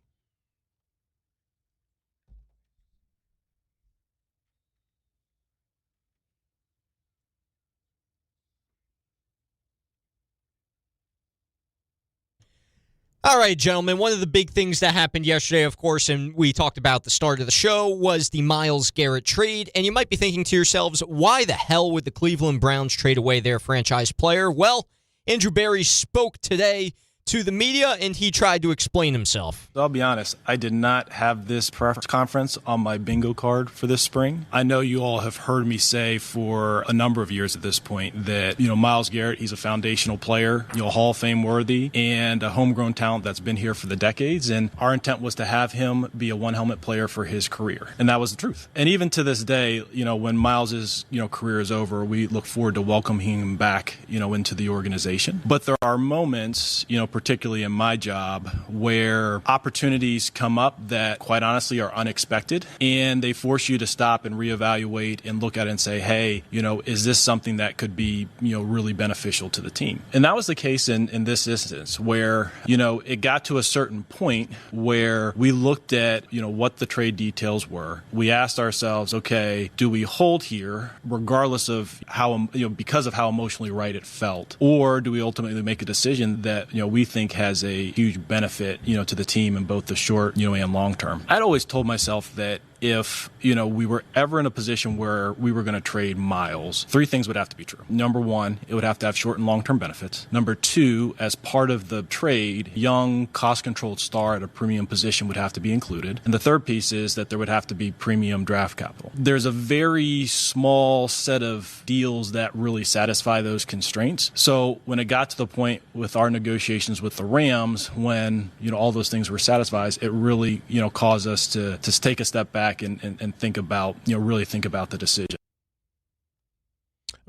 All right, gentlemen, one of the big things that happened yesterday, of course, and we talked about at the start of the show, was the Myles Garrett trade. And you might be thinking to yourselves, why the hell would the Cleveland Browns trade away their franchise player? Well, Andrew Berry spoke today to the media, and he tried to explain himself. I'll be honest, I did not have this press conference on my bingo card for this spring. I know you all have heard me say for a number of years at this point that, Myles Garrett, he's a foundational player, Hall of Fame worthy, and a homegrown talent that's been here for the decades. And our intent was to have him be a one-helmet player for his career. And that was the truth. And even to this day, when Myles's, career is over, we look forward to welcoming him back, into the organization. But there are moments, particularly in my job, where opportunities come up that quite honestly are unexpected, and they force you to stop and reevaluate and look at it and say, hey, is this something that could be, really beneficial to the team? And that was the case in this instance where, it got to a certain point where we looked at, what the trade details were. We asked ourselves, okay, do we hold here regardless of how, because of how emotionally right it felt, or do we ultimately make a decision that, we think has a huge benefit, to the team in both the short, and long term? I'd always told myself that if, we were ever in a position where we were going to trade Myles, 3 things would have to be true. Number 1, it would have to have short and long-term benefits. Number 2, as part of the trade, young, cost-controlled star at a premium position would have to be included. And the third piece is that there would have to be premium draft capital. There's a very small set of deals that really satisfy those constraints. So when it got to the point with our negotiations with the Rams, when, all those things were satisfied, it really, caused us to take a step back and think about, really think about the decision.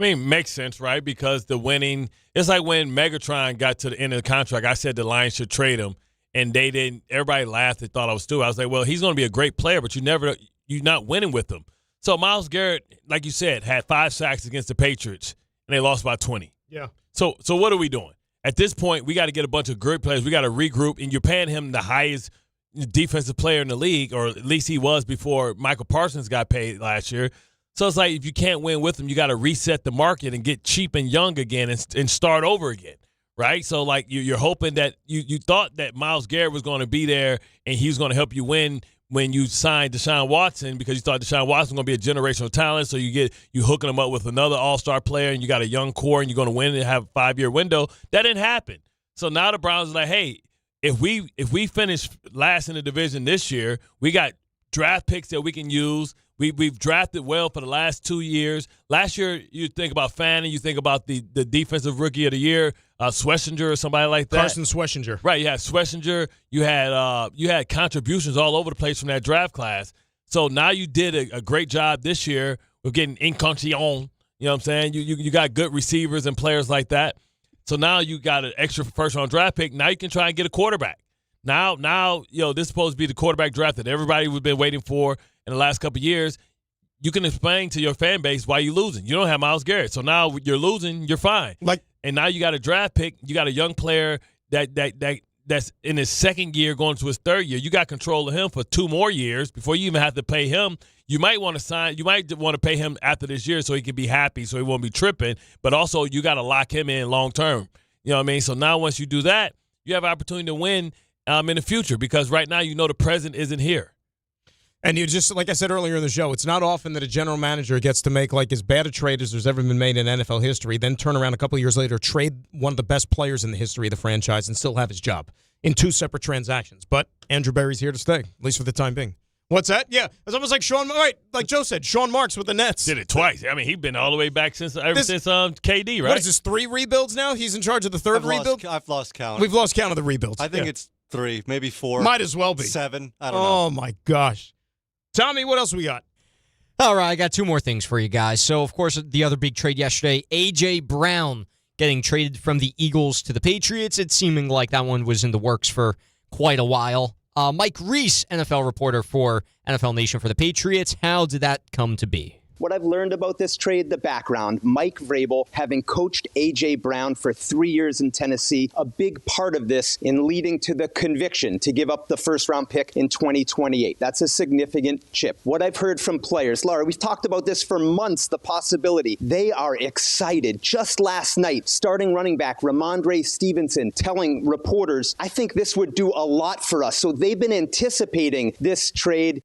I mean, makes sense, right? Because the winning – it's like when Megatron got to the end of the contract, I said the Lions should trade him, and they didn't – everybody laughed and thought I was stupid. I was like, well, he's going to be a great player, but you're not winning with him. So Myles Garrett, like you said, had 5 sacks against the Patriots, and they lost by 20. Yeah. So what are we doing? At this point, we got to get a bunch of great players. We got to regroup, and you're paying him the highest defensive player in the league, or at least he was before Michael Parsons got paid last year. So it's like if you can't win with him, you got to reset the market and get cheap and young again and start over again, right? So like you're hoping that you thought that Myles Garrett was going to be there and he was going to help you win when you signed Deshaun Watson, because you thought Deshaun Watson was going to be a generational talent. So you hooking him up with another all-star player, and you got a young core, and you're going to win and have a 5-year window. That didn't happen. So now the Browns are like, hey, if we finish last in the division this year, we got draft picks that we can use. We've drafted well for the last 2 years. Last year, you think about Fanning, you think about the defensive rookie of the year, Schlesinger or somebody like that. Carson Schlesinger. Right, you had Schlesinger. You had contributions all over the place from that draft class. So now you did a great job this year with getting Incontion. You know what I'm saying? You got good receivers and players like that. So now you got an extra first-round draft pick. Now you can try and get a quarterback. Now, this is supposed to be the quarterback draft that everybody has been waiting for in the last couple of years. You can explain to your fan base why you're losing. You don't have Myles Garrett. So now you're losing, you're fine. And now you got a draft pick. You got a young player that's in his second year going to his third year. You got control of him for 2 more years before you even have to pay him. You might want to pay him after this year so he can be happy, so he won't be tripping. But also you got to lock him in long term. You know what I mean? So now once you do that, you have an opportunity to win in the future, because right now the present isn't here. And you just, like I said earlier in the show, it's not often that a general manager gets to make like as bad a trade as there's ever been made in NFL history, then turn around a couple of years later, trade one of the best players in the history of the franchise, and still have his job in 2 separate transactions. But Andrew Berry's here to stay, at least for the time being. What's that? Yeah, it's almost like like Joe said, Sean Marks with the Nets. Did it twice. I mean, he's been all the way back since KD, right? What is this, 3 rebuilds now? He's in charge of the 3rd rebuild? I've lost count. We've lost count of the rebuilds. I think it's 3, maybe 4. Might as well be. 7. I don't know. Oh, my gosh. Tommy, what else we got? All right, I got 2 more things for you guys. So, of course, the other big trade yesterday, A.J. Brown getting traded from the Eagles to the Patriots. It's seeming like that one was in the works for quite a while. Mike Reese, NFL reporter for NFL Nation for the Patriots. How did that come to be? What I've learned about this trade, the background, Mike Vrabel, having coached A.J. Brown for 3 years in Tennessee, a big part of this in leading to the conviction to give up the first-round pick in 2028. That's a significant chip. What I've heard from players, Laura, we've talked about this for months, the possibility. They are excited. Just last night, starting running back Ramondre Stevenson telling reporters, I think this would do a lot for us. So they've been anticipating this trade.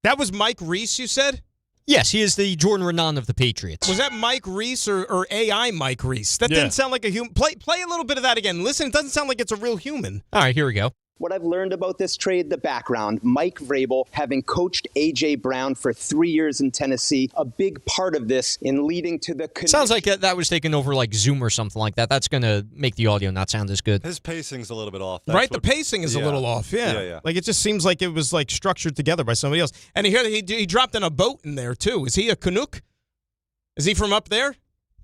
That was Mike Reese, you said? Yes, he is the Jordan Renan of the Patriots. Was that Mike Reese or AI Mike Reese? That didn't sound like a human. Play a little bit of that again. Listen, it doesn't sound like it's a real human. All right, here we go. What I've learned about this trade, the background, Mike Vrabel, having coached A.J. Brown for 3 years in Tennessee, a big part of this in leading to the... Sounds like that was taken over like Zoom or something like that. That's going to make the audio not sound as good. His pacing's a little bit off. Right? The pacing is a little off, yeah. Like, it just seems like it was like structured together by somebody else. And he dropped in a boat in there, too. Is he a Canuck? Is he from up there?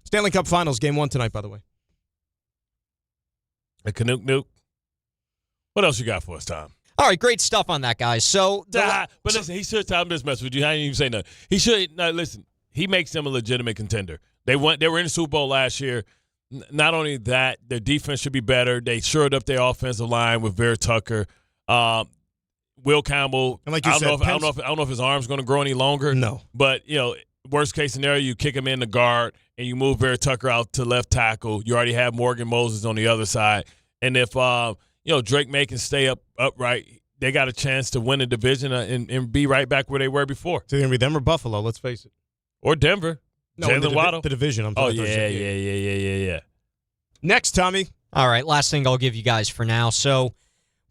Stanley Cup Finals, Game 1 tonight, by the way. A Canuck nuke. What else you got for us, Tom? All right, great stuff on that, guys. So, but listen, he should time this mess with you. I didn't even say nothing. He should. No, listen, he makes them a legitimate contender. They were in the Super Bowl last year. Not only that, their defense should be better. They shored up their offensive line with Vera Tucker, Will Campbell. And like you I don't know if his arm's going to grow any longer. No, but worst case scenario, you kick him in the guard and you move Vera Tucker out to left tackle. You already have Morgan Moses on the other side, and if Drake May can stay upright, they got a chance to win the division and be right back where they were before. It's going to be them or Buffalo, let's face it. Or Denver. No, Jalen Waddle. The division. I'm talking yeah. Next, Tommy. All right, last thing I'll give you guys for now. So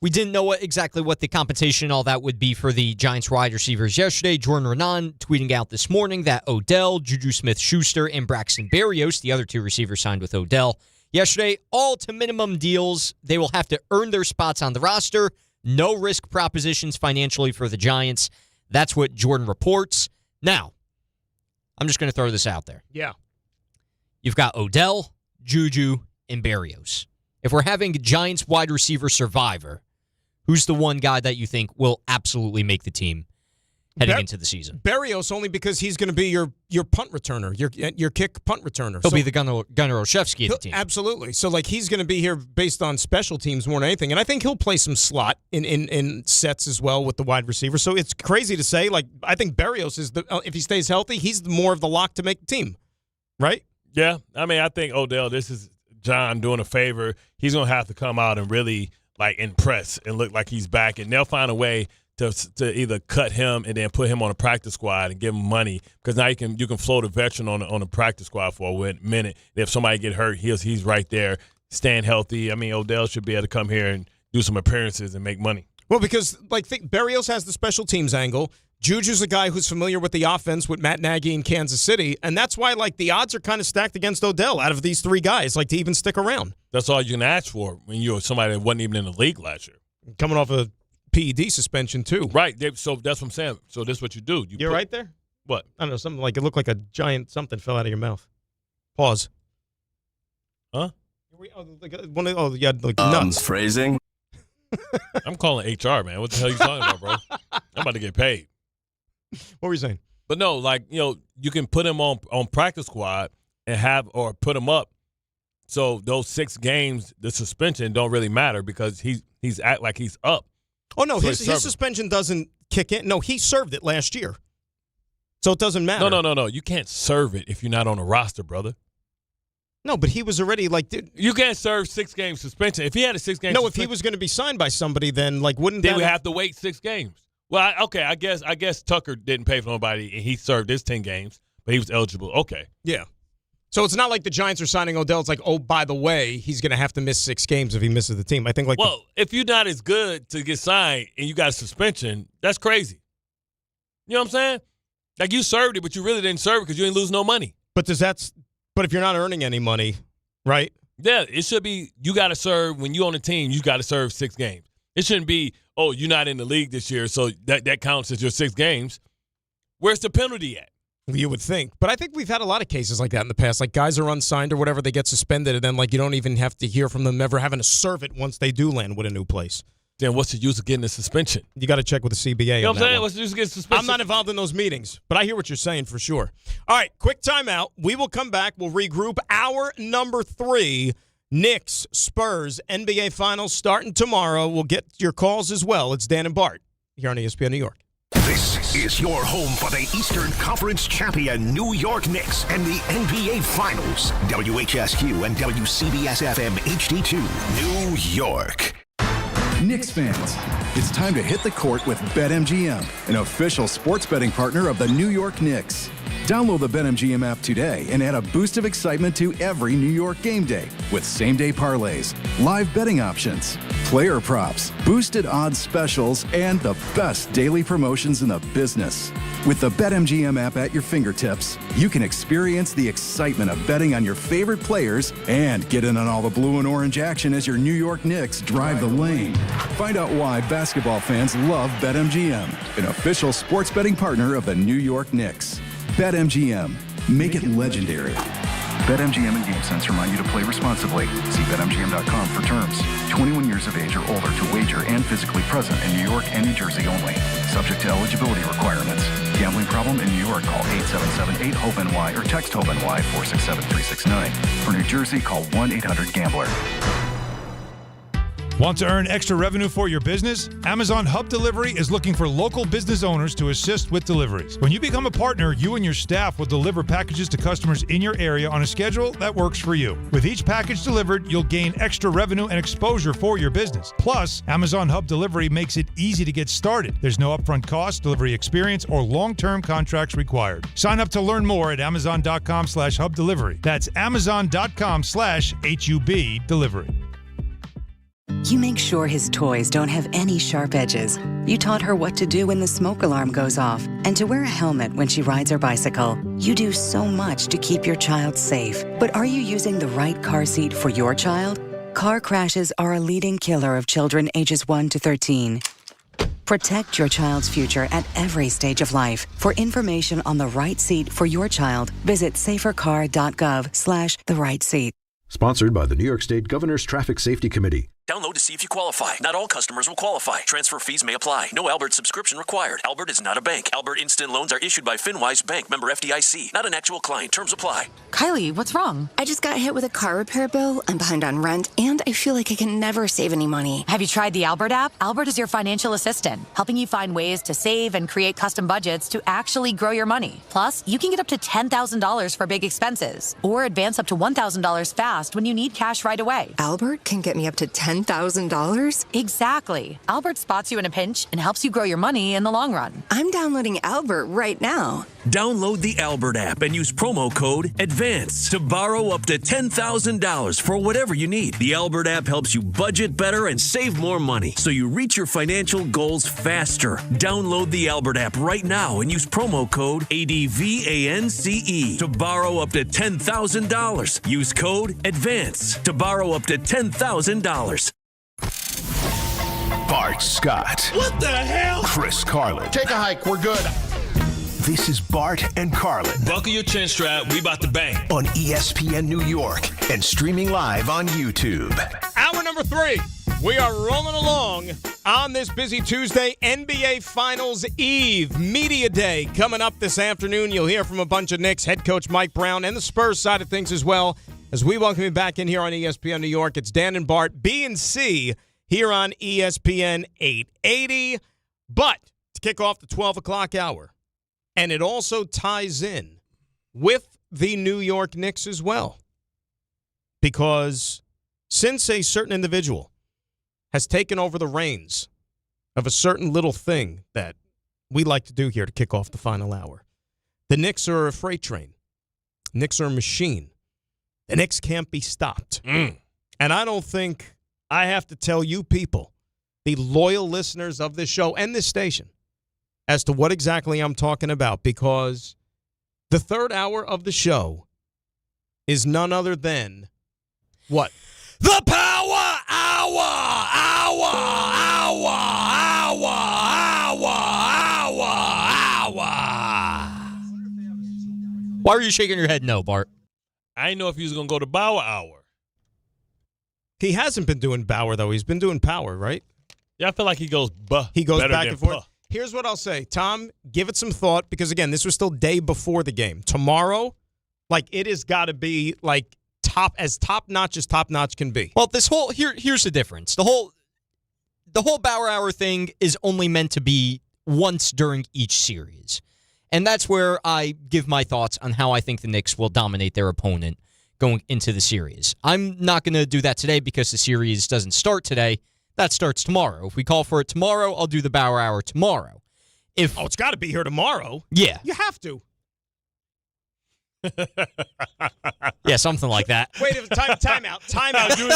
we didn't know exactly what the compensation and all that would be for the Giants wide receivers yesterday. Jordan Renan tweeting out this morning that Odell, Juju Smith-Schuster, and Braxton Berrios, the other 2 receivers signed with Odell yesterday, all to minimum deals. They will have to earn their spots on the roster. No risk propositions financially for the Giants. That's what Jordan reports. Now, I'm just going to throw this out there. Yeah. you've got Odell, Juju, and Berrios. If we're having a Giants wide receiver survivor, who's the one guy that you think will absolutely make the team heading into the season? Berrios, only because he's going to be your punt returner, your kick punt returner. He'll be the Gunnar Olszewski of the team. Absolutely. So, he's going to be here based on special teams more than anything. And I think he'll play some slot in sets as well with the wide receiver. So, it's crazy to say. I think Berrios is if he stays healthy, he's more of the lock to make the team. Right? Yeah. I mean, I think Odell, this is John doing a favor. He's going to have to come out and really, impress and look like he's back. And they'll find a way to either cut him and then put him on a practice squad and give him money, because now you can float a veteran on a practice squad for a minute. If somebody get hurt, he's right there, staying healthy. I mean, Odell should be able to come here and do some appearances and make money. Well, because Berrios has the special teams angle. Juju's a guy who's familiar with the offense with Matt Nagy in Kansas City, and that's why the odds are kind of stacked against Odell out of these three guys, to even stick around. That's all you can ask for when you're somebody that wasn't even in the league last year. Coming off a PED suspension, too. Right. So that's what I'm saying. So this is what you do. You're right there? What? I don't know. Something it looked like a giant something fell out of your mouth. Pause. Huh? Nuts. Phrasing? I'm calling HR, man. What the hell are you talking about, bro? I'm about to get paid. What were you saying? But no, you can put him on practice squad and put him up. So those 6 games, the suspension don't really matter because he's act like he's up. Oh, no, his suspension doesn't kick in. No, he served it last year. So it doesn't matter. No. You can't serve it if you're not on a roster, brother. No, but he was already you can't serve 6 game suspension. If he had a 6 game suspension. No, if he was going to be signed by somebody, then wouldn't they would have to wait 6 games. Well, I guess Tucker didn't pay for nobody and he served his 10 games, but he was eligible. Okay. Yeah. So it's not like the Giants are signing Odell. It's like, oh, by the way, he's going to have to miss 6 games if he misses the team. I think if you're not as good to get signed and you got a suspension, that's crazy. You know what I'm saying? You served it, but you really didn't serve it because you didn't lose no money. But if you're not earning any money, right? Yeah, it should be you got to serve when you're on the team. You got to serve 6 games. It shouldn't be, oh, you're not in the league this year, so that counts as your 6 games. Where's the penalty at? You would think. But I think we've had a lot of cases like that in the past. Guys are unsigned or whatever, they get suspended, and then you don't even have to hear from them ever having to serve it once they do land with a new place. Then what's the use of getting a suspension? You got to check with the CBA. You know what I'm saying? What's the use of getting suspension? I'm not involved in those meetings, but I hear what you're saying for sure. All right, quick timeout. We will come back. We'll regroup. Hour number 3, Knicks-Spurs NBA Finals starting tomorrow. We'll get your calls as well. It's Dan and Bart here on ESPN New York. This is your home for the Eastern Conference champion New York Knicks and the NBA Finals. WHSQ and WCBS-FM HD2, New York. Knicks fans, it's time to hit the court with BetMGM, an official sports betting partner of the New York Knicks. Download the BetMGM app today and add a boost of excitement to every New York game day with same-day parlays, live betting options, player props, boosted odds specials, and the best daily promotions in the business. With the BetMGM app at your fingertips, you can experience the excitement of betting on your favorite players and get in on all the blue and orange action as your New York Knicks drive the lane. Find out why basketball fans love BetMGM, an official sports betting partner of the New York Knicks. BetMGM. Make it legendary. BetMGM and GameSense remind you to play responsibly. See BetMGM.com for terms. 21 years of age or older to wager and physically present in New York and New Jersey only. Subject to eligibility requirements. Gambling problem in New York? Call 877-8-HOPE-NY or text HOPE-NY 467-369. For New Jersey, call 1-800-GAMBLER. Want to earn extra revenue for your business? Amazon Hub Delivery is looking for local business owners to assist with deliveries. When you become a partner, you and your staff will deliver packages to customers in your area on a schedule that works for you. With each package delivered, you'll gain extra revenue and exposure for your business. Plus, Amazon Hub Delivery makes it easy to get started. There's no upfront cost, delivery experience, or long-term contracts required. Sign up to learn more at Amazon.com/Hub Delivery. That's Amazon.com/HUB Delivery. You make sure his toys don't have any sharp edges. You taught her what to do when the smoke alarm goes off and to wear a helmet when she rides her bicycle. You do so much to keep your child safe. But are you using the right car seat for your child? Car crashes are a leading killer of children ages 1 to 13. Protect your child's future at every stage of life. For information on the right seat for your child, visit safercar.gov/the right seat. Sponsored by the New York State Governor's Traffic Safety Committee. Download to see if you qualify. Not all customers will qualify. Transfer fees may apply. No Albert subscription required. Albert is not a bank. Albert Instant Loans are issued by FinWise Bank, member FDIC. Not an actual client. Terms apply. Kylie, what's wrong? I just got hit with a car repair bill. I'm behind on rent, and I feel like I can never save any money. Have you tried the Albert app? Albert is your financial assistant, helping you find ways to save and create custom budgets to actually grow your money. Plus, you can get up to $10,000 for big expenses, or advance up to $1,000 fast when you need cash right away. Albert can get me up to $10,000? Exactly. Albert spots you in a pinch and helps you grow your money in the long run. I'm downloading Albert right now. Download the Albert app and use promo code ADVANCE to borrow up to $10,000 for whatever you need. The Albert app helps you budget better and save more money so you reach your financial goals faster. Download the Albert app right now and use promo code ADVANCE to borrow up to $10,000. Use code ADVANCE to borrow up to $10,000. Bart Scott. What the hell? Chris Carlin. Take a hike. We're good. This is Bart and Carlin. Buckle your chin strap. We about to bang. On ESPN New York and streaming live on YouTube. Hour number 3. We are rolling along on this busy Tuesday, NBA Finals Eve, Media Day. Coming up this afternoon, you'll hear from a bunch of Knicks, head coach Mike Brown, and the Spurs side of things as well. As we welcome you back in here on ESPN New York, it's Dan and Bart, B and C, here on ESPN 880. But to kick off the 12 o'clock hour, and it also ties in with the New York Knicks as well. Because since a certain individual has taken over the reins of a certain little thing that we like to do here to kick off the final hour, the Knicks are a freight train. Knicks are a machine. The Knicks can't be stopped. And I don't think I have to tell you people, the loyal listeners of this show and this station, as to what exactly I'm talking about, because the third hour of the show is none other than what? The Power Hour! Why are you shaking your head no, Bart? I didn't know if he was going to go to Bauer Hour. He hasn't been doing Bauer, though. He's been doing Power, right? Yeah, I feel like he goes He goes better back than and forth. puh. Here's what I'll say. Tom, give it some thought, because, again, this was still day before the game. Tomorrow, like, it has got to be, like, top-notch as top-notch can be. Well, here's the difference. The whole Bauer Hour thing is only meant to be once during each series. And that's where I give my thoughts on how I think the Knicks will dominate their opponent going into the series. I'm not going to do that today because the series doesn't start today. That starts tomorrow. If we call for it tomorrow, I'll do the Bauer Hour tomorrow. It's got to be here tomorrow. Yeah. You have to. Yeah, something like that. Wait, time out. Time out. You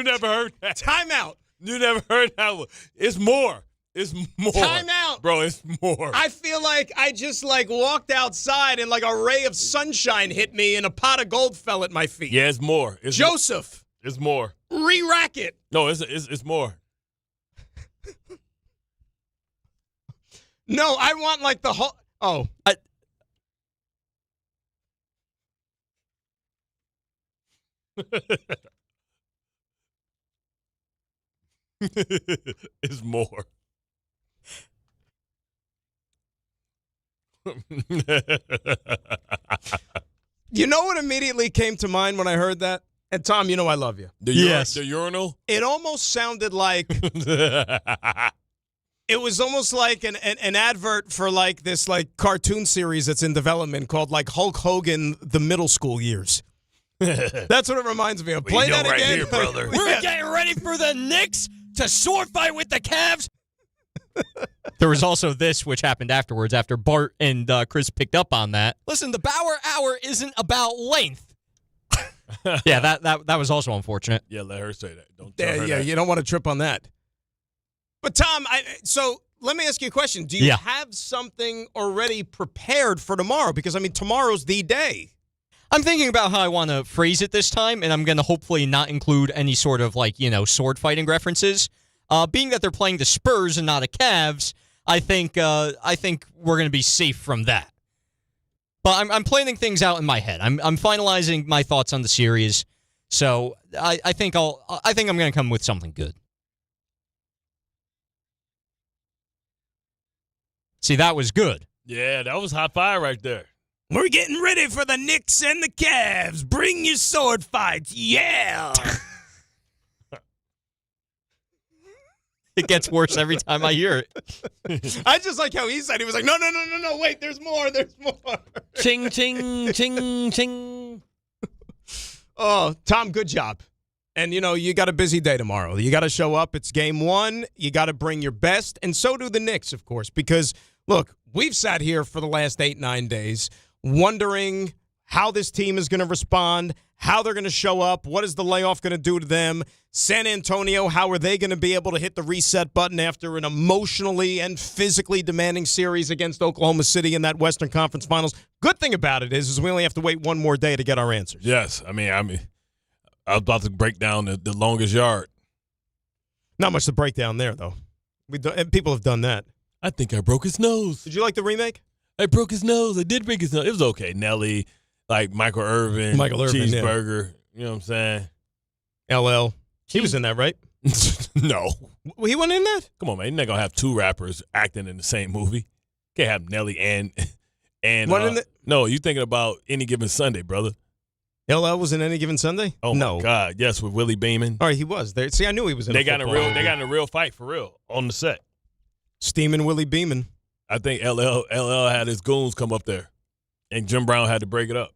never heard that. Time out. You never heard that one. It's more. It's more. Time out. Bro, it's more. I feel like I just walked outside and like a ray of sunshine hit me and a pot of gold fell at my feet. Yeah, it's more. Joseph. It's more. Re-rack it. No, it's more. No, I want like the whole. Oh. It's more. You know what immediately came to mind when I heard that? And Tom, you know I love you. The urinal? It almost sounded like it was almost like an advert for like this like cartoon series that's in development called like Hulk Hogan the middle school years. That's what it reminds me of. Play that right again, here, brother. We're getting ready for the Knicks to sword fight with the Cavs. There was also this, which happened afterwards, after Bart and Chris picked up on that. Listen, the Bauer Hour isn't about length. Yeah, that was also unfortunate. Yeah, let her say that. Don't tell her yeah, that. you don't want to trip on that. But Tom, so let me ask you a question. Do you have something already prepared for tomorrow? Because, I mean, tomorrow's the day. I'm thinking about how I want to phrase it this time, and I'm going to hopefully not include any sort of, like, sword fighting references. Being that they're playing the Spurs and not the Cavs, I think we're going to be safe from that. But I'm planning things out in my head. I'm finalizing my thoughts on the series. So I think I'm going to come with something good. See, that was good. Yeah, that was hot fire right there. We're getting ready for the Knicks and the Cavs. Bring your sword fights. Yeah. It gets worse every time I hear it. I just like how he said, he was like, no, wait, there's more. Ching, ching, ching, ching. Oh, Tom, good job. And, you got a busy day tomorrow. You got to show up. It's game one. You got to bring your best. And so do the Knicks, of course, because, look, we've sat here for the last 8-9 days wondering how this team is going to respond, how they're going to show up, what is the layoff going to do to them. San Antonio, how are they going to be able to hit the reset button after an emotionally and physically demanding series against Oklahoma City in that Western Conference Finals? Good thing about it is we only have to wait one more day to get our answers. Yes. I was about to break down the longest yard. Not much to break down there, though. People have done that. I think I broke his nose. Did you like the remake? I broke his nose. I did break his nose. It was okay. Nelly, like Michael Irvin, Cheeseburger. Yeah. You know what I'm saying? LL. He was in that, right? No. He wasn't in that? Come on, man. You're not going to have two rappers acting in the same movie. Can't have Nelly and no, you're thinking about Any Given Sunday, brother. LL was in Any Given Sunday? Oh, no. My God. Yes, with Willie Beeman. All right, he was there. See, I knew he was in They got in a real fight for real on the set. Steaming Willie Beeman. I think LL had his goons come up there, and Jim Brown had to break it up.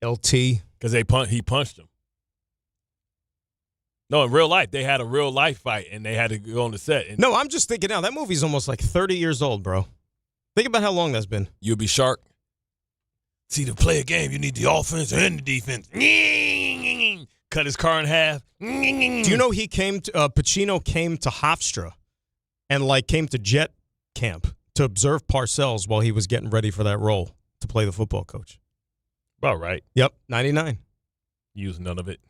LT. Because he punched him. No, in real life, they had a real life fight, and they had to go on the set. No, I'm just thinking now, that movie's almost like 30 years old, bro. Think about how long that's been. You'll be shark. See, to play a game, you need the offense and the defense. Cut his car in half. Do you know Pacino came to Hofstra and came to Jet Camp to observe Parcells while he was getting ready for that role to play the football coach? About right. Yep, 99. Use none of it.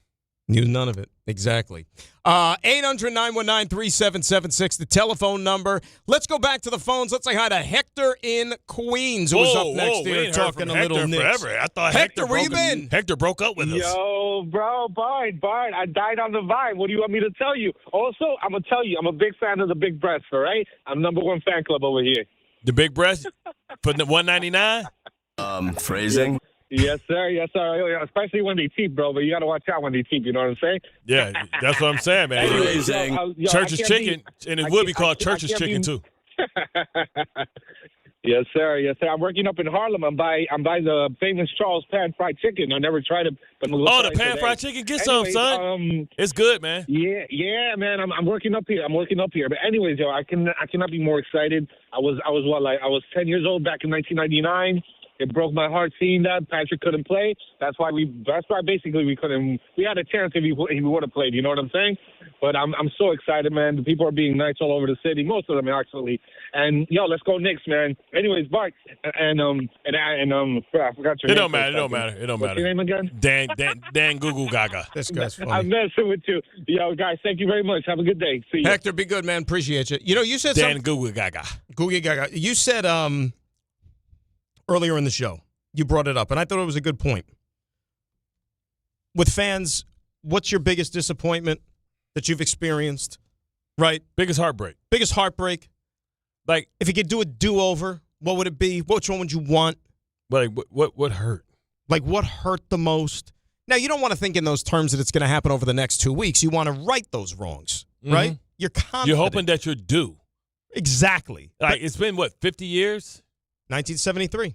Use none of it. Exactly. 800-919-3776, the telephone number. Let's go back to the phones. Let's say hi to Hector in Queens, who was up next here talking a little Knicks. Forever. I thought Hector, where you been? Hector broke up with us. Yo, bro, Bart, I died on the vine. What do you want me to tell you? Also, I'm going to tell you, I'm a big fan of the Big Breast, all right? I'm #1 fan club over here. The Big Breast? For the $199? Phrasing? Yes, sir. Yes, sir. Especially when they teep, bro. But you got to watch out when they teep. You know what I'm saying? Yeah, that's what I'm saying, man. Church's Chicken, and it would be called Church's Chicken, too. Yes, sir. Yes, sir. I'm working up in Harlem. I'm by the famous Charles Pan Fried Chicken. I never tried it. But the Pan Fried Chicken? Get some, son. It's good, man. Yeah, man. I'm working up here. But anyways, yo, I cannot be more excited. I was 10 years old back in 1999. It broke my heart seeing that Patrick couldn't play. That's why basically we couldn't. We had a chance if he would have played. You know what I'm saying? But I'm so excited, man. The people are being nice all over the city. Most of them actually. And yo, let's go Knicks, man. Anyways, Bart and I forgot your name. It don't matter. What's your name again? Dan Google Gaga. This guy's funny. I'm messing with you. Yo, guys, thank you very much. Have a good day. See you. Hector, be good, man. Appreciate you. You said Dan Google Gaga. Google Gaga. You said earlier in the show, you brought it up, and I thought it was a good point. With fans, what's your biggest disappointment that you've experienced? Right? Biggest heartbreak. Like, if you could do a do-over, what would it be? Which one would you want? Like, what hurt? Like, what hurt the most? Now, you don't want to think in those terms that it's going to happen over the next 2 weeks. You want to right those wrongs, right? You're confident. You're hoping that you're due. Exactly. Like, it's been, 50 years? 1973.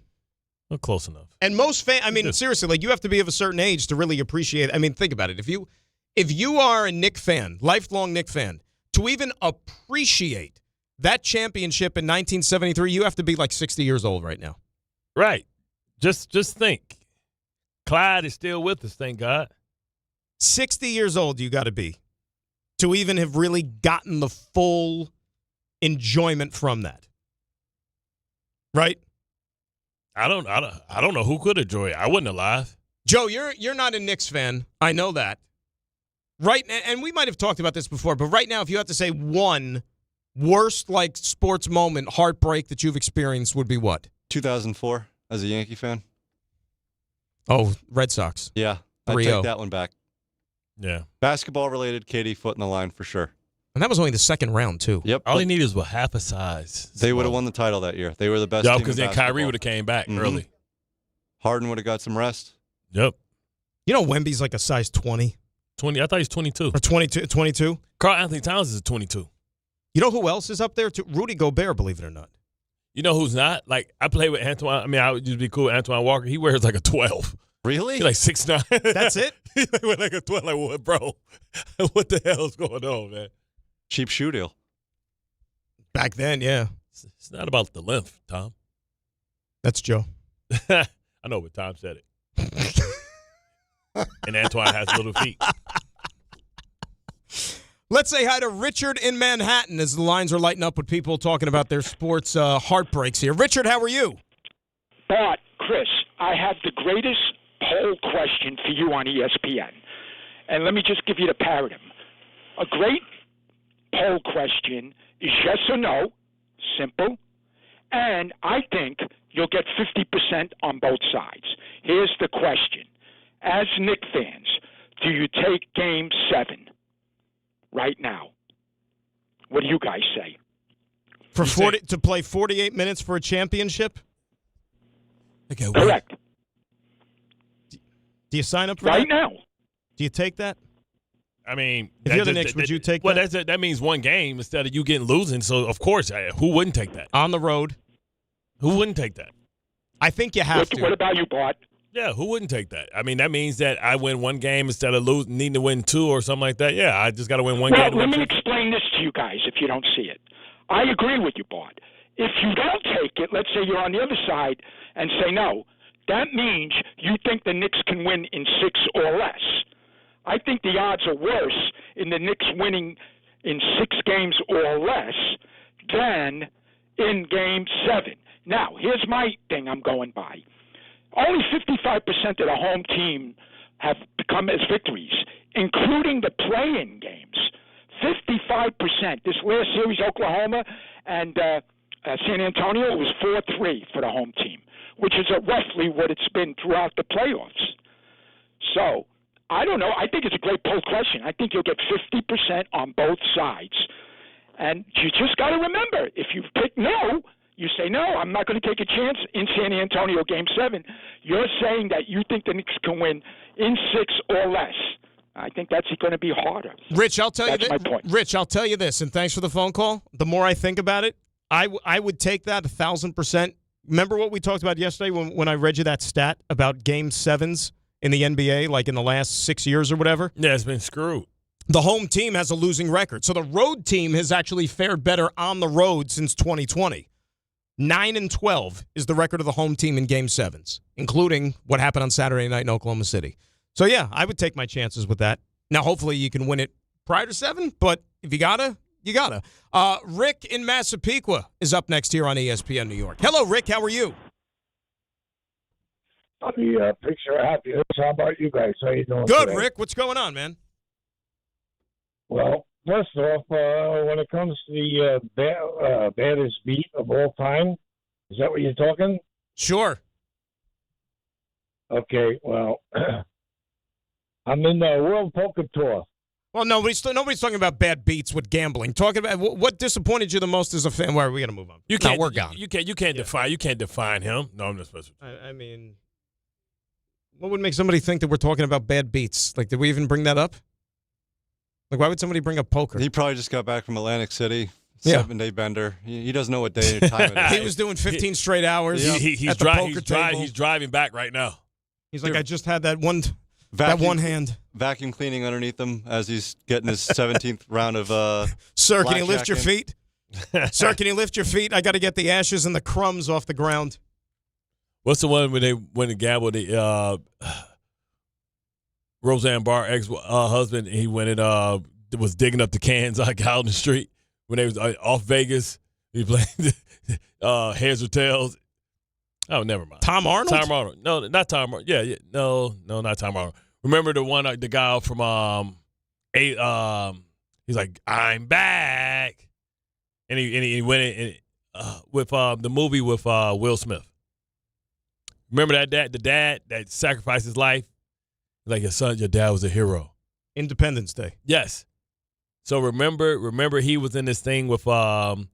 Well, close enough. And most fans, seriously, you have to be of a certain age to really appreciate it. Think about it. If you are a Knick fan, lifelong Knick fan, to even appreciate that championship in 1973, you have to be 60 years old right now. Right. Just think. Clyde is still with us, thank God. 60 years old you got to be to even have really gotten the full enjoyment from that. Right? I don't know who could enjoy it. I wasn't alive. Joe, you're not a Knicks fan. I know that. Right, and we might have talked about this before, but right now, if you had to say one worst sports moment, heartbreak that you've experienced would be what? 2004 as a Yankee fan. Oh, Red Sox. Yeah, I'd 3-0. take that one back. Yeah. Basketball related, Katie, foot in the line for sure. And that was only the second round, too. Yep. All he needed was half a size. They would have won the title that year. They were the best Yeah, team because in then Kyrie basketball. would have came back early. Harden would have got some rest. Yep. You know Wemby's like a size 20? 20. I thought he's 22. Or 22? Karl Anthony Towns is 22. You know who else is up there, too? Rudy Gobert, believe it or not. You know who's not? Like, I play with Antoine. I mean, I would just be cool with Antoine Walker. He wears like a 12. Really? He's like 6'9". That's it? He wears like a 12. Like, what, bro? What the hell is going on, man? Cheap shoe deal. Back then, yeah. It's not about the length, Tom. That's Joe. I know, but Tom said it. And Antoine has little feet. Let's say hi to Richard in Manhattan as the lines are lighting up with people talking about their sports heartbreaks here. Richard, how are you? Bart, Chris, I have the greatest poll question for you on ESPN. And let me just give you the paradigm. A great poll question is yes or no, simple, and I think you'll get 50% on both sides. Here's the question. As Knicks fans, do you take Game 7 right now? What do you guys say? To play 48 minutes for a championship? Okay, correct. Do you sign up for right that? now? Do you take that? I mean, if you're the Knicks, would you take that? that? That means one game instead of you getting losing. So, of course, who wouldn't take that? On the road. Who wouldn't take that? I think you have to. What about you, Bart? Yeah, who wouldn't take that? I mean, that means that I win one game instead of needing to win two or something like that. Yeah, I just got to win one game. Let me explain this to you guys if you don't see it. I agree with you, Bart. If you don't take it, let's say you're on the other side and say no, that means you think the Knicks can win in 6 or less. I think the odds are worse in the Knicks winning in 6 games or less than in Game 7. Now, here's my thing I'm going by. Only 55% of the home team have become as victories, including the play-in games. 55%. This last series, Oklahoma and San Antonio, it was 4-3 for the home team, which is roughly what it's been throughout the playoffs. So, I don't know. I think it's a great poll question. I think you'll get 50% on both sides. And you just got to remember, if you pick no, you say, no, I'm not going to take a chance in San Antonio Game 7. You're saying that you think the Knicks can win in 6 or less. I think that's going to be harder. Rich, I'll tell you that's my point. Rich, I'll tell you this, and thanks for the phone call. The more I think about it, I would take that 1,000%. Remember what we talked about yesterday when I read you that stat about Game 7s in the NBA, like in the last 6 years or whatever? Yeah, it's been screwed. The home team has a losing record. So the road team has actually fared better on the road since 2020. 9-12 is the record of the home team in Game 7s, including what happened on Saturday night in Oklahoma City. So, yeah, I would take my chances with that. Now, hopefully you can win it prior to 7, but if you gotta, you gotta. Rick in Massapequa is up next here on ESPN New York. Hello, Rick. How are you? I'll be picture happy. How about you guys? How you doing Good, today? Rick. What's going on, man? Well, first off, when it comes to the baddest beat of all time, is that what you're talking? Sure. Okay, well, I'm in the World Poker Tour. Well, nobody's talking about bad beats with gambling. Talking about what disappointed you the most as a fan. Where are we going to move on? You can't. No, we're gone. You can't define. You can't define him. No, I'm not supposed to. I mean, what would make somebody think that we're talking about bad beats? Like, did we even bring that up? Like, why would somebody bring up poker? He probably just got back from Atlantic City. Yeah. 7-day bender. He doesn't know what day or time it is. He was doing 15 straight hours He's at the poker table. He's driving back right now. He's like, I just had that one hand. Vacuum cleaning underneath him as he's getting his 17th round of Sir, can you lift your blackjacking. feet? Sir, can you lift your feet? I got to get the ashes and the crumbs off the ground. What's the one when they went and gambled? Roseanne Barr ex-husband, he went and was digging up the cans out in the street when they was off Vegas. He played Heads or Tails. Oh, never mind. Tom Arnold? Tom Arnold. No, not Tom Arnold. Yeah. No, not Tom Arnold. Remember the guy from he's like, I'm back. And he went in with the movie with Will Smith. Remember the dad that sacrificed his life? Like, your dad was a hero. Independence Day. Yes. So remember he was in this thing with which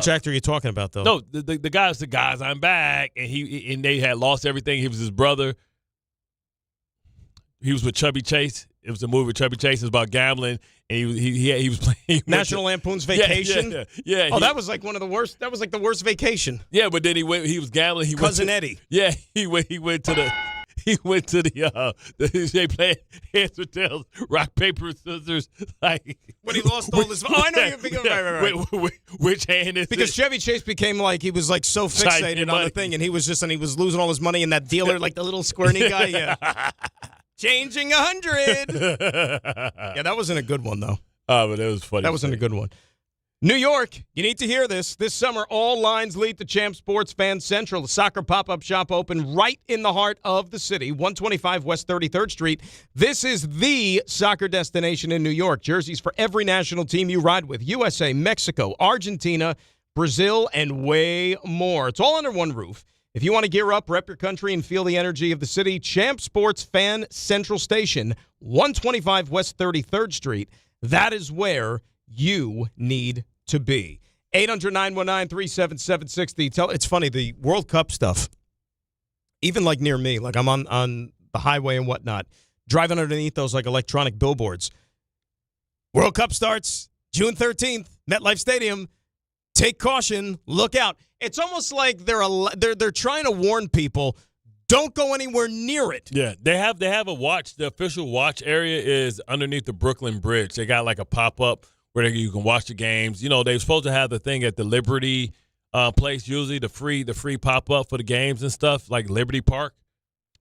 actor are you talking about, though? No, the guys I'm back, and they had lost everything. He was his brother. He was with Chubby Chase. It was a movie with Chubby Chase. It was about gambling, and he was playing National Lampoon's Vacation. Yeah. Oh, that was like one of the worst. That was like the worst vacation. Yeah, but then he was gambling. Cousin Eddie. Yeah, he went to the. He went to they played heads or tails, rock, paper, scissors. Like when he lost all his. Oh, I know you're thinking. Right. Which hand is because it? Chevy Chase became like he was like so fixated on the thing, and he was losing all his money. And that dealer, like the little squirmy guy, yeah, changing 100. Yeah, that wasn't a good one though. Oh, but it was funny. That wasn't a good one. New York, you need to hear this. This summer, all lines lead to Champ Sports Fan Central. The soccer pop-up shop open right in the heart of the city, 125 West 33rd Street. This is the soccer destination in New York. Jerseys for every national team you ride with. USA, Mexico, Argentina, Brazil, and way more. It's all under one roof. If you want to gear up, rep your country, and feel the energy of the city, Champ Sports Fan Central Station, 125 West 33rd Street. That is where you need to be. 800-919-3776. It's funny, the World Cup stuff, even like near me, like I'm on the highway and whatnot, driving underneath those like electronic billboards. World Cup starts June 13th, MetLife Stadium. Take caution, look out. It's almost like they're trying to warn people, don't go anywhere near it. Yeah, they have a watch. The official watch area is underneath the Brooklyn Bridge. They got like a pop-up where you can watch the games. You know, they're supposed to have the thing at the Liberty place, usually the free pop-up for the games and stuff, like Liberty Park.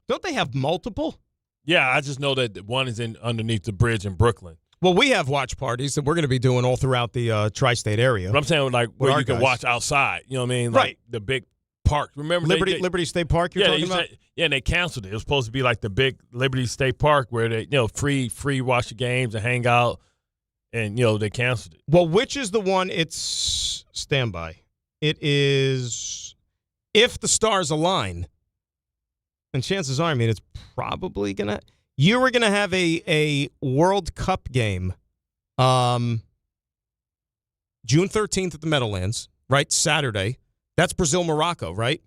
Don't they have multiple? Yeah, I just know that one is underneath the bridge in Brooklyn. Well, we have watch parties that we're going to be doing all throughout the tri-state area. But I'm saying like where you can watch outside. You know what I mean? Like right. The big park. Remember Liberty State Park you're talking about? And they canceled it. It was supposed to be like the big Liberty State Park where they, free watch the games and hang out. And, they canceled it. Well, which is the one? It's standby. It is if the stars align. And chances are, it's probably going to. You were going to have a World Cup game June 13th at the Meadowlands, right? Saturday. That's Brazil-Morocco, right?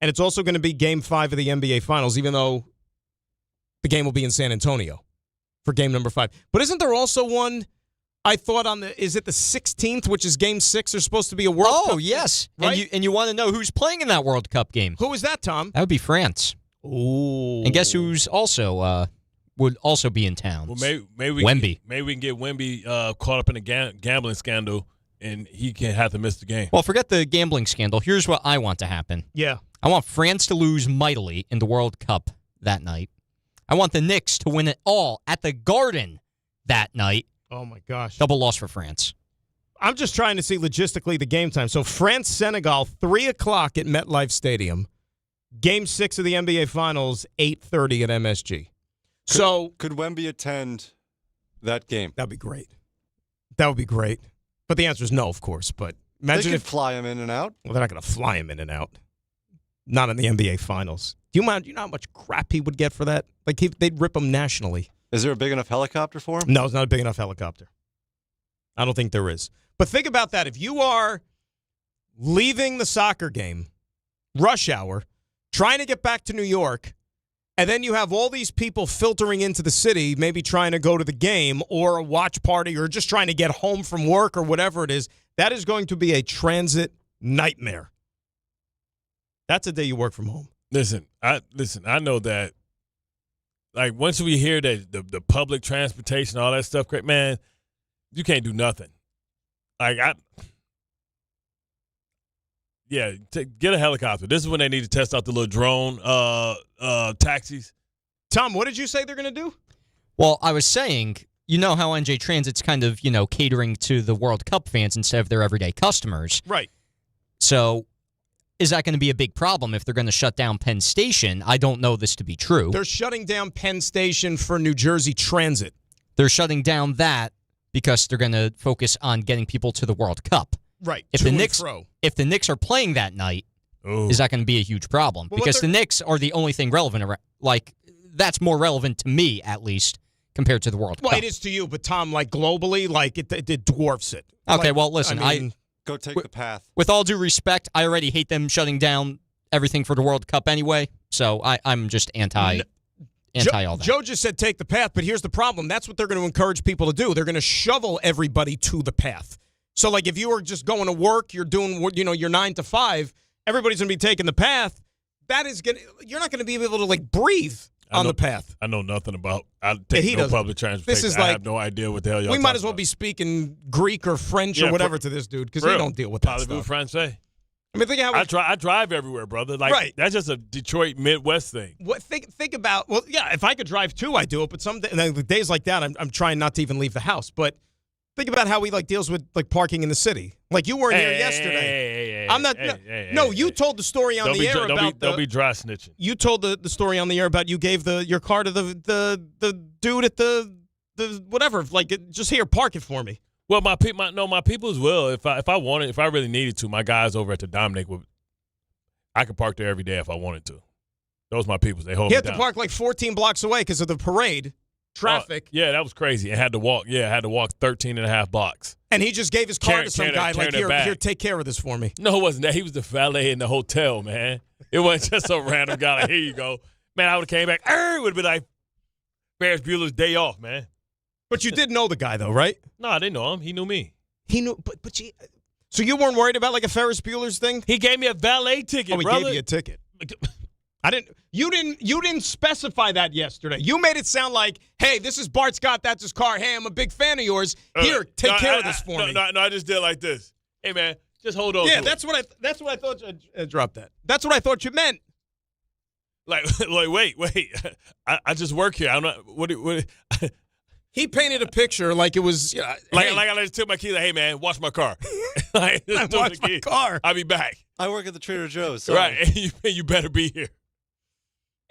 And it's also going to be Game 5 of the NBA Finals, even though the game will be in San Antonio for Game number 5. But isn't there also one, I thought, is it the 16th, which is Game 6? There's supposed to be a World Cup. Oh, yes. Right? And you want to know who's playing in that World Cup game. Who is that, Tom? That would be France. Ooh. And guess who's also would also be in town? Well, maybe Wemby. Maybe we can get Wemby caught up in a gambling scandal, and he can't have to miss the game. Well, forget the gambling scandal. Here's what I want to happen. Yeah. I want France to lose mightily in the World Cup that night. I want the Knicks to win it all at the Garden that night. Oh, my gosh. Double loss for France. I'm just trying to see logistically the game time. So France-Senegal, 3 o'clock at MetLife Stadium. Game 6 of the NBA Finals, 8:30 at MSG. Could Wemby attend that game? That'd be great. That would be great. But the answer is no, of course. But imagine they could fly him in and out. Well, they're not going to fly him in and out. Not in the NBA Finals. Do you know how much crap he would get for that? Like they'd rip him nationally. Is there a big enough helicopter for him? No, it's not a big enough helicopter. I don't think there is. But think about that. If you are leaving the soccer game, rush hour, trying to get back to New York, and then you have all these people filtering into the city, maybe trying to go to the game or a watch party or just trying to get home from work or whatever it is, that is going to be a transit nightmare. That's a day you work from home. Listen, I know that, like, once we hear that the public transportation, all that stuff, great, man, you can't do nothing. Like, get a helicopter. This is when they need to test out the little drone taxis. Tom, what did you say they're going to do? Well, I was saying, you know how NJ Transit's kind of, catering to the World Cup fans instead of their everyday customers. Right. So is that going to be a big problem if they're going to shut down Penn Station? I don't know this to be true. They're shutting down Penn Station for New Jersey Transit. They're shutting down that because they're going to focus on getting people to the World Cup. Right. If the Knicks are playing that night, is that going to be a huge problem? Well, because the Knicks are the only thing relevant. Like, that's more relevant to me, at least, compared to the World Cup. Well, it is to you, but Tom, like globally, like it dwarfs it. Okay, Like, well, listen, go take the path. With all due respect, I already hate them shutting down everything for the World Cup anyway, so I'm just anti all that. Joe just said take the path, but here's the problem. That's what they're going to encourage people to do. They're going to shovel everybody to the path. So, like, if you are just going to work, you're doing, your 9 to 5, everybody's going to be taking the path. You're not going to be able to, like, breathe on the path. I know nothing about. I take no public transportation. I have no idea what the hell y'all We might as well be speaking Greek or French or whatever to this dude because they don't deal with that stuff. Français. I mean, think how I drive everywhere, brother. Like, that's just a Detroit Midwest thing. Think about, well, yeah, if I could drive too, I do it. But some days like that, I'm trying not to even leave the house. But think about how he deals with parking in the city. Like, you weren't here yesterday. I'm not. No, you told the story on the air about. Don't be dry snitching. You told the story on the air about you gave your car to the dude at the whatever. Like, just here, park it for me. Well, my people as well. If I really needed to, my guys over at the Dominic I could park there every day if I wanted to. Those my peoples. They hold me down. He had to park like 14 blocks away because of the parade. Traffic. Yeah, that was crazy. I had to walk 13 and a half blocks. And he just gave his car to some guy like, here, take care of this for me. No, it wasn't that. He was the valet in the hotel, man. It wasn't just some random guy like, here you go. Man, I would have came back. It would have been like Ferris Bueller's Day Off, man. But you did know the guy, though, right? No, I didn't know him. He knew me. He knew, but so you weren't worried about like a Ferris Bueller's thing? He gave me a valet ticket, brother. He gave you a ticket. You didn't specify that yesterday. You made it sound like, hey, this is Bart Scott, that's his car. Hey, I'm a big fan of yours. Here, take care of this for me. No, I just did like this. Hey, man, just hold on. Yeah, that's what I thought. Drop that. That's what I thought you meant. Like wait. I just work here. I'm not. What? He painted a picture like it was like I just took my keys. Like, hey man, watch my car. I watch my car. I'll be back. I work at the Trader Joe's. So. Right, you better be here.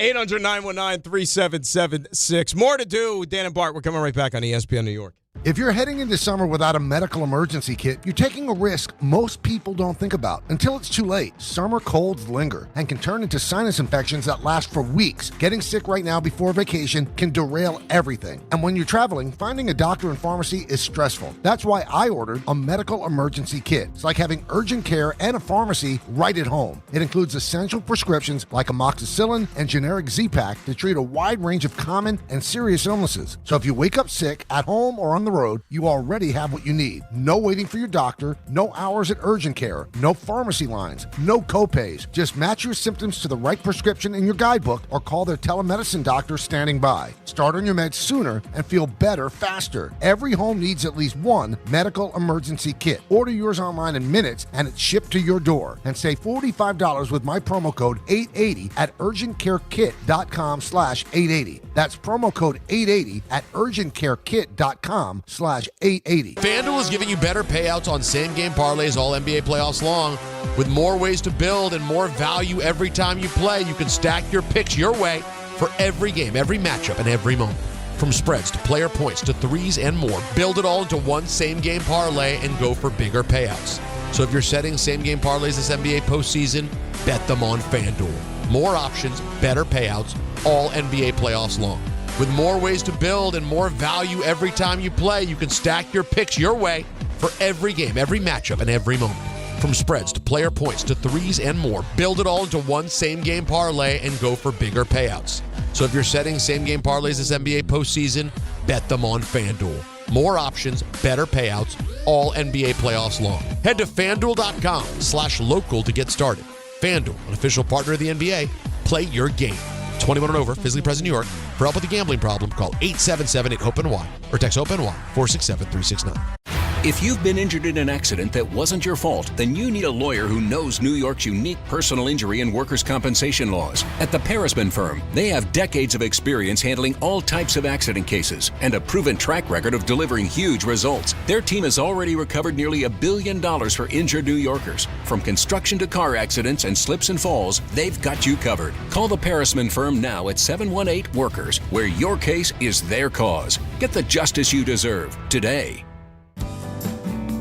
800-919-3776. More to do. Dan and Bart, we're coming right back on ESPN New York. If you're heading into summer without a medical emergency kit, you're taking a risk most people don't think about until it's too late. Summer colds linger and can turn into sinus infections that last for weeks. Getting sick right now before vacation can derail everything. And when you're traveling, finding a doctor and pharmacy is stressful. That's why I ordered a medical emergency kit. It's like having urgent care and a pharmacy right at home. It includes essential prescriptions like amoxicillin and generic Z-Pak to treat a wide range of common and serious illnesses. So if you wake up sick at home or on the road, you already have what you need. No waiting for your doctor, no hours at urgent care, no pharmacy lines, no copays. Just match your symptoms to the right prescription in your guidebook or call their telemedicine doctor standing by. Start on your meds sooner and feel better faster. Every home needs at least one medical emergency kit. Order yours online in minutes and it's shipped to your door. And save $45 with my promo code 880 at urgentcarekit.com/880. That's promo code 880 at urgentcarekit.com/880. FanDuel is giving you better payouts on same-game parlays all NBA playoffs long. With more ways to build and more value every time you play, you can stack your picks your way for every game, every matchup, and every moment. From spreads to player points to threes and more, build it all into one same-game parlay and go for bigger payouts. So if you're setting same-game parlays this NBA postseason, bet them on FanDuel. More options, better payouts, all NBA playoffs long. With more ways to build and more value every time you play, you can stack your picks your way for every game, every matchup, and every moment. From spreads to player points to threes and more, build it all into one same-game parlay and go for bigger payouts. So if you're setting same-game parlays this NBA postseason, bet them on FanDuel. More options, better payouts, all NBA playoffs long. Head to FanDuel.com/local to get started. FanDuel, an official partner of the NBA. Play your game. 21 and over, physically present in New York. For help with a gambling problem, call 877-8-OPEN-Y or text OPEN-Y 467-369. If you've been injured in an accident that wasn't your fault, then you need a lawyer who knows New York's unique personal injury and workers' compensation laws. At the Parisman Firm, they have decades of experience handling all types of accident cases and a proven track record of delivering huge results. Their team has already recovered nearly $1 billion for injured New Yorkers. From construction to car accidents and slips and falls, they've got you covered. Call the Parisman Firm now at 718-WORKERS, where your case is their cause. Get the justice you deserve today.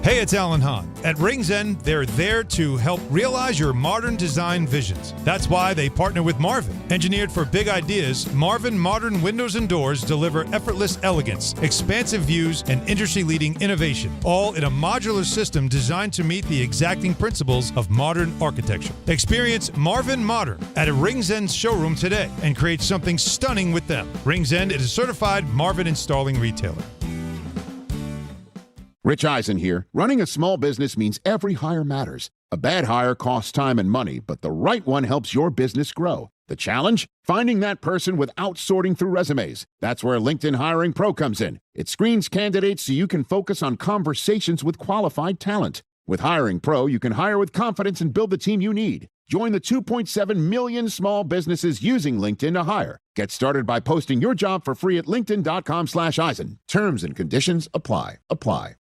Hey, it's Alan Hahn. At Rings End, they're there to help realize your modern design visions. That's why they partner with Marvin. Engineered for big ideas, Marvin Modern Windows and Doors deliver effortless elegance, expansive views, and industry-leading innovation, all in a modular system designed to meet the exacting principles of modern architecture. Experience Marvin Modern at a Rings End showroom today and create something stunning with them. Rings End is a certified Marvin installing retailer. Rich Eisen here. Running a small business means every hire matters. A bad hire costs time and money, but the right one helps your business grow. The challenge? Finding that person without sorting through resumes. That's where LinkedIn Hiring Pro comes in. It screens candidates so you can focus on conversations with qualified talent. With Hiring Pro, you can hire with confidence and build the team you need. Join the 2.7 million small businesses using LinkedIn to hire. Get started by posting your job for free at linkedin.com/Eisen. Terms and conditions apply.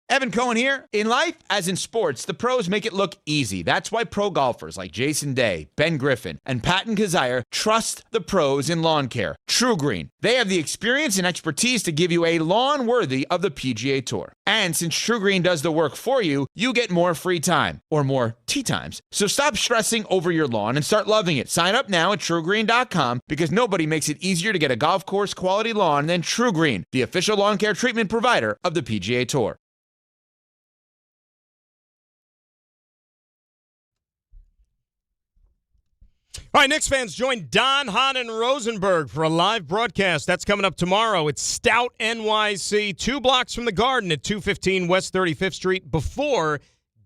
Evan Cohen here. In life, as in sports, the pros make it look easy. That's why pro golfers like Jason Day, Ben Griffin, and Patton Kazire trust the pros in lawn care. True Green. They have the experience and expertise to give you a lawn worthy of the PGA Tour. And since True Green does the work for you, you get more free time, or more tee times. So stop stressing over your lawn and start loving it. Sign up now at TrueGreen.com because nobody makes it easier to get a golf course quality lawn than True Green, the official lawn care treatment provider of the PGA Tour. All right, Knicks fans, join Don, Hahn, and Rosenberg for a live broadcast. That's coming up tomorrow. It's Stout NYC, 2 blocks from the Garden at 215 West 35th Street before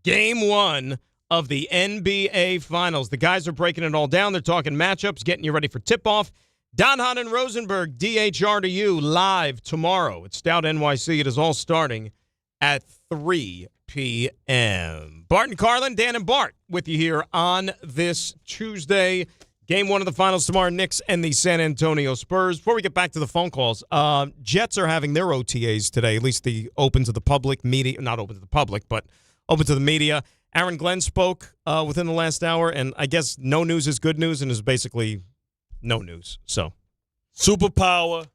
Game 1 of the NBA Finals. The guys are breaking it all down. They're talking matchups, getting you ready for tip-off. Don, Hahn, and Rosenberg, DHR to you, live tomorrow. It's Stout NYC. It is all starting at 3 p.m. Bart and Carlin, Dan and Bart with you here on this Tuesday. Game 1 of the finals tomorrow, Knicks and the San Antonio Spurs. Before we get back to the phone calls, Jets are having their OTAs today, at least the open to the public media, not open to the public, but open to the media. Aaron Glenn spoke within the last hour, and I guess no news is good news and is basically no news. So, superpower.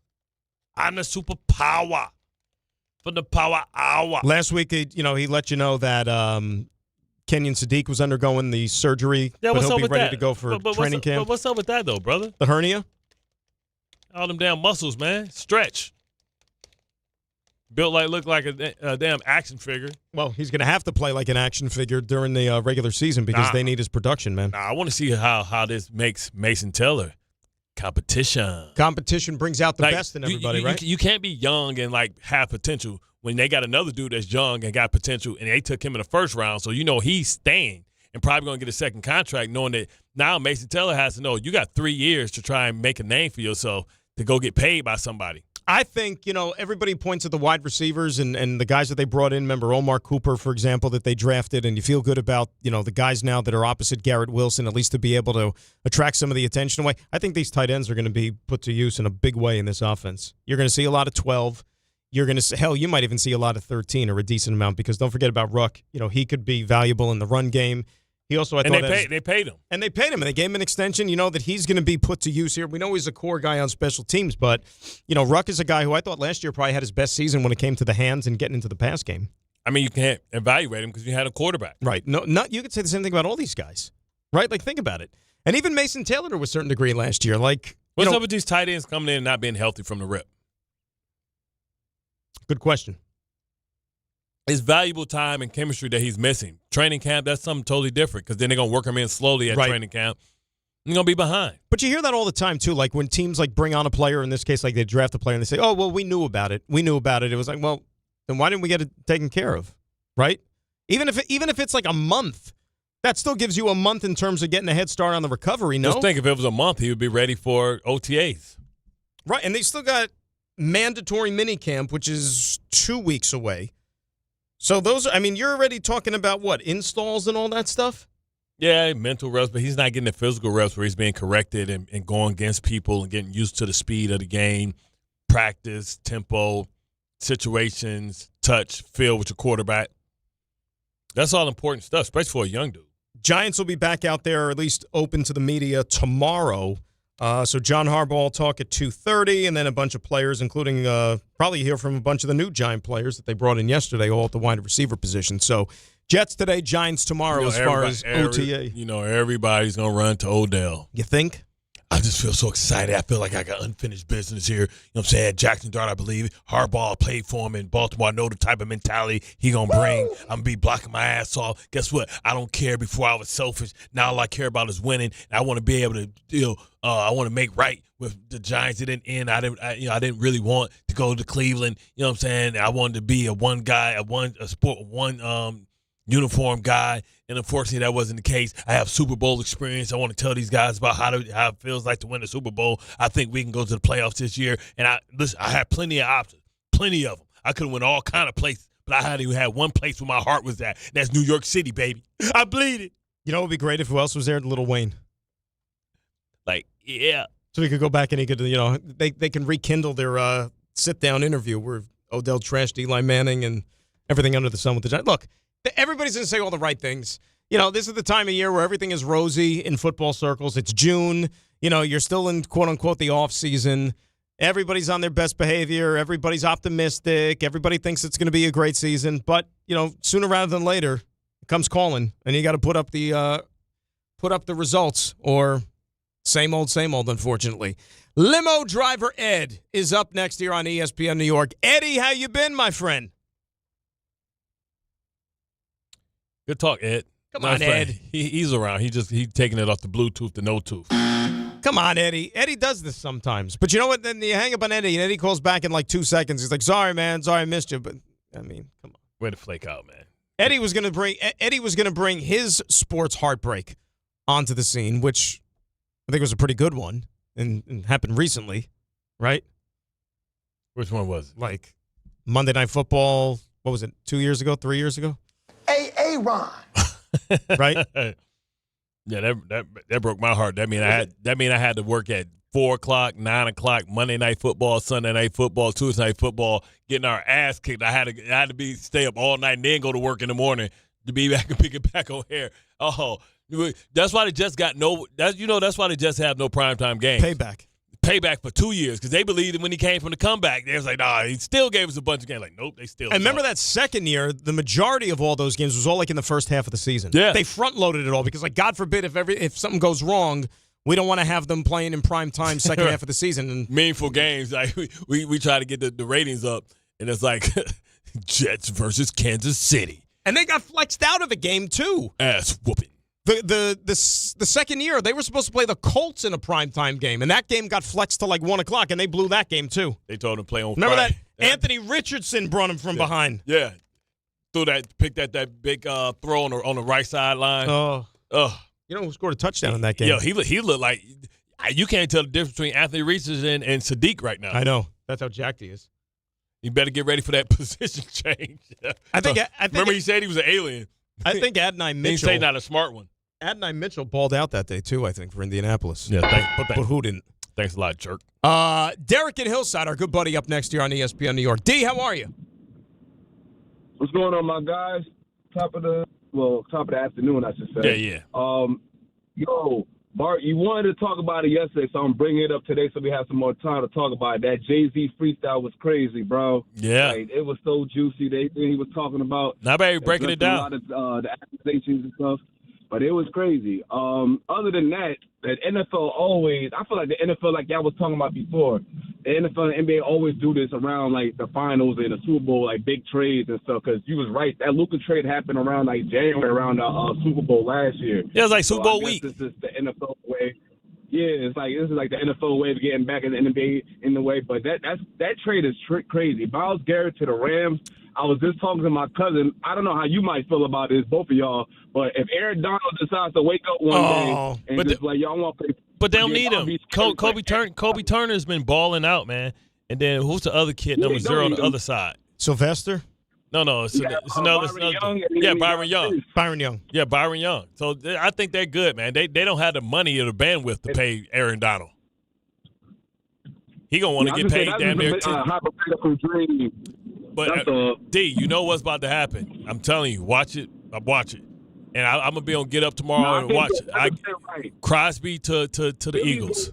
I'm the superpower. For the power hour. Last week, he let you know that Kenyon Sadiq was undergoing the surgery, but he'll be ready to go for training camp. But what's up with that, though, brother? The hernia? All them damn muscles, man. Stretch. Look like a damn action figure. Well, he's going to have to play like an action figure during the regular season because they need his production, man. I want to see how this makes Mason Taylor. Competition brings out the best in everybody, right? You can't be young and have potential when they got another dude that's young and got potential, and they took him in the first round. So he's staying and probably going to get a second contract, knowing that now Mason Taylor has to know you got 3 years to try and make a name for yourself to go get paid by somebody. I think, everybody points at the wide receivers and the guys that they brought in. Remember Omar Cooper, for example, that they drafted, and you feel good about, the guys now that are opposite Garrett Wilson, at least to be able to attract some of the attention away. I think these tight ends are going to be put to use in a big way in this offense. You're going to see a lot of 12. You're going to you might even see a lot of 13 or a decent amount because don't forget about Ruck. He could be valuable in the run game. He also, they paid him. And they paid him, and they gave him an extension. You know that he's going to be put to use here. We know he's a core guy on special teams, but, Ruck is a guy who I thought last year probably had his best season when it came to the hands and getting into the pass game. I mean, you can't evaluate him because you had a quarterback. Right. You could say the same thing about all these guys, right? Think about it. And even Mason Taylor to a certain degree last year. What's up with these tight ends coming in and not being healthy from the rip? Good question. It's valuable time and chemistry that he's missing. Training camp, that's something totally different because then they're going to work him in slowly at training camp. You're going to be behind. But you hear that all the time, too. When teams, bring on a player, in this case, they draft a player, and they say, oh, well, we knew about it. It was well, then why didn't we get it taken care of, right? Even if it's a month, that still gives you a month in terms of getting a head start on the recovery, no? Just think if it was a month, he would be ready for OTAs. Right, and they still got mandatory minicamp, which is 2 weeks away. So those, I mean, you're already talking about what, installs and all that stuff? Yeah, mental reps, but he's not getting the physical reps where he's being corrected and going against people and getting used to the speed of the game, practice, tempo, situations, touch, feel with your quarterback. That's all important stuff, especially for a young dude. Giants will be back out there, or at least open to the media tomorrow. So John Harbaugh will talk at 2:30, and then a bunch of players, including probably hear from a bunch of the new Giant players that they brought in yesterday, all at the wide receiver position. So Jets today, Giants tomorrow as far as OTA. Everybody's going to run to Odell. You think? I just feel so excited. I feel like I got unfinished business here. You know what I'm saying? Jackson Dart, I believe. Harbaugh played for him in Baltimore. I know the type of mentality he going to bring. I'm going to be blocking my ass off. Guess what? I don't care. Before I was selfish. Now all I care about is winning. And I want to be able to I want to make right with the Giants. It didn't end. I didn't really want to go to Cleveland. You know what I'm saying? I wanted to be a uniform guy, and unfortunately that wasn't the case. I have Super Bowl experience. I want to tell these guys about how it feels like to win the Super Bowl. I think we can go to the playoffs this year, and I had plenty of options, plenty of them. I could have went all kind of places, but I had one place where my heart was at, and that's New York City, baby. I bleed it. You know what would be great if who else was there? Lil Wayne. Yeah. So he could go back and he could, they can rekindle their sit-down interview where Odell trashed Eli Manning and everything under the sun with the Giants. Look, everybody's going to say all the right things. This is the time of year where everything is rosy in football circles. It's June. You're still in, quote-unquote, the off season. Everybody's on their best behavior. Everybody's optimistic. Everybody thinks it's going to be a great season. But, sooner rather than later, it comes calling, and you got to put up the results, or same old, unfortunately. Limo driver Ed is up next here on ESPN New York. Eddie, how you been, my friend? Good talk, Ed. Come on, Ed. He's around. He's taking it off the Bluetooth to no tooth. Come on, Eddie. Eddie does this sometimes. But you know what? Then you hang up on Eddie, and Eddie calls back in like 2 seconds. He's like, sorry, man. Sorry I missed you. But, come on. Way to flake out, man. Eddie was going to bring his sports heartbreak onto the scene, which I think was a pretty good one and happened recently, right? Which one was it? Like Monday Night Football, what was it, 2 years ago, 3 years ago? Ron. Right? Yeah, that broke my heart. That mean I had to work at 4 o'clock, 9 o'clock, Monday Night Football, Sunday Night Football, Tuesday Night Football, getting our ass kicked. I had to stay up all night and then go to work in the morning to be back and pick it back on air. Oh, that's why they just got that's why they just have no primetime games. Payback for 2 years, because they believed when he came from the comeback, they was like, nah, he still gave us a bunch of games. Like, nope, they still. And remember that second year, the majority of all those games was all like in the first half of the season. Yeah. They front-loaded it all because, like, God forbid if something goes wrong, we don't want to have them playing in prime time second half of the season. And meaningful games. Like we try to get the ratings up, and it's like Jets versus Kansas City. And they got flexed out of the game, too. Ass whooping. The second year, they were supposed to play the Colts in a primetime game, and that game got flexed to like 1 o'clock, and they blew that game, too. They told him to play on Remember Friday. that? Anthony Richardson brought him from behind. Yeah. Picked that big throw on the right sideline. Oh. You know who scored a touchdown in that game? Yeah, he looked like you can't tell the difference between Anthony Richardson and Sadiq right now. I know. That's how jacked he is. You better get ready for that position change. I think remember he said he was an alien. I think Adonai Mitchell. He say not a smart one. Adonai Mitchell balled out that day, too, I think, for Indianapolis. Yeah, but who didn't? Thanks a lot, jerk. Derek and Hillside, our good buddy, up next here on ESPN New York. D, how are you? What's going on, my guys? Top of the afternoon, I should say. Yeah. Yo, Bart, you wanted to talk about it yesterday, so I'm bringing it up today so we have some more time to talk about it. That Jay-Z freestyle was crazy, bro. Yeah. Like, it was so juicy. He was talking about. Not bad, breaking it down. A lot of the accusations and stuff. But it was crazy. Other than that NFL always, I feel like the NFL, like y'all was talking about before, the NFL and NBA always do this around like the finals and the Super Bowl, like big trades and stuff. Because you was right, that Luka trade happened around like January, around the Super Bowl last year. Yeah, it was like Super Bowl week. This is the NFL way. Yeah, this is like the NFL way of getting back in the NBA in the way. But that trade is crazy. Myles Garrett to the Rams. I was just talking to my cousin. I don't know how you might feel about this, both of y'all. But if Aaron Donald decides to wake up one day and just like, y'all want to play. But they don't need him. Kobe Turner's been balling out, man. And then who's the other kid, number 0 on the other side? Sylvester? No. It's another. Byron Young. Byron Young. Yeah, Byron Young. So I think they're good, man. They don't have the money or the bandwidth to pay Aaron Donald. He gonna want to get paid damn near too. Hypothetical dream. But D, you know what's about to happen. I'm telling you, watch it. Watch it. And I'm gonna be on Get Up tomorrow and watch it. Crosby to the Eagles.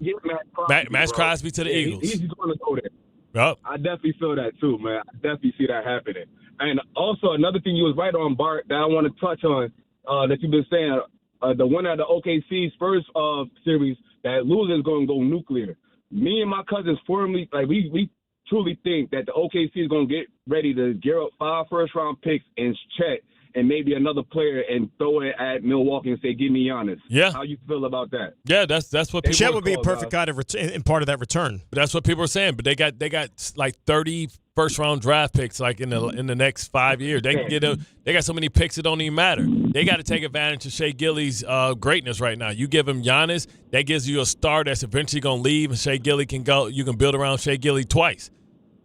Max Crosby to the Eagles. He's going to go there. Yep. I definitely feel that too, man. I definitely see that happening. And also another thing you was right on, Bart, that I want to touch on that you've been saying, the winner of the OKC Spurs series, that loser is going to go nuclear. Me and my cousins firmly, we truly think that the OKC is going to get ready to gear up 5 first-round picks and Chet and maybe another player and throw it at Milwaukee and say, give me Giannis. Yeah. How you feel about that? Yeah, that's what people. Chet would be a perfect guy to in part of that return. But that's what people are saying. But they got like 30 first-round draft picks like in the next 5 years. They can get they got so many picks it don't even matter. They got to take advantage of Shea Gilly's greatness right now. You give him Giannis, that gives you a star that's eventually going to leave, and Shea Gilly can go. You can build around Shea Gilly twice.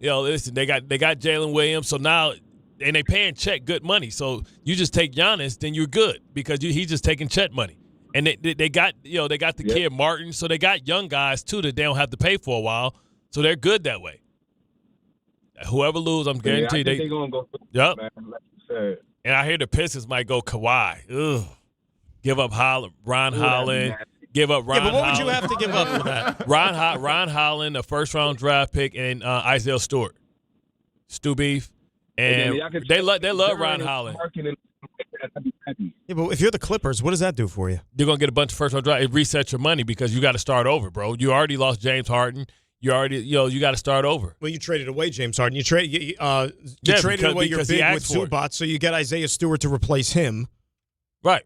Listen, they got Jalen Williams, so now. And they paying Chet good money, so you just take Giannis, then you're good because he's just taking Chet money. And they got the kid Martin, so they got young guys too that they don't have to pay for a while, so they're good that way. Whoever loses, I'm guaranteed they're gonna go. Yep. Man, like you said. And I hear the Pistons might go Kawhi. Ugh. Give up Ron Holland. Give up Ron. Yeah, but what Holland. would you have to give up for that? Ron Holland, a first-round draft pick, and Isaiah Stewart, Stu Beef. And they love Ron Holland. Yeah, but if you're the Clippers, what does that do for you? You're gonna get a bunch of first-round draft. It resets your money because you got to start over, bro. You already lost James Harden. You already, you got to start over. Well, you traded away James Harden. You traded away your big with Zubac, so you get Isaiah Stewart to replace him. Right.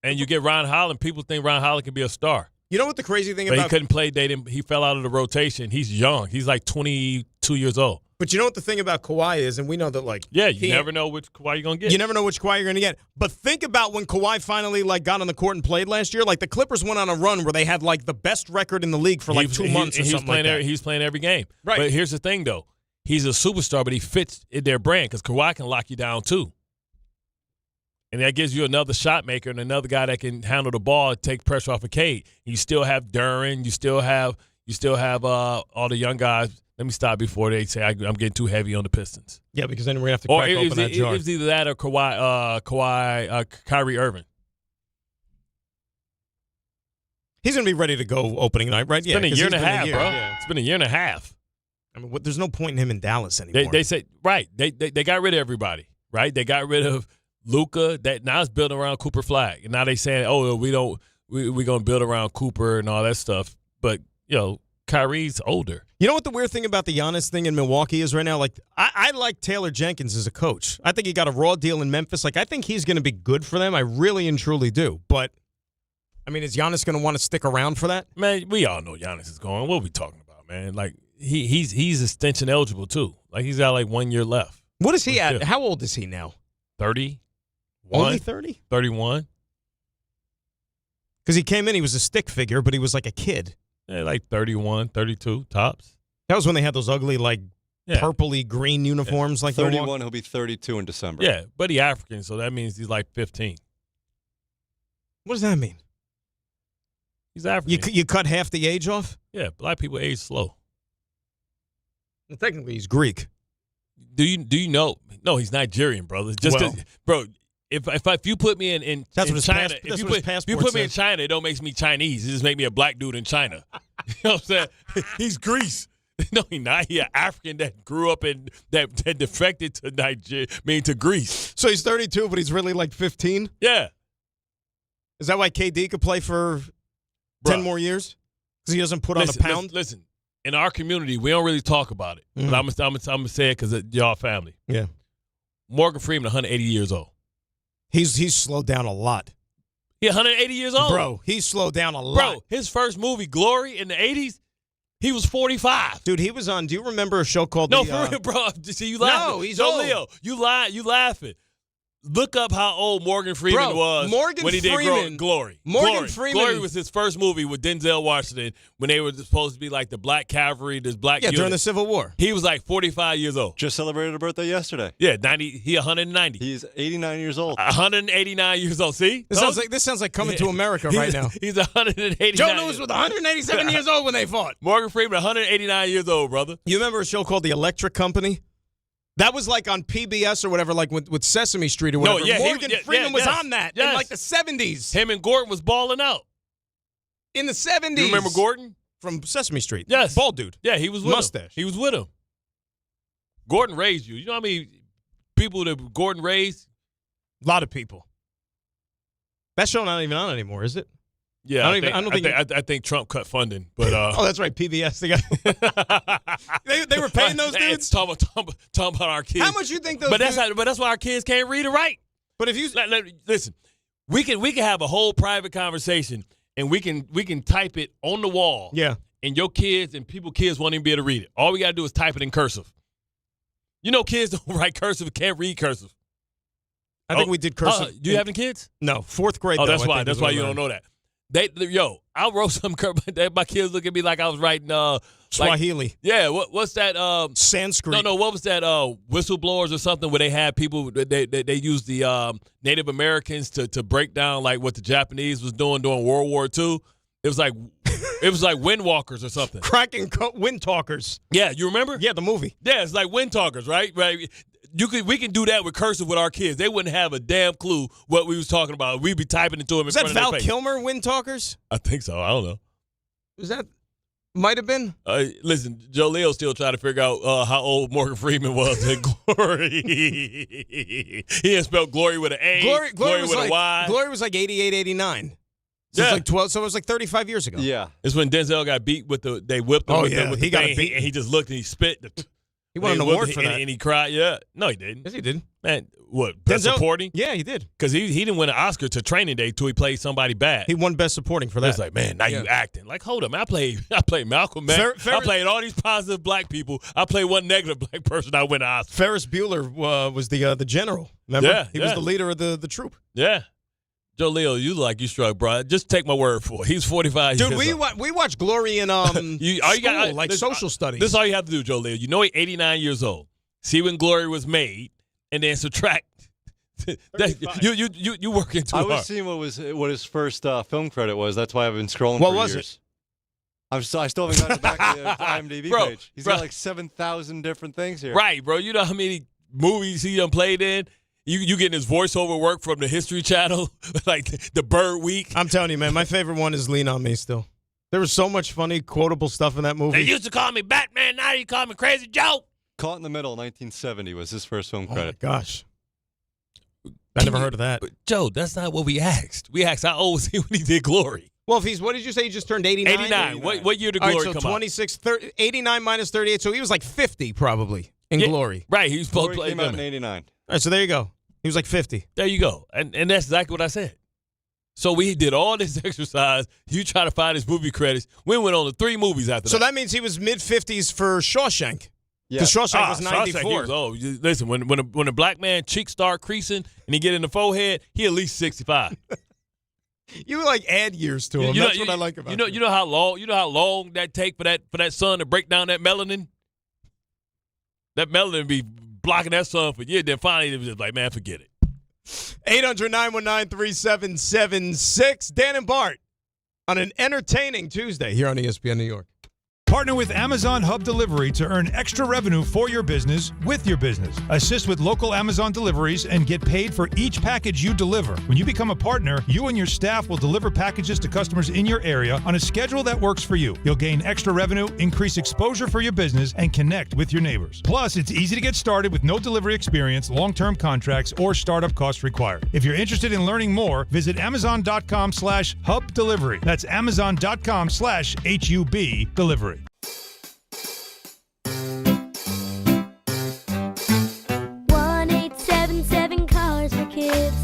And you get Ron Holland. People think Ron Holland can be a star. You know what the crazy thing but about? He couldn't play. He fell out of the rotation. He's young. He's like 22 years old. But you know what the thing about Kawhi is, and we know that, you never know which Kawhi you're going to get. You never know which Kawhi you're going to get. But think about when Kawhi finally, got on the court and played last year. The Clippers went on a run where they had, the best record in the league for, 2 months or something like that. He's playing every game. Right. But here's the thing, though. He's a superstar, but he fits in their brand because Kawhi can lock you down, too. And that gives you another shot maker and another guy that can handle the ball and take pressure off of Cade. You still have Duren. You still have all the young guys. Let me stop before they say I'm getting too heavy on the Pistons. Yeah, because then we're going to have to crack open that jar. It's either that or Kyrie Irving. He's going to be ready to go opening night, right? It's been a year and a half, bro. Yeah. It's been a year and a half. I mean, there's no point in him in Dallas anymore. They say, right, they got rid of everybody, right? They got rid of Luka. That now it's built around Cooper Flag. And now they saying, we're going to build around Cooper and all that stuff. But, Kyrie's older. You know what the weird thing about the Giannis thing in Milwaukee is right now? I like Taylor Jenkins as a coach. I think he got a raw deal in Memphis. I think he's going to be good for them. I really and truly do. But, I mean, is Giannis going to want to stick around for that? Man, we all know Giannis is going. What are we talking about, man? He's extension eligible, too. He's got, 1 year left. What is he at? How old is he now? 30. Only 30? 31. Because he came in, he was a stick figure, but he was like a kid. Yeah, 31, 32, tops. That was when they had those ugly, purpley green uniforms. 31, he'll be 32 in December. Yeah, but he's African, so that means he's 15. What does that mean? He's African. You cut half the age off? Yeah, black people age slow. Well, technically, he's Greek. Do you know? No, he's Nigerian, brother. Bro. If you put me in China, if you put me in China, it don't make me Chinese. It just make me a black dude in China. You know what I'm saying? He's Greece. No, he's not. He's an African that grew up that defected to to Greece. So he's 32, but he's really 15? Yeah. Is that why KD could play for 10 more years? Because he doesn't put on a pound? Listen, in our community, we don't really talk about it. Mm-hmm. But I'm gonna say it because y'all family. Yeah. Morgan Freeman, 180 years old. He's slowed down a lot. He's 180 years old. Bro, he's slowed down a lot. Bro, his first movie, Glory, in the 80s, he was 45. Dude, he was on, do you remember a show called for real, bro. See, you laughing. No, he's old. Leo, you laughing. look up how old Morgan Freeman was when he did Glory. Morgan Freeman. Glory was his first movie with Denzel Washington when they were supposed to be like the Black Cavalry, this black unit. During the Civil War. He was like 45 years old. Just celebrated a birthday yesterday. Yeah, 90. He 190. He's 89 years old. 189 years old. See? This sounds like Coming to America right now. He's 189. Joe Louis was 187 years old when they fought. Morgan Freeman, 189 years old, brother. You remember a show called The Electric Company? That was like on PBS or whatever, like with Sesame Street or whatever. No, yeah, Morgan Freeman was on that in like the 70s. Him and Gordon was balling out. In the 70s. You remember Gordon? From Sesame Street. Yes. Bald dude. Yeah, he was with Mustache. him. He was with him. Gordon raised you. You know how many people that Gordon raised? A lot of people. That show not even on anymore, is it? Yeah, I think Trump cut funding, but oh, that's right, PBS. They were paying those dudes. Talking about our kids. How much you think those? But that's why our kids can't read or write. But if you listen, we can have a whole private conversation, and we can type it on the wall. Yeah. And your kids and kids won't even be able to read it. All we gotta do is type it in cursive. You know, kids don't write cursive, can't read cursive. I think we did cursive. Do you have any kids? No, 4th grade. Oh, that's why. That's why you don't know that. I wrote some. My kids look at me like I was writing Swahili. What's that? Sanskrit. No. What was that? Whistleblowers or something where they had people. They used the Native Americans to break down like what the Japanese was doing during World War II. It was like windwalkers or something. Cracking wind talkers. Yeah, you remember? Yeah, the movie. Yeah, it's like wind talkers, right? Right. We can do that with cursive with our kids. They wouldn't have a damn clue what we was talking about. We'd be typing it to them in front of their face. Is that Val Kilmer, Wind Talkers? I think so. I don't know. Is that might have been? Listen, Joe Leo still trying to figure out how old Morgan Freeman was in Glory. He had spelled Glory with an A, Glory with a Y. Glory was like 88, 89. So it's like 12. So it was like 35 years ago. Yeah, it's when Denzel got beat with they whipped him. With he got beat, and he just looked and he spit. He won an award for that. And he cried. Yeah. No, he didn't. Yes, he did. Man, what? Best supporting? Yeah, he did. Because he didn't win an Oscar to Training Day till he played somebody bad. He won Best Supporting for that. It's like, man, now you acting. Like, hold up. I played Malcolm X. I played all these positive black people. I played one negative black person. I win an Oscar. Ferris Bueller was the general. Remember? Yeah. He was the leader of the troop. Yeah. Joe Leo, you look like you struck, bro. Just take my word for it. He's 45 years old. Dude, we watch Glory in social studies. This is all you have to do, Joe Leo. You know he's 89 years old. See when Glory was made, and then subtract. You working too hard. I was seeing what his first film credit was. That's why I've been scrolling what for was years. I still haven't gotten back to the IMDb page. He's got like 7,000 different things here. Right, bro. You know how many movies he done played in? You getting his voiceover work from the History Channel, like the Bird Week. I'm telling you, man, my favorite one is Lean on Me still. There was so much funny, quotable stuff in that movie. They used to call me Batman, now you call me Crazy Joe. Caught in the Middle, 1970 was his first film credit. Oh, my gosh. I never heard of that. But Joe, that's not what we asked. We asked how old was he when he did Glory. Well, if what did you say? He just turned 89? 89. What year did Glory come 26, 30, 89 minus 38. So he was like 50 probably in Glory. Right. He was supposed to play came out in 89. All right, so there you go. He was like 50. There you go. And that's exactly what I said. So we did all this exercise. You try to find his movie credits. We went on to 3 movies after that. So that means he was mid-50s for Shawshank. Because Shawshank was 94. Listen, when a black man cheeks start creasing and he get in the forehead, he at least 65. You like add years to him. That's what I like about him. You know how long that take for that sun to break down that melanin? That melanin be blocking that sun for years. Then finally it was just like, man, forget it. 800-919-3776. Dan and Bart on an entertaining Tuesday here on ESPN New York. Partner with Amazon Hub Delivery to earn extra revenue for your business with your business. Assist with local Amazon deliveries and get paid for each package you deliver. When you become a partner, you and your staff will deliver packages to customers in your area on a schedule that works for you. You'll gain extra revenue, increase exposure for your business, and connect with your neighbors. Plus, it's easy to get started with no delivery experience, long-term contracts, or startup costs required. If you're interested in learning more, visit Amazon.com/Hub Delivery. That's Amazon.com/HUB Delivery. 1-877 Cars for Kids.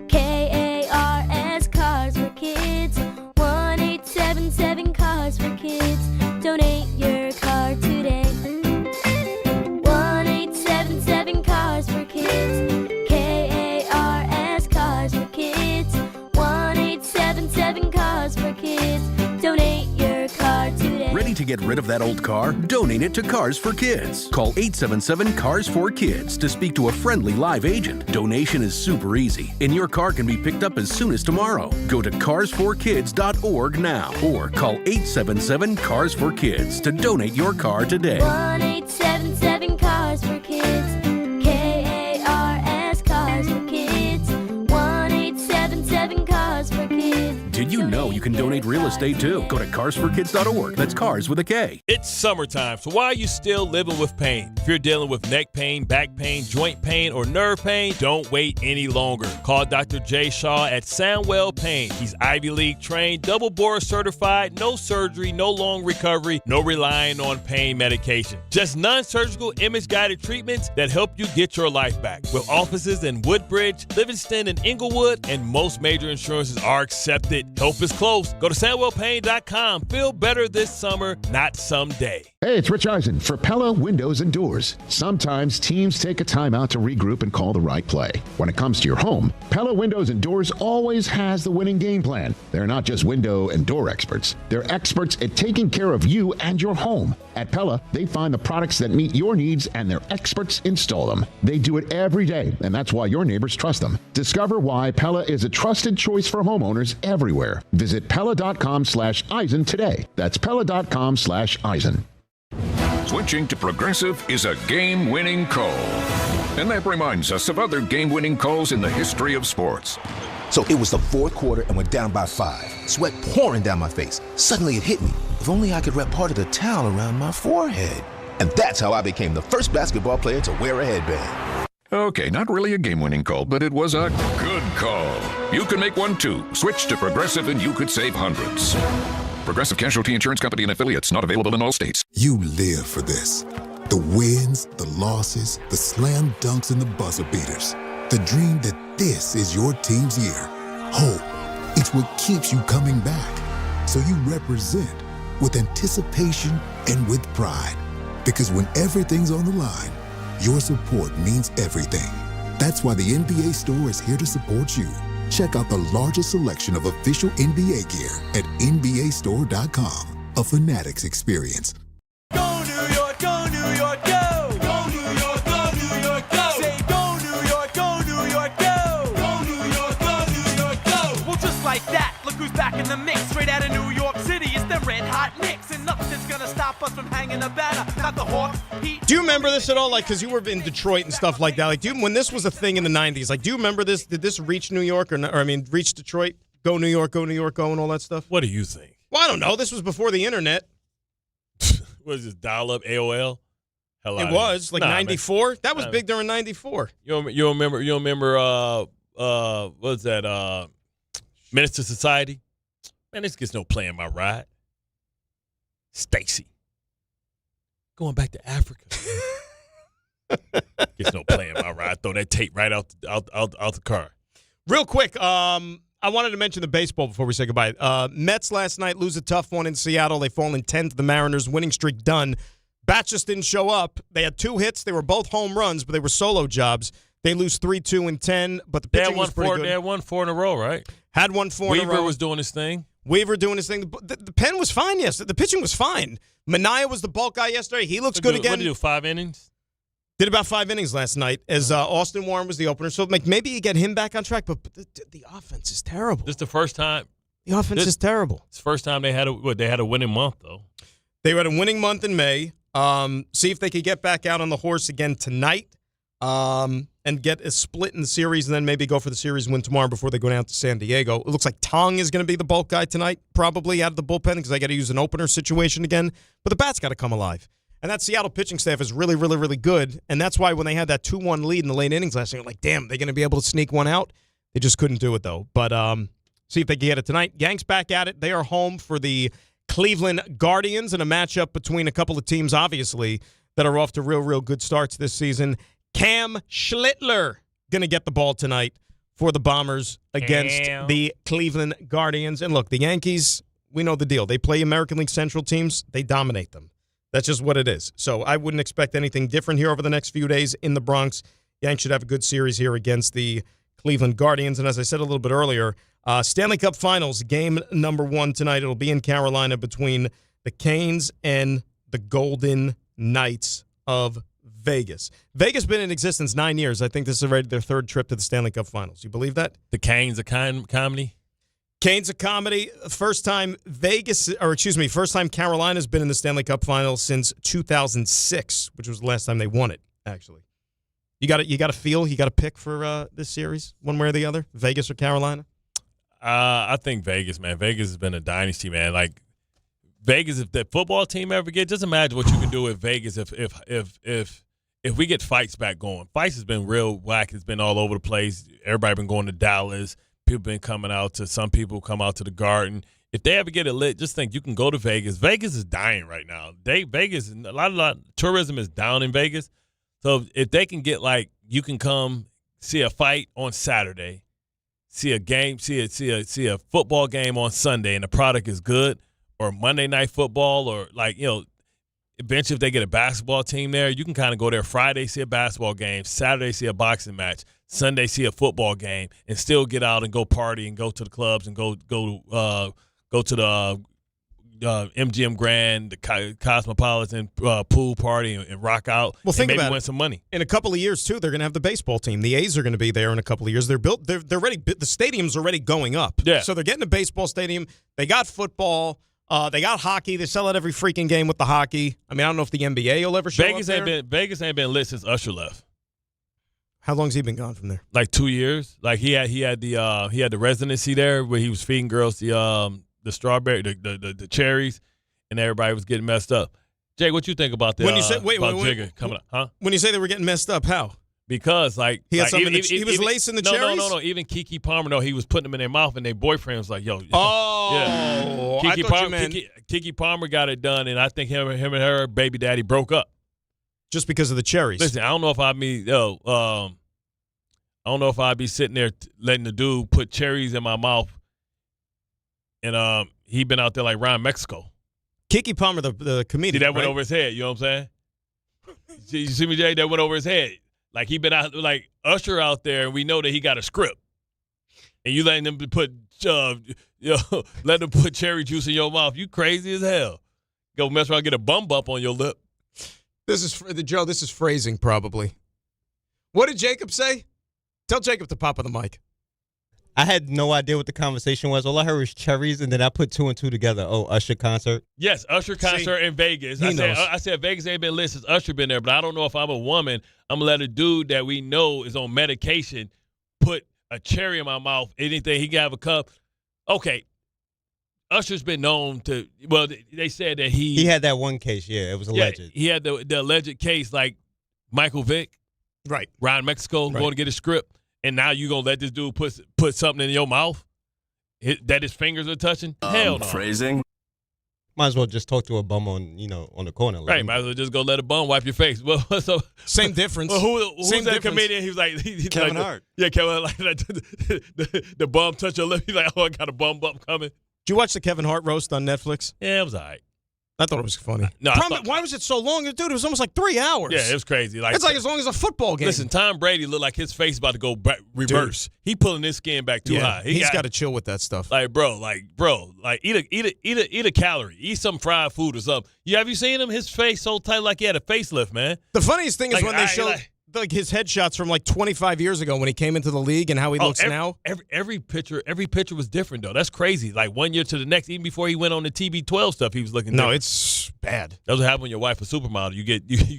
KARS Cars for Kids. 1-877 Cars for Kids. Donate your car today. 1-877 Cars for Kids. KARS Cars for Kids. Donate your car today. Ready to get rid of that old car? Donate it to Cars for Kids. Call 877-CARS4KIDS to speak to a friendly live agent. Donation is super easy, and your car can be picked up as soon as tomorrow. Go to cars4kids.org now or call 877-CARS4KIDS to donate your car today. 1-877-Cars for Kids. K-A-R-S, Cars for Kids. 1-877-Cars for Kids. Did you know you can donate real estate too? Go to carsforkids.org. That's cars with a K. It's summertime, so why are you still living with pain? If you're dealing with neck pain, back pain, joint pain, or nerve pain, don't wait any longer. Call Dr. Jay Shaw at Sandwell Pain. He's Ivy League trained, double board certified, no surgery, no long recovery, no relying on pain medication. Just non-surgical image-guided treatments that help you get your life back. With offices in Woodbridge, Livingston, and Inglewood, and most major insurances are accepted. Help is close. Go to SandwellPain.com. Feel better this summer, not someday. Hey, it's Rich Eisen for Pella Windows and Doors. Sometimes teams take a timeout to regroup and call the right play. When it comes to your home, Pella Windows and Doors always has the winning game plan. They're not just window and door experts. They're experts at taking care of you and your home. At Pella, they find the products that meet your needs and their experts install them. They do it every day, and that's why your neighbors trust them. Discover why Pella is a trusted choice for homeowners everywhere. Visit Pella.com/Eisen today. That's Pella.com/Eisen. Switching to Progressive is a game-winning call. And that reminds us of other game-winning calls in the history of sports. So it was the fourth quarter and we're down by 5. Sweat pouring down my face. Suddenly it hit me. If only I could wrap part of the towel around my forehead. And that's how I became the first basketball player to wear a headband. Okay, not really a game-winning call, but it was a good call. You can make one too. Switch to Progressive and you could save hundreds. Progressive Casualty Insurance Company and affiliates, not available in all states. You live for this. The wins, the losses, the slam dunks, and the buzzer beaters. The dream that this is your team's year. Hope, it's what keeps you coming back. So you represent with anticipation and with pride. Because when everything's on the line, your support means everything. That's why the NBA Store is here to support you. Check out the largest selection of official NBA gear at NBAstore.com. A Fanatics experience. Go New York, go New York, go! Go New York, go New York, go! Say go New York, go New York, go! Go New York, go New York, go! Well, just like that, look who's back in the mix. Straight out of New York City, it's the Red Hot Knicks, and nothing's gonna stop us from hanging a banner. Not the Hawks. Do you remember this at all? Like, because you were in Detroit and stuff like that. Like, when this was a thing in the 90s, like, do you remember this? Did this reach New York reach Detroit? Go New York, go New York, go, and all that stuff? What do you think? Well, I don't know. This was before the internet. What is this, dial-up AOL? It was, like 94? That was big during 94. You remember, what was that, Menace to Society? Man, this gets no play in my ride. Stacy. Going back to Africa. Gets no play in my ride. Throw that tape right out the car. Real quick, I wanted to mention the baseball before we say goodbye. Mets last night lose a tough one in Seattle. They fall in 10 to the Mariners. Winning streak done. Bats just didn't show up. They had 2 hits. They were both home runs, but they were solo jobs. They lose 3-2 and 10, but the pitching was pretty good. They had won 4 in a row, right? Had won 4 in a row. Weaver was doing his thing. The pen was fine yesterday. The pitching was fine. Manaea was the bulk guy yesterday. He looks good again. What did he do, 5 innings? Did about 5 innings last night as Austin Warren was the opener. So maybe you get him back on track, but the offense is terrible. This is the first time. The offense is terrible. It's the first time they had a winning month, though. They had a winning month in May. See if they could get back out on the horse again tonight and get a split in the series and then maybe go for the series win tomorrow before they go down to San Diego. It looks like Tong is going to be the bulk guy tonight, probably out of the bullpen because they got to use an opener situation again. But the bat's got to come alive. And that Seattle pitching staff is really, really, really good. And that's why when they had that 2-1 lead in the late innings last night, you're like, damn, they're going to be able to sneak one out. They just couldn't do it, though. But see if they can get it tonight. Yanks back at it. They are home for the Cleveland Guardians in a matchup between a couple of teams, obviously, that are off to real, real good starts this season. Cam Schlittler going to get the ball tonight for the Bombers against the Cleveland Guardians. And look, the Yankees, we know the deal. They play American League Central teams. They dominate them. That's just what it is. So I wouldn't expect anything different here over the next few days in the Bronx. Yanks should have a good series here against the Cleveland Guardians. And as I said a little bit earlier, Stanley Cup Finals, game number 1 tonight. It'll be in Carolina between the Canes and the Golden Knights of Vegas. Vegas been in existence 9 years. I think this is already their 3rd trip to the Stanley Cup Finals. You believe that? The Canes a comedy? Canes a comedy. First time Carolina's been in the Stanley Cup Finals since 2006, which was the last time they won it, actually. You got to feel, you got to pick for this series, one way or the other, Vegas or Carolina? I think Vegas, man. Vegas has been a dynasty, man. Like Vegas, if the football team ever get, just imagine what you can do with Vegas if we get fights back going. Fights has been real whack. It's been all over the place. Everybody been going to Dallas. People been coming out to, some people come out to the Garden. If they ever get it lit, just think you can go to Vegas. Vegas is dying right now. Vegas, a lot of tourism is down in Vegas. So if they can get, like, you can come see a fight on Saturday, see a game, see a football game on Sunday, and the product is good, or Monday Night Football, or, like, you know, eventually if they get a basketball team there, you can kind of go there Friday, see a basketball game, Saturday, see a boxing match, Sunday, see a football game, and still get out and go party and go to the clubs and go to the MGM Grand, the Cosmopolitan pool party, and rock out. Well, think and maybe about win it. some money. In a couple of years too, they're going to have the baseball team. The A's are going to be there in a couple of years. They're built. They're ready. The stadium's already going up. Yeah. So they're getting a baseball stadium. They got football. They got hockey. They sell out every freaking game with the hockey. I mean, I don't know if the NBA will ever show up there. Vegas ain't been lit since Usher left. How long's he been gone from there? Like 2 years. Like he had the residency there where he was feeding girls the strawberry, the cherries, and everybody was getting messed up. Jay, what you think about that? When you say Jigga coming up, huh? When you say they were getting messed up, how? Because he had like, he was lacing the cherries. No. Even Keke Palmer, he was putting them in their mouth, and their boyfriend was like, "Yo, oh, yeah." I thought you meant Keke Palmer got it done, and I think him and her baby daddy broke up just because of the cherries. Listen, I don't know if I don't know if I'd be sitting there letting the dude put cherries in my mouth, and he been out there like around Mexico. Keke Palmer, the comedian. See, that went over his head. You know what I'm saying? You see me, Jay? That went over his head. Like he been out, like Usher out there, and we know that he got a script. And you letting them put, let them put cherry juice in your mouth. You crazy as hell. Go mess around, and get a bum bump on your lip. This is phrasing probably. What did Jacob say? Tell Jacob to pop on the mic. I had no idea what the conversation was. All I heard was cherries, and then I put 2 and 2 together. Oh, Usher concert. Yes, Usher concert in Vegas. I said Vegas ain't been lit since Usher been there, but I don't know if I'm a woman. I'm going to let a dude that we know is on medication put a cherry in my mouth. Anything, he can have a cup. Okay. Usher's been known to, well, they said that he had that one case, it was alleged. Yeah, he had the alleged case like Michael Vick. Right. Around Mexico, going to get a script. And now you going to let this dude put something in your mouth that his fingers are touching? Hell no. Phrasing? Might as well just talk to a bum on the corner. Right, might as well just go let a bum wipe your face. Well, so same difference. Well, who's that comedian? He was like Kevin like, Hart. Yeah, Kevin Hart. Like the bum touch your lip. He's like, oh, I got a bum bump coming. Did you watch the Kevin Hart roast on Netflix? Yeah, it was all right. I thought it was funny. No, why was it so long? Dude, it was almost like 3 hours. Yeah, it was crazy. It's like as long as a football game. Listen, Tom Brady looked like his face about to go reverse. Dude. He pulling his skin back too high. He's got to chill with that stuff. Like, bro, eat a calorie. Eat some fried food or something. Have you seen him? His face so tight like he had a facelift, man. The funniest thing is when they show his headshots from like 25 years ago when he came into the league and how he looks now. Every picture was different though. That's crazy. Like 1 year to the next, even before he went on the TB12 stuff, he was looking different. No, it's bad. That's what happens when your wife a supermodel. You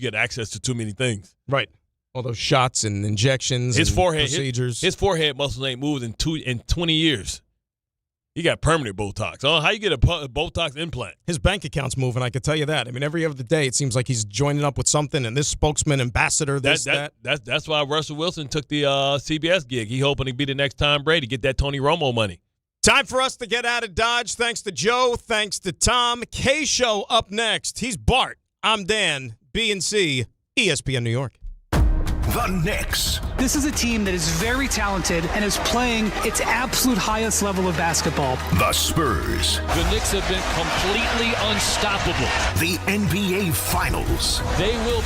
get access to too many things. Right. All those shots and injections and procedures. His forehead muscles ain't moved in 20 years. He got permanent Botox. Oh, how you get a Botox implant? His bank account's moving, I can tell you that. I mean, every other day it seems like he's joining up with something, and this spokesman, ambassador, that. That's why Russell Wilson took the CBS gig. He hoping to be the next Tom Brady, get that Tony Romo money. Time for us to get out of Dodge. Thanks to Joe. Thanks to Tom. K-Show up next. He's Bart. I'm Dan. B&C, ESPN New York. The Knicks. This is a team that is very talented and is playing its absolute highest level of basketball. The Spurs. The Knicks have been completely unstoppable. The NBA Finals. They will